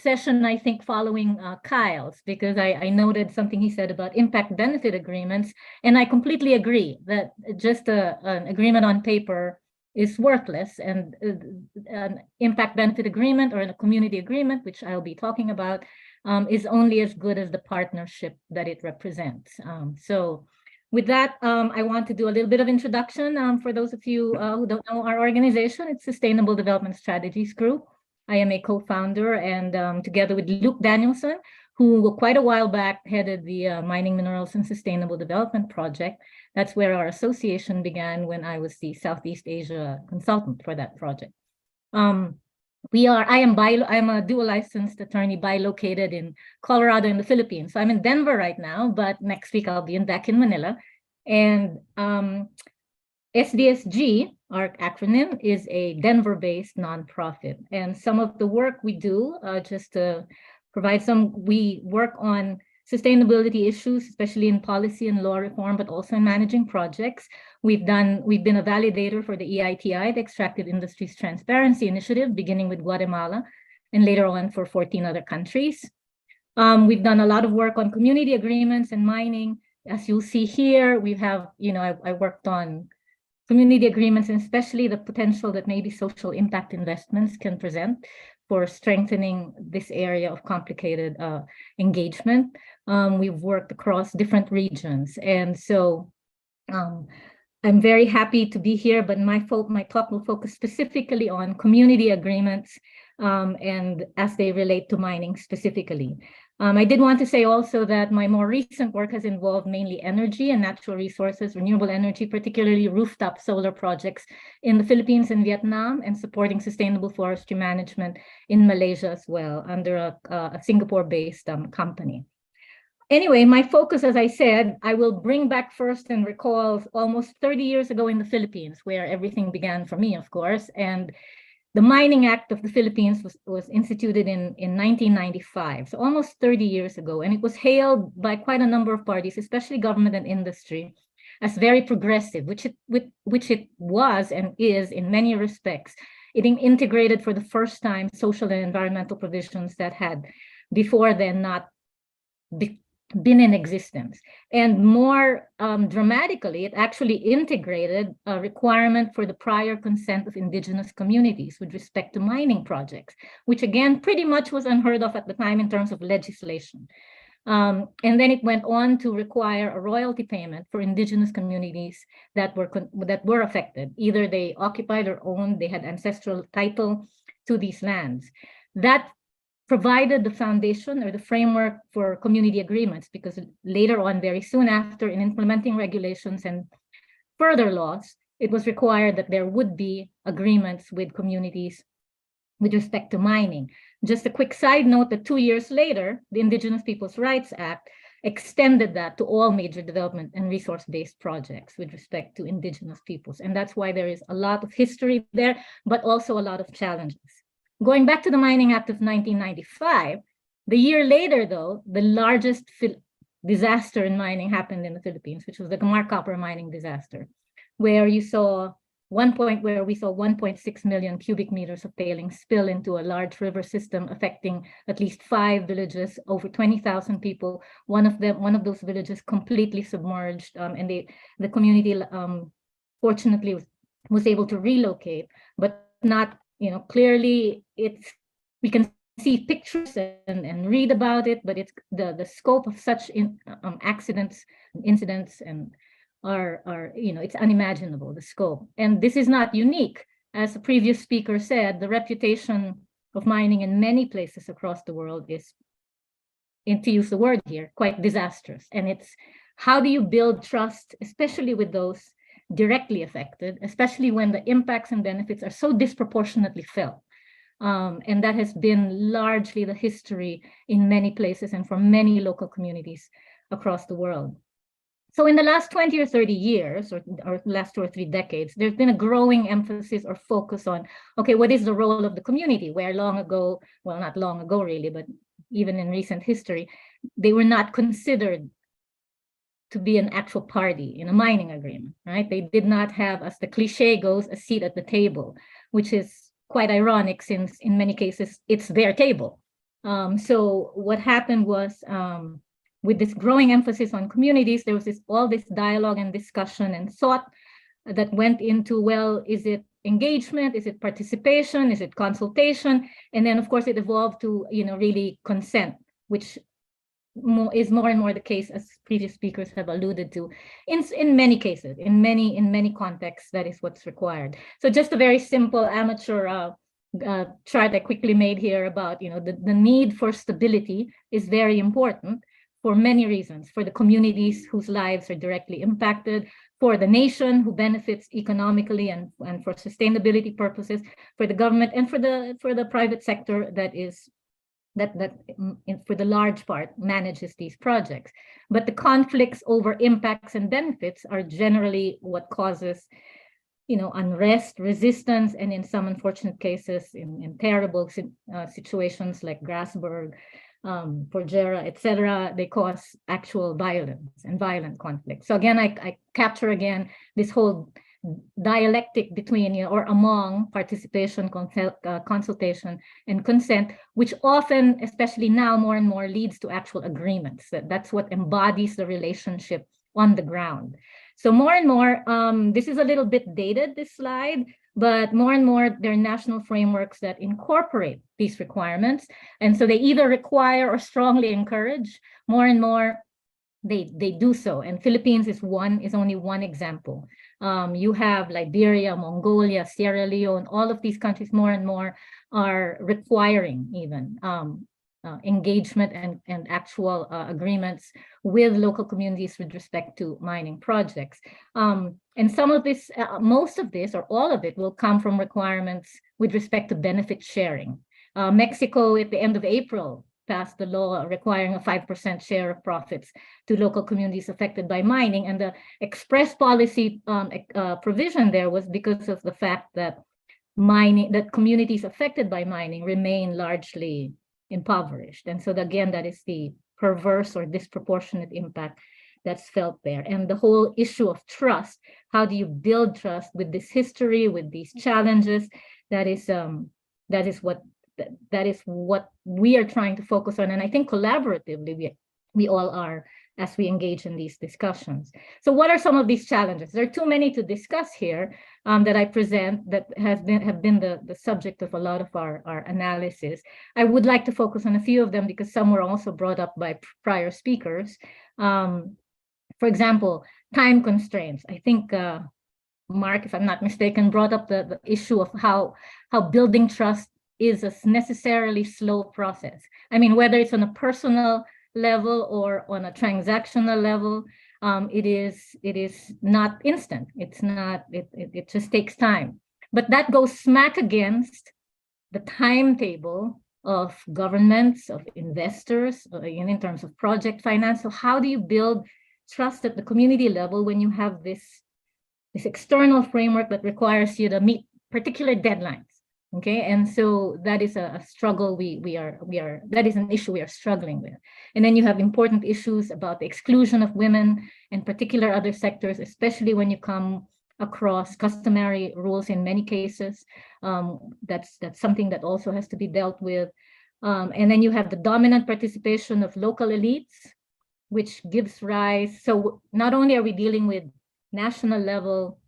S9: session, I think, following Kyle's, because I noted something he said about impact benefit agreements, and I completely agree that just an agreement on paper is worthless, and an impact benefit agreement or a community agreement, which I'll be talking about, is only as good as the partnership that it represents. So with that, I want to do a little bit of introduction for those of you who don't know our organization. It's Sustainable Development Strategies Group. I am a co-founder, and together with Luke Danielson, who quite a while back headed the Mining, Minerals, and Sustainable Development Project. That's where our association began when I was the Southeast Asia consultant for that project. I am a dual licensed attorney bilocated in Colorado in the Philippines. So I'm in Denver right now, but next week I'll be back in Manila. And SDSG, our acronym, is a Denver-based nonprofit. And some of the work we do, just to provide we work on sustainability issues, especially in policy and law reform, but also in managing projects. We've been a validator for the EITI, the Extractive Industries Transparency Initiative, beginning with Guatemala, and later on for 14 other countries. We've done a lot of work on community agreements and mining. As you'll see here, I worked on community agreements, and especially the potential that maybe social impact investments can present for strengthening this area of complicated engagement. We've worked across different regions. And so I'm very happy to be here, but my talk will focus specifically on community agreements and as they relate to mining specifically. I did want to say also that my more recent work has involved mainly energy and natural resources, renewable energy, particularly rooftop solar projects in the Philippines and Vietnam, and supporting sustainable forestry management in Malaysia as well under a Singapore-based company. Anyway, my focus, as I said, I will bring back first and recall almost 30 years ago in the Philippines, where everything began for me, of course. And the Mining Act of the Philippines was instituted in 1995, so almost 30 years ago. And it was hailed by quite a number of parties, especially government and industry, as very progressive, which it was and is in many respects. It integrated for the first time social and environmental provisions that had before then not been in existence. And more dramatically, it actually integrated a requirement for the prior consent of indigenous communities with respect to mining projects, which again, pretty much was unheard of at the time in terms of legislation. And then it went on to require a royalty payment for indigenous communities that were affected. Either they occupied or owned, they had ancestral title to these lands. That provided the foundation or the framework for community agreements, because later on, very soon after, in implementing regulations and further laws, it was required that there would be agreements with communities with respect to mining. Just a quick side note that 2 years later, the Indigenous Peoples' Rights Act extended that to all major development and resource-based projects with respect to indigenous peoples. And that's why there is a lot of history there, but also a lot of challenges. Going back to the Mining Act of 1995, the year later, though, the largest disaster in mining happened in the Philippines, which was the Gamar copper mining disaster, where we saw 1.6 million cubic meters of tailings spill into a large river system, affecting at least 5 villages, over 20,000 people. One of those villages completely submerged, and the community fortunately was able to relocate, but not. Clearly we can see pictures and read about it, but it's the scope of such accidents, incidents, and are it's unimaginable, the scope. And this is not unique. As the previous speaker said, the reputation of mining in many places across the world is, and to use the word here, quite disastrous. And it's how do you build trust, especially with those directly affected, especially when the impacts and benefits are so disproportionately felt. And that has been largely the history in many places and for many local communities across the world. So in the last 20 or 30 years, or last 2 or 3 decades, there's been a growing emphasis or focus on, okay, what is the role of the community? Where long ago, well, not long ago really, but even in recent history, they were not considered to be an actual party in a mining agreement, right? They did not have, as the cliche goes, a seat at the table, which is quite ironic since in many cases it's their table. So what happened was with this growing emphasis on communities, there was all this dialogue and discussion and thought that went into, well, is it engagement? Is it participation? Is it consultation? And then of course it evolved to, really consent, which is more and more the case, as previous speakers have alluded to, in many cases, in many contexts, that is what's required. So just a very simple amateur chart I quickly made here about, the need for stability is very important for many reasons, for the communities whose lives are directly impacted, for the nation who benefits economically and for sustainability purposes, for the government and for the private sector that for the large part manages these projects. But the conflicts over impacts and benefits are generally what causes, unrest, resistance, and in some unfortunate cases, in terrible situations like Grasberg, Porgera, etc., they cause actual violence and violent conflict. So again, I capture again this whole dialectic between or among participation, consultation, and consent, which often, especially now more and more, leads to actual agreements. That's what embodies the relationship on the ground. So more and more, this is a little bit dated, this slide, but more and more there are national frameworks that incorporate these requirements. And so they either require or strongly encourage. More and more they do so. And Philippines is only one example. You have Liberia, Mongolia, Sierra Leone, all of these countries more and more are requiring even engagement and actual agreements with local communities with respect to mining projects. And some of this, most of this or all of it will come from requirements with respect to benefit sharing. Mexico at the end of April passed the law requiring a 5% share of profits to local communities affected by mining. And the express policy provision there was because of the fact that communities affected by mining remain largely impoverished. And so again, that is the perverse or disproportionate impact that's felt there. And the whole issue of trust, how do you build trust with this history, with these challenges? That is what we are trying to focus on. And I think collaboratively, we all are as we engage in these discussions. So what are some of these challenges? There are too many to discuss here that I present that have been the subject of a lot of our analysis. I would like to focus on a few of them because some were also brought up by prior speakers. For example, time constraints. I think Mark, if I'm not mistaken, brought up the issue of how building trust is a necessarily slow process. I mean, whether it's on a personal level or on a transactional level, it is not instant. It's not, it just takes time. But that goes smack against the timetable of governments, of investors, in terms of project finance. So how do you build trust at the community level when you have this external framework that requires you to meet particular deadlines? Okay, and so that is a struggle that is an issue we are struggling with. And then you have important issues about the exclusion of women and particular other sectors, especially when you come across customary rules in many cases. That's something that also has to be dealt with. And then you have the dominant participation of local elites, which gives rise. So not only are we dealing with national level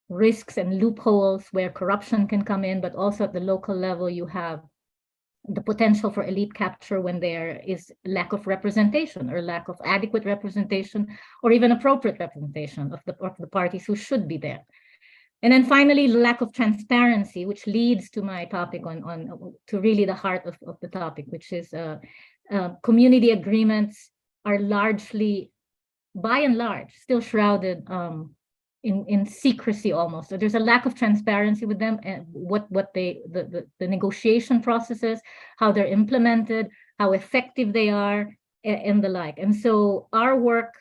S9: risks and loopholes where corruption can come in, but also at the local level, you have the potential for elite capture when there is lack of representation or lack of adequate representation or even appropriate representation of the parties who should be there. And then finally, lack of transparency, which leads to my topic to really the heart of the topic, which is community agreements are largely, by and large, still shrouded in secrecy almost. So there's a lack of transparency with them and the negotiation processes, how they're implemented, how effective they are, and the like. And so our work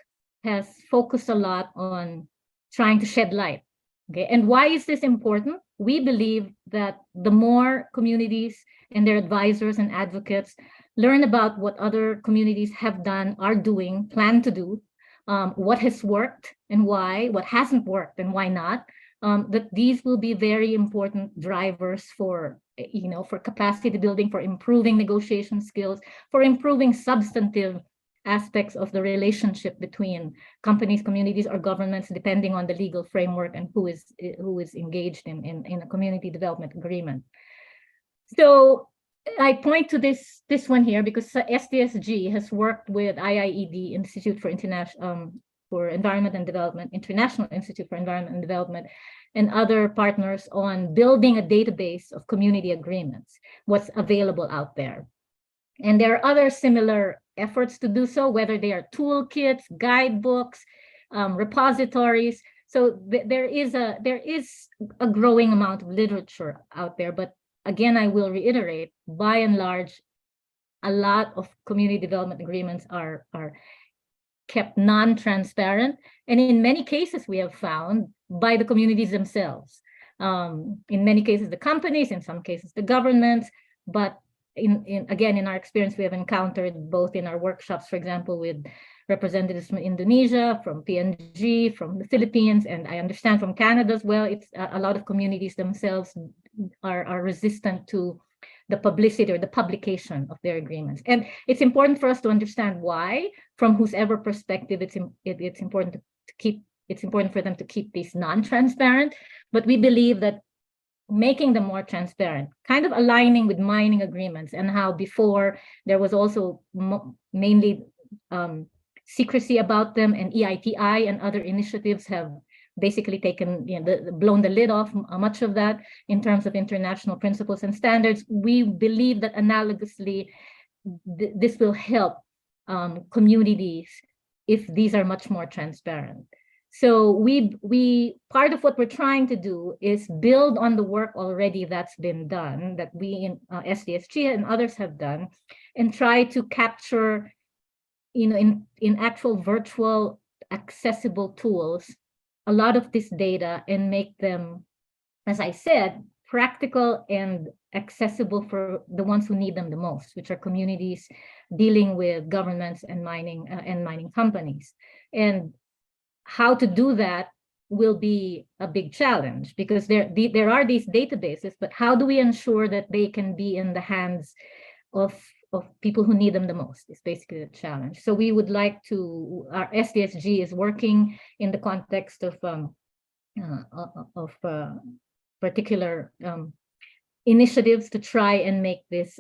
S9: has focused a lot on trying to shed light. Okay, and why is this important? We believe that the more communities and their advisors and advocates learn about what other communities have done, are doing, plan to do, what has worked and why, what hasn't worked and why not, that these will be very important drivers for capacity building, for improving negotiation skills, for improving substantive aspects of the relationship between companies, communities, or governments, depending on the legal framework and who is engaged in a community development agreement. So I point to this one here because SDSG has worked with IIED, Institute for Environment and Development, International Institute for Environment and Development, and other partners on building a database of community agreements, what's available out there. And there are other similar efforts to do so, whether they are toolkits, guidebooks, repositories. So there is a growing amount of literature out there, but again, I will reiterate, by and large, a lot of community development agreements are kept non-transparent. And in many cases, we have found by the communities themselves. In many cases, the companies, in some cases, the governments. But in our experience, we have encountered both in our workshops, for example, with representatives from Indonesia, from PNG, from the Philippines, and I understand from Canada as well. It's a lot of communities themselves are resistant to the publicity or the publication of their agreements. And it's important for us to understand why, from whosever perspective, it's important for them to keep these non-transparent. But we believe that making them more transparent, kind of aligning with mining agreements and how before there was also mainly secrecy about them, and EITI and other initiatives have basically taken, blown the lid off much of that in terms of international principles and standards. We believe that analogously, this will help communities if these are much more transparent. So we part of what we're trying to do is build on the work already that's been done, that we in SDSG and others have done, and try to capture, in actual virtual accessible tools, a lot of this data and make them, as I said, practical and accessible for the ones who need them the most, which are communities dealing with governments and mining companies. And how to do that will be a big challenge, because there are these databases, but how do we ensure that they can be in the hands of people who need them the most is basically the challenge. So we would like to, our SDSG is working in the context of particular initiatives to try and make this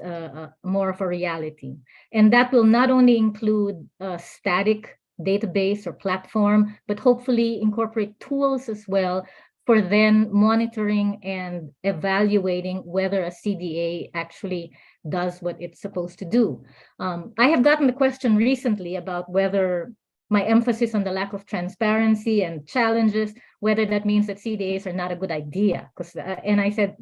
S9: more of a reality. And that will not only include a static database or platform, but hopefully incorporate tools as well for then monitoring and evaluating whether a CDA actually does what it's supposed to do. I have gotten the question recently about whether my emphasis on the lack of transparency and challenges, whether that means that CDAs are not a good idea. And I said,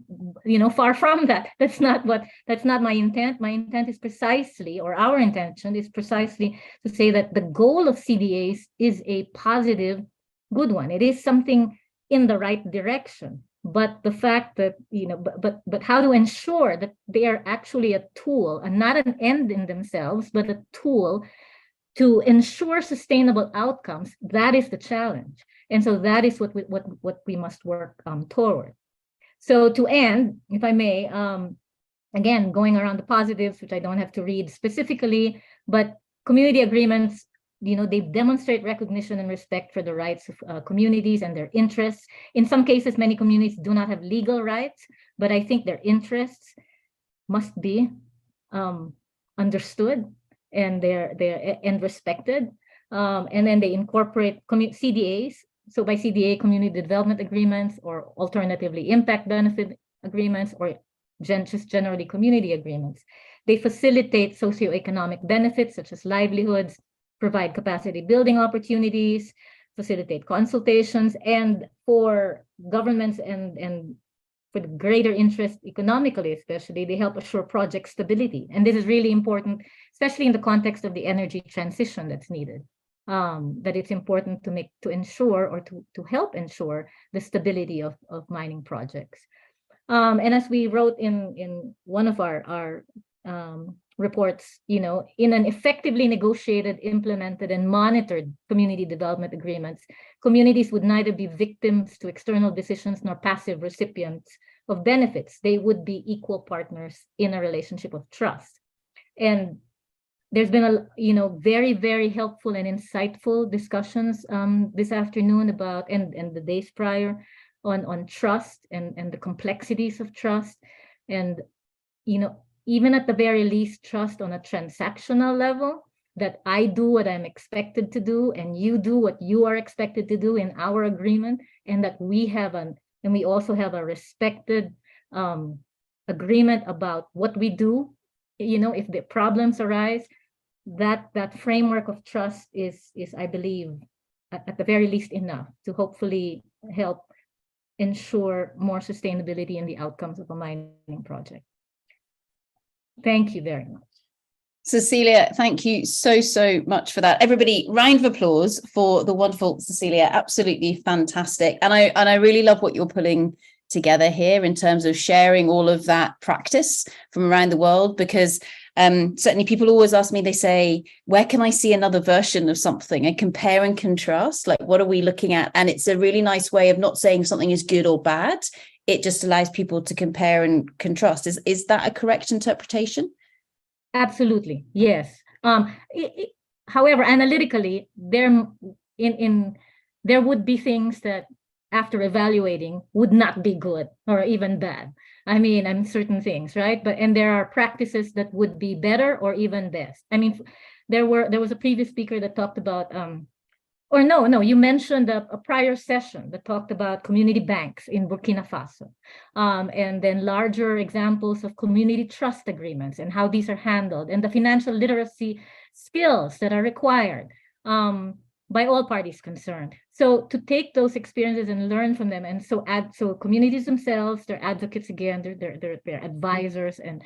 S9: far from that. That's not my intent. My intent is precisely, or our intention is precisely to say that the goal of CDAs is a positive, good one. It is something in the right direction. But the fact that, but how to ensure that they are actually a tool and not an end in themselves, but a tool to ensure sustainable outcomes, that is the challenge. And so that is what we must work toward. So to end, if I may, again, going around the positives, which I don't have to read specifically, but community agreements, they demonstrate recognition and respect for the rights of communities and their interests. In some cases, many communities do not have legal rights, but I think their interests must be understood and they're respected. And then they incorporate CDAs. So by CDA, community development agreements, or alternatively impact benefit agreements, or just generally community agreements. They facilitate socioeconomic benefits such as livelihoods, provide capacity building opportunities, facilitate consultations, and for governments and for the greater interest economically, especially, they help assure project stability. And this is really important, especially in the context of the energy transition that's needed, that it's important to ensure or to help ensure the stability of mining projects. And as we wrote in one of our reports, in an effectively negotiated, implemented, and monitored community development agreements, communities would neither be victims to external decisions nor passive recipients of benefits. They would be equal partners in a relationship of trust. And there's been very, very helpful and insightful discussions this afternoon about, and the days prior, on trust and the complexities of trust. And, even at the very least, trust on a transactional level, that I do what I'm expected to do and you do what you are expected to do in our agreement, and that we also have a respected agreement about what we do, if the problems arise. That framework of trust is I believe, at the very least, enough to hopefully help ensure more sustainability in the outcomes of a mining project. Thank you very much.
S1: Cecilia, thank you so much for that. Everybody, round of applause for the wonderful Cecilia. Absolutely fantastic. And I really love what you're pulling together here in terms of sharing all of that practice from around the world, because certainly people always ask me, they say, where can I see another version of something, and compare and contrast, like what are we looking at? And it's a really nice way of not saying something is good or bad. It just allows people to compare and contrast. Is that a correct interpretation?
S9: Absolutely, yes. However, analytically, there would be things that, after evaluating, would not be good or even bad. I mean, certain things, right? And there are practices that would be better or even best. I mean, there was a previous speaker that talked about or no, you mentioned a prior session that talked about community banks in Burkina Faso, and then larger examples of community trust agreements and how these are handled, and the financial literacy skills that are required by all parties concerned. So to take those experiences and learn from them, and so communities themselves, they're advocates again, they're advisors, and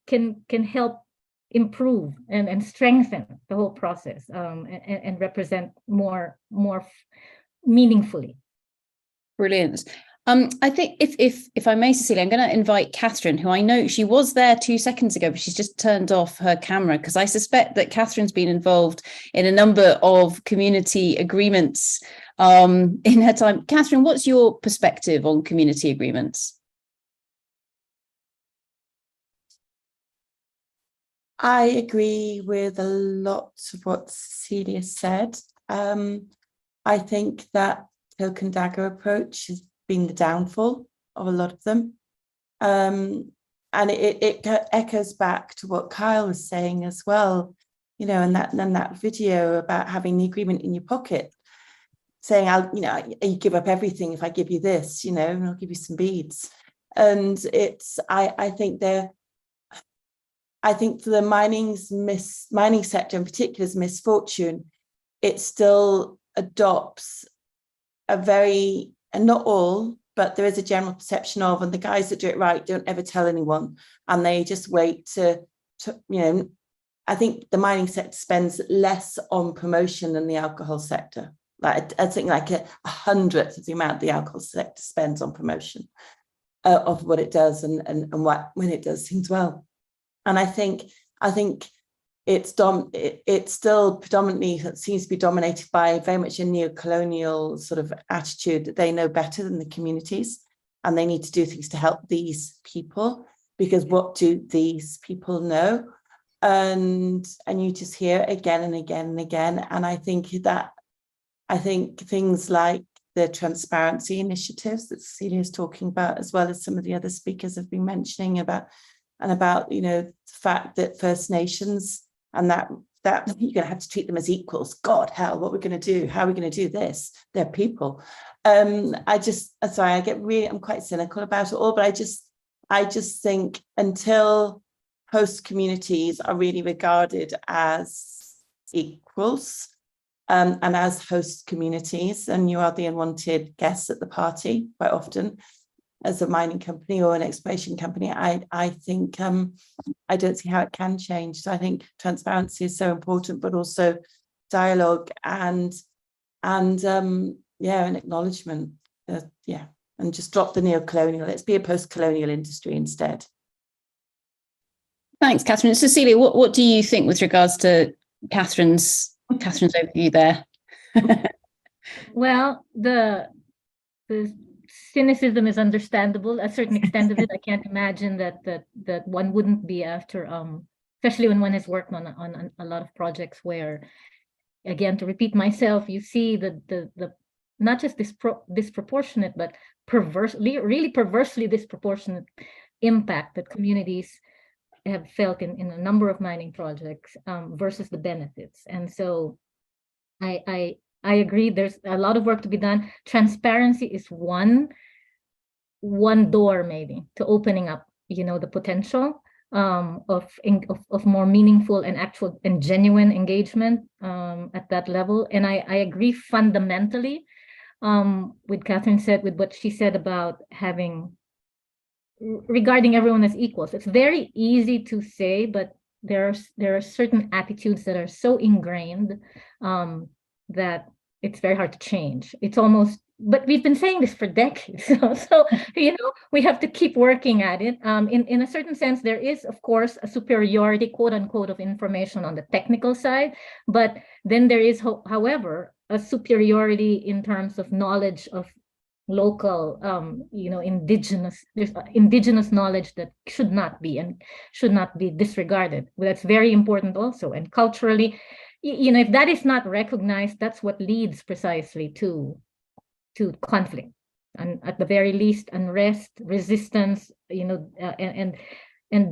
S9: can help improve and strengthen the whole process, and represent more meaningfully.
S1: Brilliant. I think if I may, Cecilia, I'm going to invite Catherine, who I know she was there 2 seconds ago, but she's just turned off her camera, because I suspect that Catherine's been involved in a number of community agreements in her time. Catherine, what's your perspective on community agreements?
S3: I agree with a lot of what Cecilia said. I think that cloak and dagger approach has been the downfall of a lot of them. And it echoes back to what Kyle was saying as well, you know, and that video about having the agreement in your pocket, saying, you give up everything if I give you this, you know, and I'll give you some beads. And I think for the mining sector in particular's misfortune, it still adopts a very, and not all, but there is a general perception of, and the guys that do it right don't ever tell anyone, and they just wait to you know, I think the mining sector spends less on promotion than the alcohol sector. Like I think like a 100th of the amount the alcohol sector spends on promotion of what it does and when it does things well. And I think it's still predominantly seems to be dominated by very much a neo-colonial sort of attitude that they know better than the communities, and they need to do things to help these people, because what do these people know? And you just hear it again and again and again. And I think things like the transparency initiatives that Cecilia is talking about, as well as some of the other speakers have been mentioning about, you know, the fact that First Nations and that you're going to have to treat them as equals. God, hell, what we're going to do? How are we going to do this? They're people. I'm quite cynical about it all, but I just think until host communities are really regarded as equals and as host communities, and you are the unwanted guests at the party quite often, as a mining company or an exploration company, I think I don't see how it can change. So I think transparency is so important, but also dialogue and acknowledgement. And just drop the neo-colonial. Let's be a post-colonial industry instead.
S1: Thanks, Catherine. Cecilia, what do you think with regards to Catherine's overview there?
S9: Well, the cynicism is understandable. A certain extent of it, I can't imagine that one wouldn't be after, especially when one has worked on a lot of projects where, again, to repeat myself, you see the not just disproportionate, but really perversely disproportionate impact that communities have felt in a number of mining projects versus the benefits. And so I agree, there's a lot of work to be done. Transparency is one door maybe to opening up, you know, the potential of more meaningful and actual and genuine engagement at that level. And I agree fundamentally with what she said about regarding everyone as equals. It's very easy to say, but there are certain attitudes that are so ingrained that it's very hard to change. It's almost, but we've been saying this for decades. So you know, we have to keep working at it. In a certain sense, there is, of course, a superiority, quote unquote, of information on the technical side, but then there is, however, a superiority in terms of knowledge of local, there's indigenous knowledge that should not be disregarded. That's very important also. And culturally, you know, if that is not recognized, that's what leads precisely to conflict, and at the very least, unrest, resistance, you know, and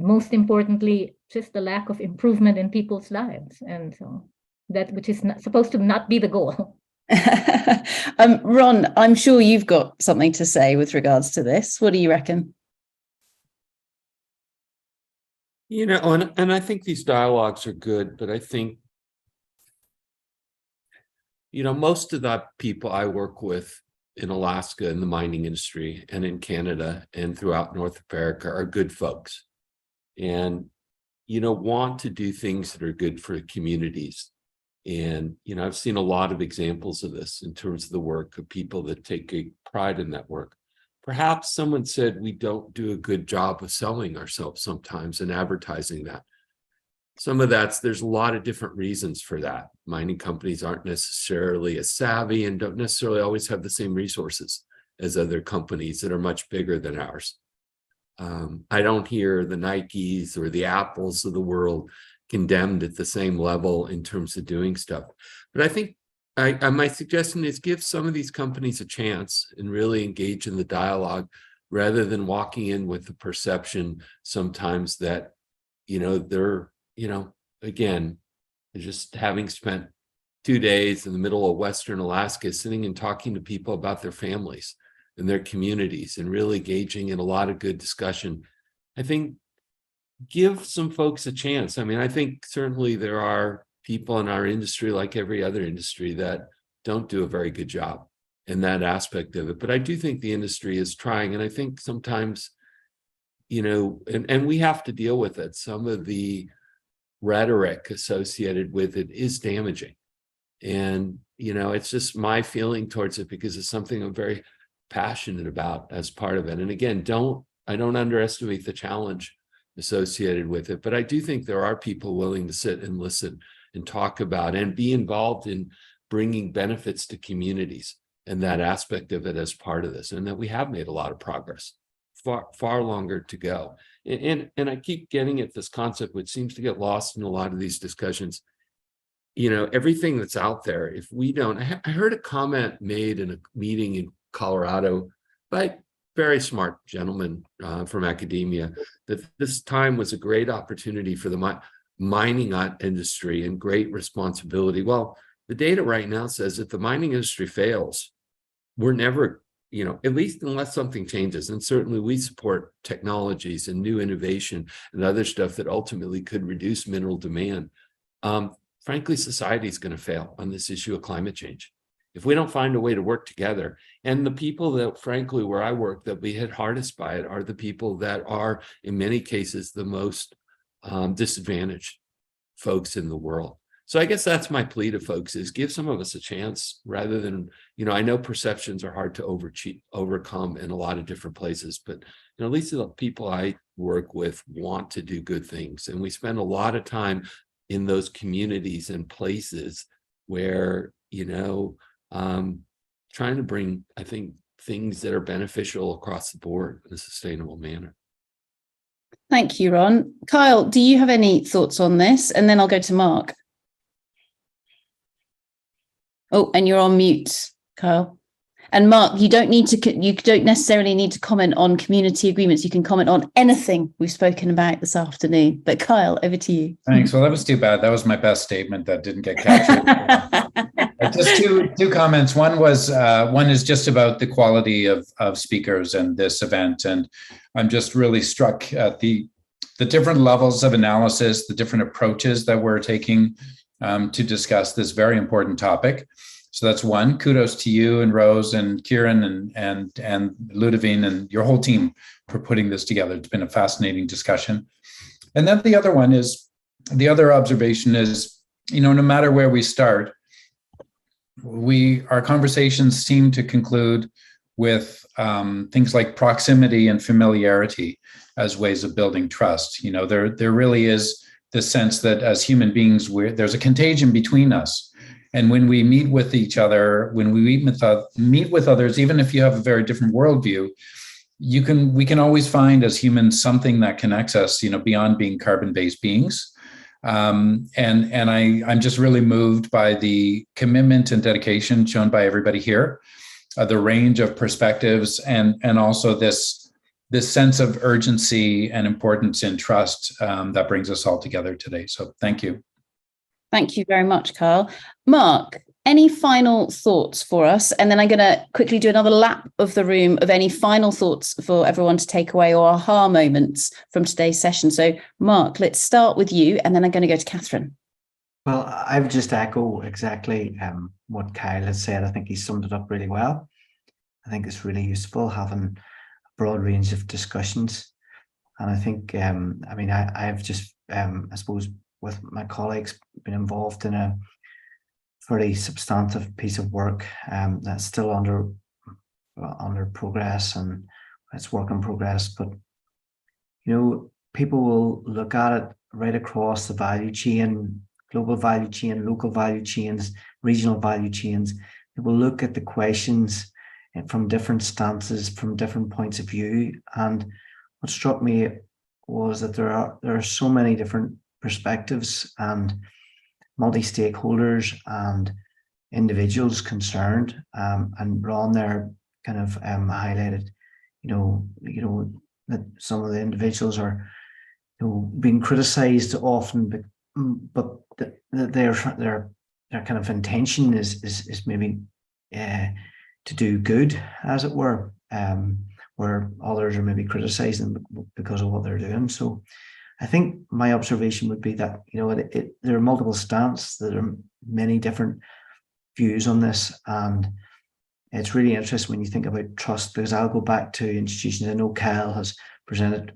S9: most importantly, just the lack of improvement in people's lives. And so which is not, supposed to not be the goal.
S1: Ron, I'm sure you've got something to say with regards to this. What do you reckon?
S6: You know, and I think these dialogues are good, but I think, you know, most of the people I work with in Alaska in the mining industry and in Canada and throughout North America are good folks and, you know, want to do things that are good for communities. And, you know, I've seen a lot of examples of this in terms of the work of people that take a pride in that work. Perhaps someone said we don't do a good job of selling ourselves sometimes and advertising that. Some of there's a lot of different reasons for that. Mining companies aren't necessarily as savvy and don't necessarily always have the same resources as other companies that are much bigger than ours. I don't hear the Nikes or the Apples of the world condemned at the same level in terms of doing stuff. But I think my suggestion is give some of these companies a chance and really engage in the dialogue rather than walking in with the perception sometimes that, you know, they're, you know, again, just having spent 2 days in the middle of Western Alaska, sitting and talking to people about their families and their communities and really engaging in a lot of good discussion. I think give some folks a chance. I mean, I think certainly there are people in our industry, like every other industry, that don't do a very good job in that aspect of it. But I do think the industry is trying. And I think sometimes, you know, and we have to deal with it. Some of the rhetoric associated with it is damaging. And, you know, it's just my feeling towards it because it's something I'm very passionate about as part of it. And again, I don't underestimate the challenge associated with it, but I do think there are people willing to sit and listen and talk about and be involved in bringing benefits to communities and that aspect of it as part of this, and that we have made a lot of progress, far longer to go. And I keep getting at this concept, which seems to get lost in a lot of these discussions. You know, everything that's out there, if we don't, I heard a comment made in a meeting in Colorado by very smart gentleman from academia, that this time was a great opportunity for the mining industry and great responsibility. Well, the data right now says if the mining industry fails, we're never, you know, at least unless something changes. And certainly we support technologies and new innovation and other stuff that ultimately could reduce mineral demand. Frankly, society is going to fail on this issue of climate change if we don't find a way to work together. And the people that, frankly, where I work, that we hit hardest by it are the people that are, in many cases, the most disadvantaged folks in the world. So I guess that's my plea to folks, is give some of us a chance rather than, you know, I know perceptions are hard to overcome in a lot of different places, but, you know, at least the people I work with want to do good things. And we spend a lot of time in those communities and places where, you know, trying to bring, I think, things that are beneficial across the board in a sustainable manner.
S1: Thank you, Ron. Kyle, do you have any thoughts on this? And then I'll go to Mark. Oh, and you're on mute, Kyle. And Mark, you don't necessarily need to comment on community agreements. You can comment on anything we've spoken about this afternoon. But Kyle, over to you.
S7: Thanks. Well, that was too bad. That was my best statement that didn't get captured. Just two comments. One is just about the quality of speakers and this event. And I'm just really struck at the different levels of analysis, the different approaches that we're taking to discuss this very important topic. So that's one. Kudos to you and Rose and Kieran and Ludovine and your whole team for putting this together. It's been a fascinating discussion. And then the other observation is, you know, no matter where we start, our conversations seem to conclude with things like proximity and familiarity as ways of building trust. You know, there really is this sense that as human beings, there's a contagion between us. And when we meet with each other, when we meet with others, even if you have a very different worldview, we can always find as humans something that connects us, you know, beyond being carbon-based beings. And I'm just really moved by the commitment and dedication shown by everybody here, the range of perspectives, and also this sense of urgency and importance in trust that brings us all together today. So thank you.
S1: Thank you very much, Kyle. Mark, any final thoughts for us? And then I'm going to quickly do another lap of the room of any final thoughts for everyone to take away or aha moments from today's session. So, Mark, let's start with you, and then I'm going to go to Catherine.
S5: Well, I would just echo exactly what Kyle has said. I think he summed it up really well. I think it's really useful having a broad range of discussions. And I think, I mean, I've just, I suppose, with my colleagues, been involved in a very substantive piece of work that's still under progress, and it's work in progress. But, you know, people will look at it right across the value chain, global value chain, local value chains, regional value chains. They will look at the questions from different stances, from different points of view. And what struck me was that there are so many different perspectives and multi-stakeholders and individuals concerned. And Ron there kind of highlighted, you know that some of the individuals are, being criticised often, but their kind of intention is maybe to do good, as it were, where others are maybe criticising them because of what they're doing. So I think my observation would be that, there are multiple stances, there are many different views on this, and it's really interesting when you think about trust, because I'll go back to institutions. I know Kyle has presented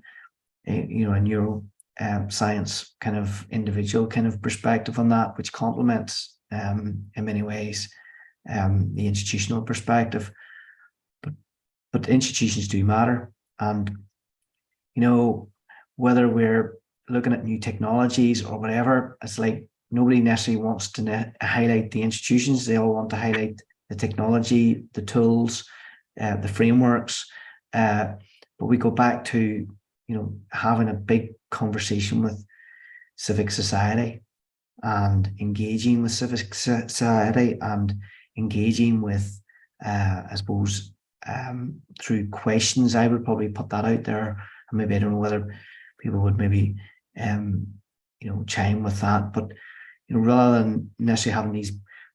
S5: a neuroscience kind of individual kind of perspective on that, which complements in many ways the institutional perspective. But institutions do matter, and whether we're looking at new technologies or whatever, it's like nobody necessarily wants to highlight the institutions. They all want to highlight the technology, the tools, the frameworks. But we go back to having a big conversation with civic society, and engaging with civic society, and engaging with, I suppose, through questions. I would probably put that out there, and maybe I don't know whether people would maybe chime with that, but rather than necessarily having these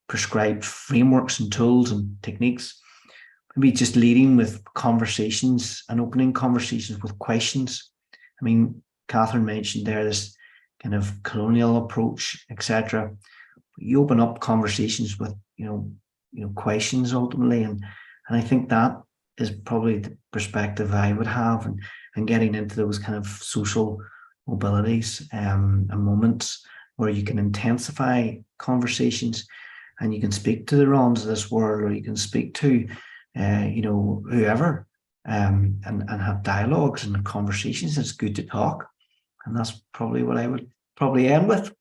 S5: prescribed frameworks and tools and techniques, maybe just leading with conversations and opening conversations with questions. I mean, Catherine mentioned there this kind of colonial approach, etc. You open up conversations with questions ultimately, and I think that is probably the perspective I would have, and getting into those kind of social mobilities and moments where you can intensify conversations, and you can speak to the Rons of this world, or you can speak to whoever, and have dialogues and conversations. It's good to talk, and that's probably what I would probably end with.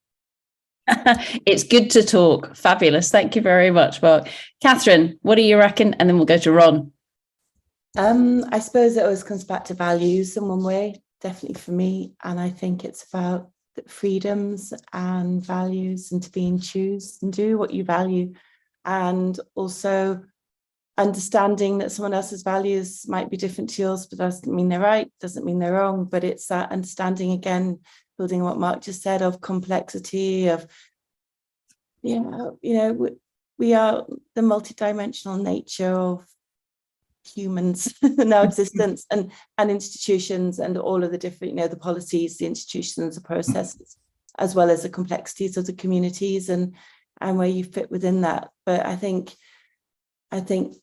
S1: It's good to talk. Fabulous. Thank you very much, Mark. Catherine, what do you reckon? And then we'll go to Ron.
S3: I suppose it always comes back to values in one way, definitely for me. And I think it's about freedoms and values, and to be and choose and do what you value. And also understanding that someone else's values might be different to yours, but doesn't mean they're right, doesn't mean they're wrong. But it's that understanding, again, building on what Mark just said, of complexity, of, we are the multidimensional nature of humans in our existence, and institutions, and all of the different, the policies, the institutions, the processes, as well as the complexities of the communities and where you fit within that. But I think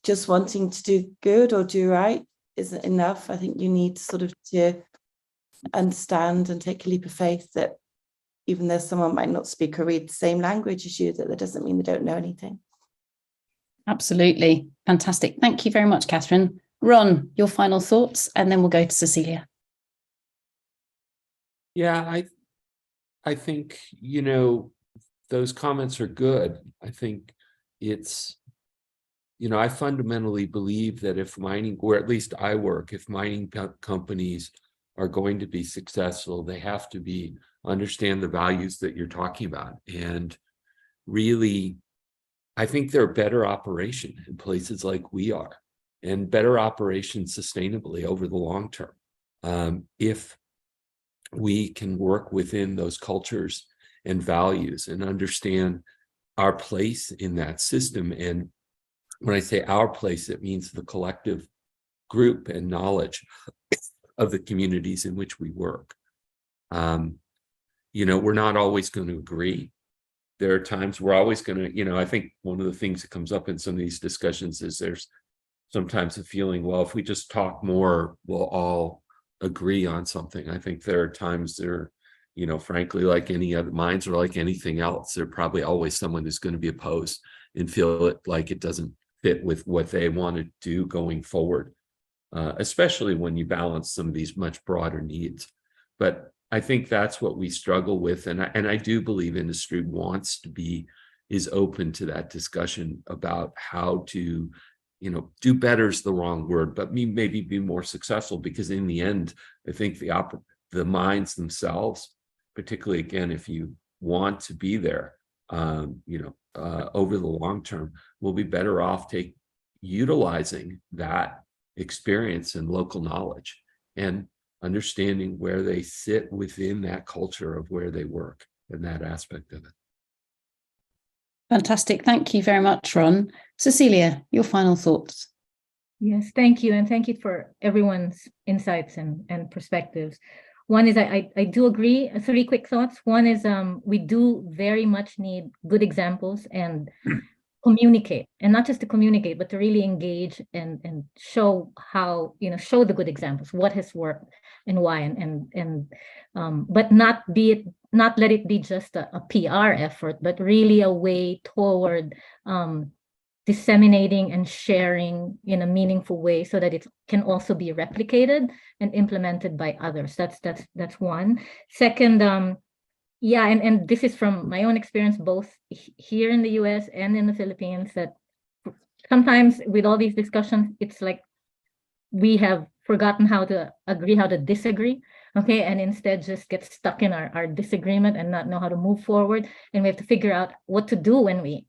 S3: just wanting to do good or do right isn't enough. I think you need to understand and take a leap of faith that even though someone might not speak or read the same language as you, that doesn't mean they don't know anything.
S1: Absolutely. Fantastic. Thank you very much, Catherine. Ron, your final thoughts, and then we'll go to Cecilia.
S6: Yeah, I think, those comments are good. I think it's, I fundamentally believe that if mining, or at least I work, if mining companies are going to be successful, they have to understand the values that you're talking about. And really, I think they're better operation in places like we are, and better operation sustainably over the long term. If we can work within those cultures and values and understand our place in that system. And when I say our place, it means the collective group and knowledge of the communities in which we work. We're not always going to agree. There are times we're always going to, I think one of the things that comes up in some of these discussions is there's sometimes a feeling, well, if we just talk more, we'll all agree on something. I think there are times there, frankly, like any other minds or like anything else, there probably always someone who's going to be opposed and feel it like it doesn't fit with what they want to do going forward, especially when you balance some of these much broader needs. But I think that's what we struggle with. And I do believe industry is open to that discussion about how to, do better is the wrong word, but maybe be more successful, because in the end, I think the minds themselves, particularly again, if you want to be there, over the long term, will be better off utilizing that experience and local knowledge and understanding where they sit within that culture of where they work and that aspect of it.
S1: Fantastic. Thank you very much, Ron. Cecilia, your final thoughts.
S9: Yes, thank you. And thank you for everyone's insights and perspectives. One is I do agree. 3 quick thoughts. One is we do very much need good examples and communicate, and not just to communicate, but to really engage and show how, show the good examples, what has worked and why, and but not let it be just a PR effort, but really a way toward disseminating and sharing in a meaningful way so that it can also be replicated and implemented by others. That's one. Second, and this is from my own experience, both here in the US and in the Philippines, that sometimes with all these discussions, it's like we have forgotten how to agree, how to disagree, okay, and instead just get stuck in our disagreement and not know how to move forward. And we have to figure out what to do when we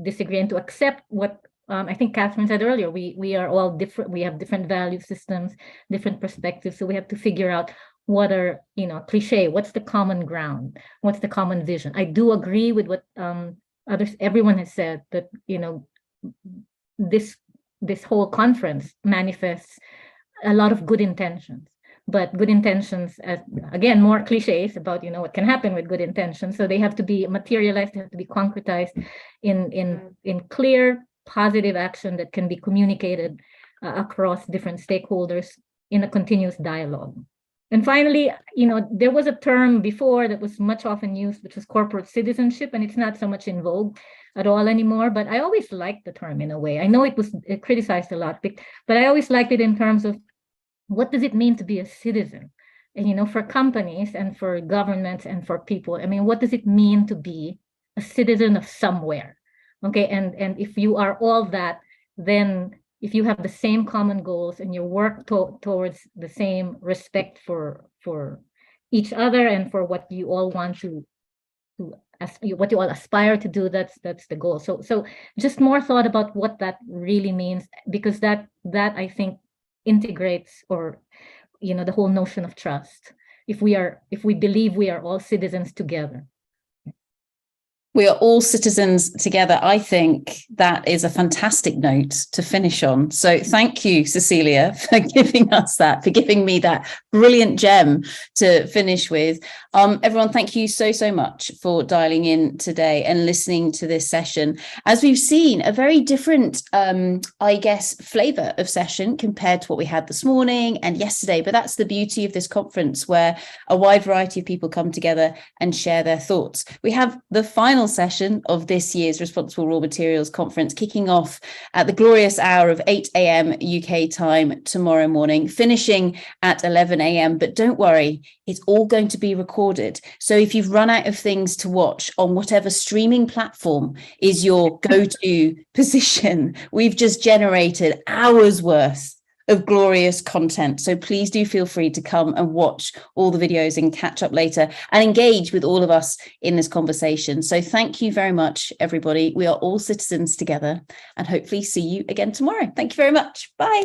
S9: disagree, and to accept what I think Catherine said earlier. We are all different. We have different value systems, different perspectives. So we have to figure out what are, cliche, what's the common ground, what's the common vision. I do agree with what everyone has said, that this whole conference manifests a lot of good intentions, but good intentions, again, more cliches about what can happen with good intentions. So they have to be materialized, they have to be concretized in clear, positive action that can be communicated across different stakeholders in a continuous dialogue. And finally, there was a term before that was much often used, which was corporate citizenship, and it's not so much in vogue at all anymore. But I always liked the term in a way. I know it was criticized a lot, but I always liked it in terms of what does it mean to be a citizen? And, for companies and for governments and for people, what does it mean to be a citizen of somewhere? Okay, and if you are all that, then if you have the same common goals and you work towards the same respect for each other and for what you all want what you all aspire to do, that's the goal. So just more thought about what that really means, because that I think integrates, or the whole notion of trust. If we believe we are all citizens together.
S1: We are all citizens together. I think that is a fantastic note to finish on. So thank you, Cecilia, for giving me that brilliant gem to finish with. Everyone, thank you so much for dialing in today and listening to this session. As we've seen, a very different, flavor of session compared to what we had this morning and yesterday. But that's the beauty of this conference, where a wide variety of people come together and share their thoughts. We have the final session of this year's Responsible Raw Materials Conference kicking off at the glorious hour of 8 a.m. UK time tomorrow morning, finishing at 11 a.m. But don't worry, it's all going to be recorded. So if you've run out of things to watch on whatever streaming platform is your go-to position, we've just generated hours worth of glorious content. So please do feel free to come and watch all the videos and catch up later and engage with all of us in this conversation. So thank you very much, everybody. We are all citizens together, and hopefully see you again tomorrow. Thank you very much. Bye.